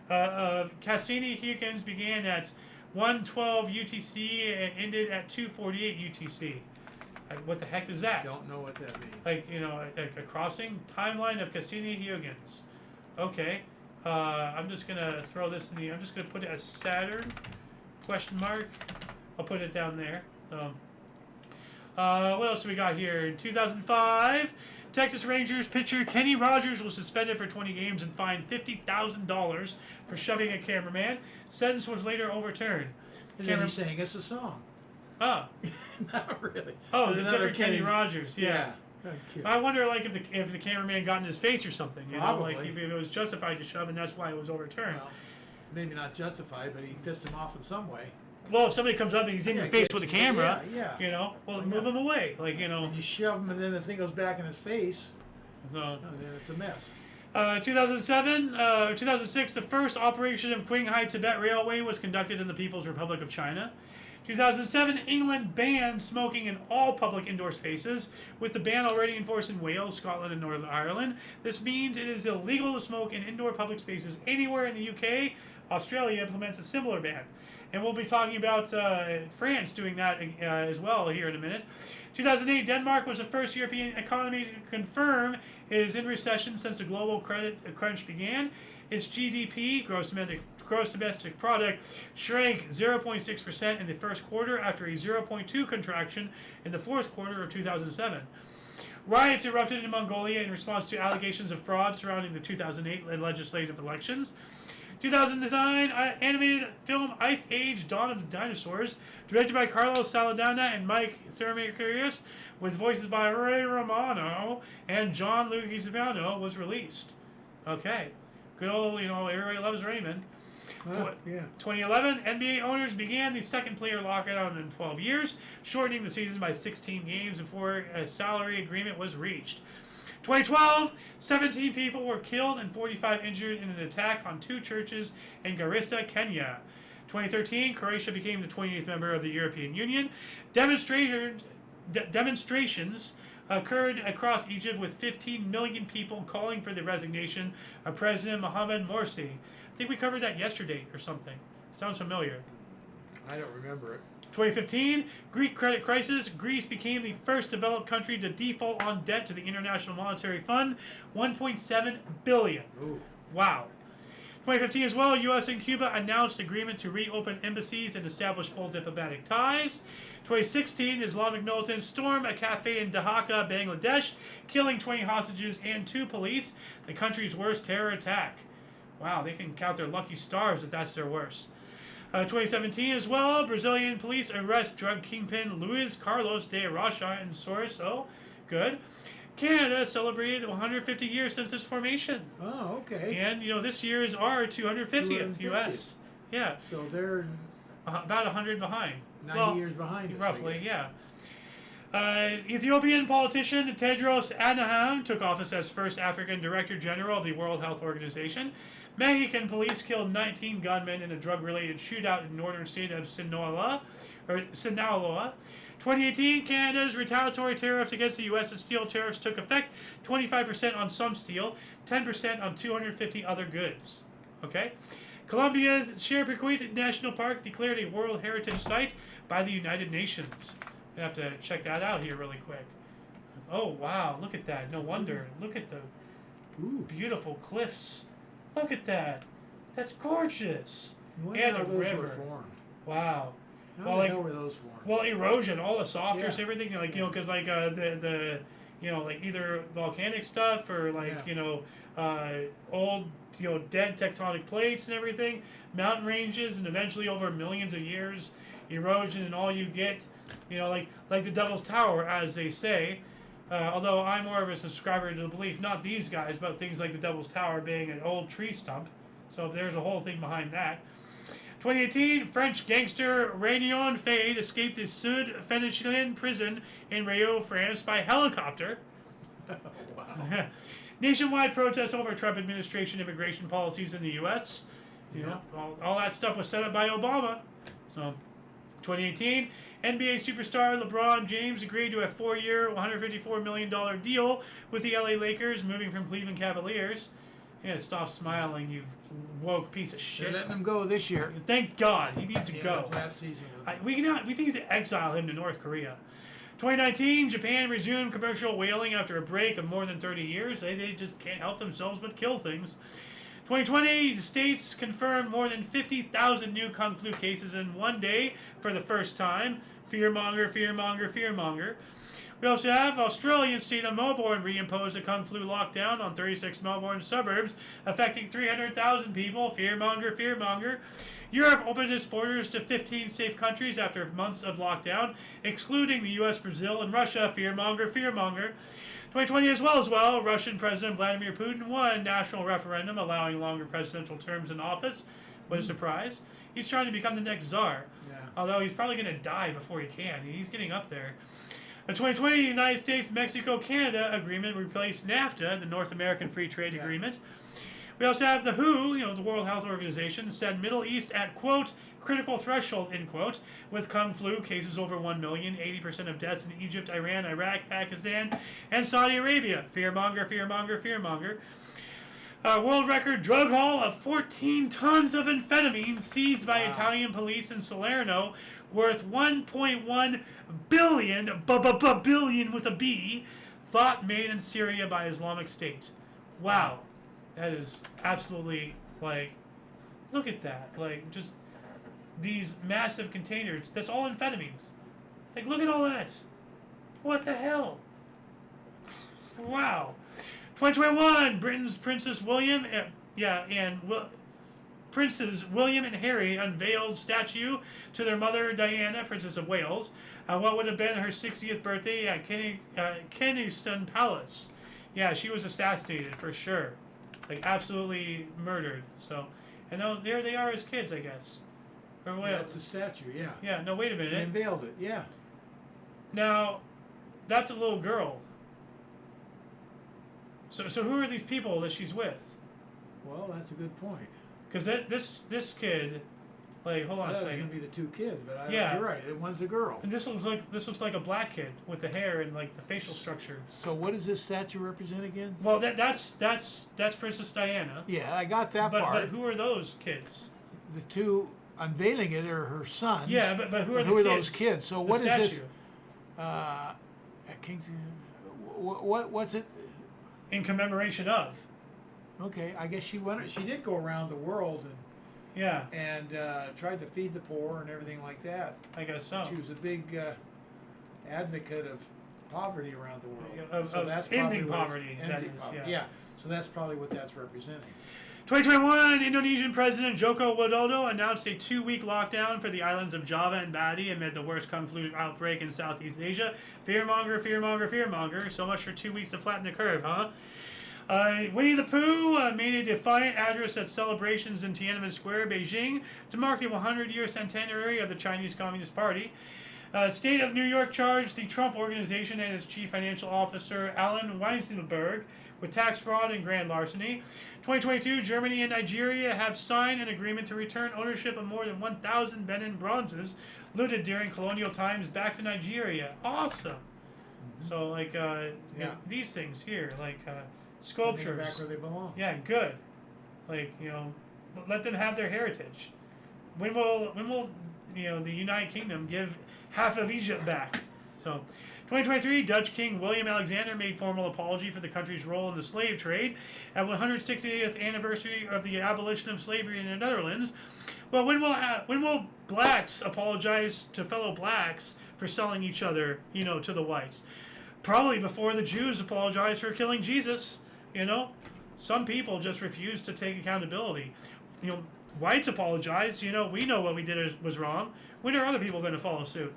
of Cassini-Huygens began at 1:12 UTC and ended at 2:48 UTC. What the heck is that? Don't know what that means. Like, you know, a crossing timeline of Cassini-Huygens. Okay. I'm just going to throw this in I'm just going to put it as Saturn, question mark. I'll put it down there. What else do we got here? In 2005, Texas Rangers pitcher Kenny Rogers was suspended for 20 games and fined $50,000 for shoving a cameraman. Sentence was later overturned. And then he sang us a song. Oh. Not really. Oh, it's a different Kenny Rogers. Yeah. Cute. I wonder, like, if the cameraman got in his face or something, you Probably. know, like if it was justified to shove, and that's why it was overturned. Well, maybe not justified, but he pissed him off in some way. Well, if somebody comes up and he's in your face with a camera, you know, well, move him away, like, you know. And you shove him, and then the thing goes back in his face. So, then it's a mess. 2006, the first operation of Qinghai Tibet Railway was conducted in the People's Republic of China. 2007, England banned smoking in all public indoor spaces, with the ban already enforced in Wales, Scotland, and Northern Ireland. This means it is illegal to smoke in indoor public spaces anywhere in the UK. Australia implements a similar ban. And we'll be talking about France doing that as well here in a minute. 2008, Denmark was the first European economy to confirm it is in recession since the global credit crunch began. Its GDP, gross domestic gross domestic product shrank 0.6% in the first quarter after a 0.2 contraction in the fourth quarter of 2007. Riots erupted in Mongolia in response to allegations of fraud surrounding the 2008 legislative elections. 2009 animated film Ice Age: Dawn of the Dinosaurs, directed by Carlos Saldanha and Mike Thermacurius, with voices by Ray Romano and John Leguizamo, was released. Okay. Good old, everybody loves Raymond. 2011, NBA owners began the second player lockout in 12 years, shortening the season by 16 games before a salary agreement was reached. 2012, 17 people were killed and 45 injured in an attack on 2 churches in Garissa, Kenya. 2013, Croatia became the 28th member of the European Union. Demonstrations occurred across Egypt with 15 million people calling for the resignation of President Mohamed Morsi. I think we covered that yesterday or something. Sounds familiar. I don't remember it. 2015, Greek credit crisis. Greece became the first developed country to default on debt to the International Monetary Fund, $1.7 billion. Ooh. Wow. 2015 as well, U.S. and Cuba announced agreement to reopen embassies and establish full diplomatic ties. 2016, Islamic militants storm a cafe in Dhaka, Bangladesh, killing 20 hostages and 2 police, the country's worst terror attack. Wow, they can count their lucky stars if that's their worst. 2017 as well, Brazilian police arrest drug kingpin Luiz Carlos de Rocha in Soares. Oh, good. Canada celebrated 150 years since its formation. Oh, okay. And, this year is our 250th U.S. Yeah. So they're about 100 behind. 90 years behind us. Roughly, yeah. Ethiopian politician Tedros Adhanom took office as first African Director General of the World Health Organization. Mexican police killed 19 gunmen in a drug-related shootout in northern state of Sinaloa. 2018, Canada's retaliatory tariffs against the U.S. and steel tariffs took effect. 25% on some steel, 10% on 250 other goods. Okay? Colombia's Chirripquete National Park declared a World Heritage Site by the United Nations. I have to check that out here really quick. Oh, wow. Look at that. No wonder. Look at the beautiful cliffs. Look at that. That's gorgeous. And a river. Wow. How the hell were those formed? Well, erosion, all the softness, everything, because the either volcanic stuff or old, dead tectonic plates and everything, mountain ranges, and eventually over millions of years, erosion, and all you get, like the Devil's Tower, as they say. Although I'm more of a subscriber to the belief, not these guys, but things like the Devil's Tower being an old tree stump. So there's a whole thing behind that. 2018, French gangster Rainion Fade escaped the Sud Phénicien prison in Rio, France by helicopter. Wow. Nationwide protests over Trump administration immigration policies in the U.S. All that stuff was set up by Obama. So, 2018, NBA superstar LeBron James agreed to a 4-year, $154 million deal with the LA Lakers, moving from Cleveland Cavaliers. Yeah, stop smiling, you woke piece of shit. They're letting him go this year. Thank God. He needs to go. Last season. We need to exile him to North Korea. 2019, Japan resumed commercial whaling after a break of more than 30 years. They just can't help themselves but kill things. 2020, the states confirmed more than 50,000 new Kung Flu cases in one day for the first time. Fearmonger, fearmonger, fearmonger. We also have Australian state of Melbourne reimposed a Kung Flu lockdown on 36 Melbourne suburbs, affecting 300,000 people. Fearmonger, fearmonger. Europe opened its borders to 15 safe countries after months of lockdown, excluding the U.S., Brazil, and Russia. Fearmonger, fearmonger. 2020 as well, Russian President Vladimir Putin won a national referendum allowing longer presidential terms in office. What a surprise. He's trying to become the next czar. Yeah. Although he's probably going to die before he can. He's getting up there. The 2020 United States-Mexico-Canada agreement replaced NAFTA, the North American Free Trade Agreement. We also have the WHO, the World Health Organization, said Middle East at, quote, critical threshold, end quote, with Kung Flu cases over 1 million, 80% of deaths in Egypt, Iran, Iraq, Pakistan, and Saudi Arabia. Fearmonger, fearmonger, fearmonger. World record drug haul of 14 tons of amphetamine seized by Italian police in Salerno, worth 1.1 billion, billion with a B, thought made in Syria by Islamic State. Wow. That is absolutely, Look at that. Like, just these massive containers. That's all amphetamines. Like, look at all that. What the hell? Wow. 2021, Britain's Princess William, Princes William and Harry unveiled statue to their mother Diana, Princess of Wales, on what would have been her 60th birthday at Kensington Palace. Yeah, she was assassinated for sure, like absolutely murdered. So, and now there they are as kids, I guess. Or what? That's the statue. Yeah. Yeah. No, wait a minute. They unveiled it. Yeah. Now, that's a little girl. So who are these people that she's with? Well, that's a good point. Because this kid, like, hold on a That was second. going to be the two kids, but Yeah. you're right. One's a girl. And this looks like a black kid with the hair and like the facial structure. So what does this statue represent again? Well, that's Princess Diana. Yeah, I got that But part. who are those kids? The two unveiling it are her sons. Yeah, but who are who the are kids? those kids? So The what is statue. this? At Kingston. What's it? In commemoration of. Okay, I guess she went. She did go around the world Yeah, and tried to feed the poor and everything like that. I guess so. She was a big advocate of poverty around the world. Of so that's ending probably what poverty, it's- that ending is, poverty. yeah. So that's probably what that's representing. 2021, Indonesian President Joko Widodo announced a 2-week lockdown for the islands of Java and Bali amid the worst kung flu outbreak in Southeast Asia. Fearmonger, fearmonger, fearmonger. So much for 2 weeks to flatten the curve, huh? Winnie the Pooh made a defiant address at celebrations in Tiananmen Square, Beijing, to mark the 100-year centenary of the Chinese Communist Party. State of New York charged the Trump Organization and its chief financial officer, Alan Weinsteinberg, with tax fraud and grand larceny. 2022, Germany and Nigeria have signed an agreement to return ownership of more than 1,000 Benin bronzes looted during colonial times back to Nigeria. Awesome. Mm-hmm. So, like, these things here, like sculptures. Back where they belong. Yeah, good. Like, let them have their heritage. When will the United Kingdom give half of Egypt back? So, 2023, Dutch King William Alexander made formal apology for the country's role in the slave trade at 160th anniversary of the abolition of slavery in the Netherlands. Well, when will blacks apologize to fellow blacks for selling each other, to the whites? Probably before the Jews apologize for killing Jesus. Some people just refuse to take accountability. Whites apologize. We know what we did was wrong. When are other people going to follow suit?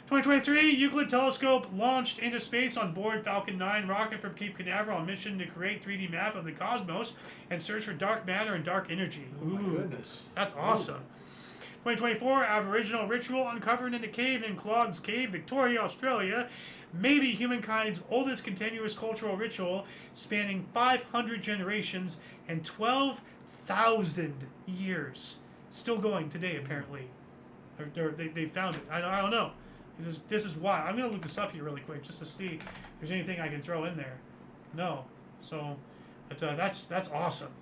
2023, Euclid telescope launched into space on board Falcon 9 rocket from Cape Canaveral on mission to create 3D map of the cosmos and search for dark matter and dark energy. Oh my goodness. That's awesome. 2024, Aboriginal ritual uncovered in a cave in Clogs Cave, Victoria, Australia. Maybe humankind's oldest continuous cultural ritual spanning 500 generations and 12,000 years. Still going today, apparently. They found it. I don't know. This is why. I'm going to look this up here really quick just to see if there's anything I can throw in there. No. So, that's awesome.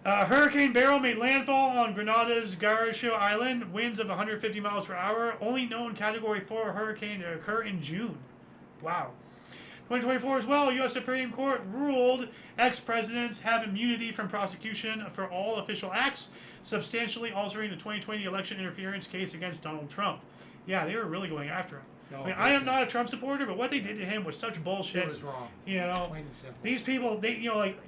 Hurricane Beryl made landfall on Grenada's Garcia Island. Winds of 150 miles per hour. Only known Category 4 hurricane to occur in June. Wow. 2024 as well, U.S. Supreme Court ruled ex-presidents have immunity from prosecution for all official acts, substantially altering the 2020 election interference case against Donald Trump. Yeah, they were really going after him. No, I am not a Trump supporter, but what they did to him was such bullshit. It was wrong. Plain and simple. These people,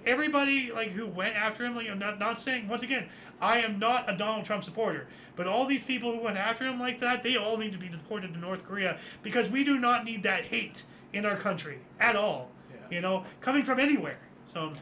everybody, who went after him, not saying, once again, I am not a Donald Trump supporter, but all these people who went after him like that, they all need to be deported to North Korea, because we do not need that hate in our country at all. Yeah. Coming from anywhere. So,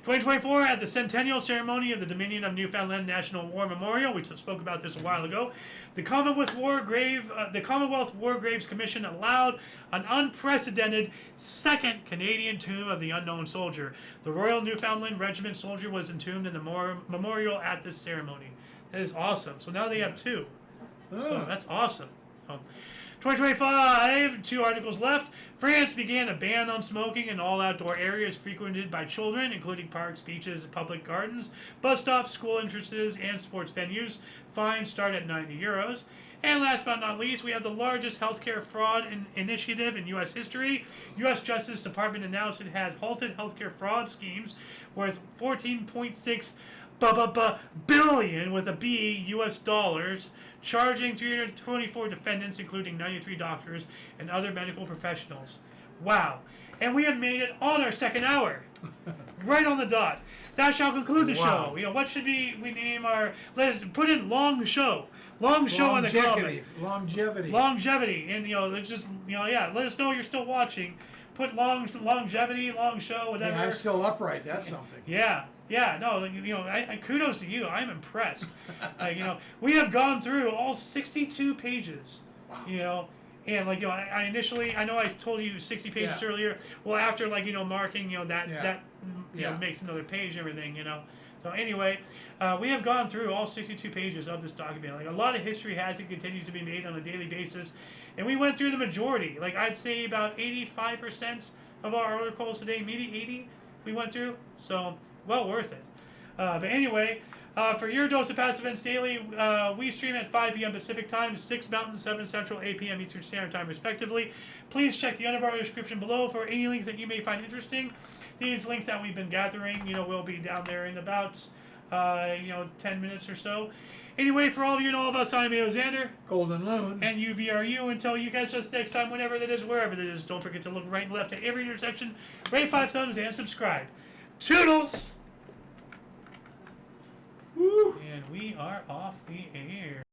2024, at the centennial ceremony of the Dominion of Newfoundland National War Memorial, we spoke about this a while ago, the Commonwealth War Graves Commission allowed an unprecedented second Canadian tomb of the unknown soldier. The Royal Newfoundland Regiment soldier was entombed in the memorial at this ceremony. That is awesome. So now they have two. So that's awesome. 2025, 2 articles left. France began a ban on smoking in all outdoor areas frequented by children, including parks, beaches, public gardens, bus stops, school entrances, and sports venues. Fines start at €90. And last but not least, we have the largest healthcare fraud initiative in U.S. history. U.S. Justice Department announced it has halted healthcare fraud schemes worth $14.6 billion with a B US dollars, charging 324 defendants, including 93 doctors and other medical professionals. Wow. And we had made it on our second hour. Right on the dot. That shall conclude the show. What should we name our... Let's put in long show. Long show in the comments. Longevity. And, let's just, let us know you're still watching. Put longevity, long show, whatever. Yeah, I'm still upright. That's something. Yeah. No, kudos to you. I'm impressed. We have gone through all 62 pages. Wow. And I initially, I know I told you 60 pages earlier. Well, after marking, that makes another page and everything, So anyway, we have gone through all 62 pages of this document. A lot of history has and continues to be made on a daily basis, and we went through the majority. I'd say about 85% of our articles today, maybe 80, we went through. So well worth it. But anyway. For your dose of past events daily, we stream at 5 p.m. Pacific Time, 6 Mountain, 7 Central, 8 p.m. Eastern Standard Time, respectively. Please check the underbar description below for any links that you may find interesting. These links that we've been gathering, will be down there in about, 10 minutes or so. Anyway, for all of you and all of us, I'm Alexander. Golden Loon. And UVRU. Until you catch us next time, whenever that is, wherever that is, don't forget to look right and left at every intersection, rate 5 thumbs, and subscribe. Toodles! Woo. And we are off the air.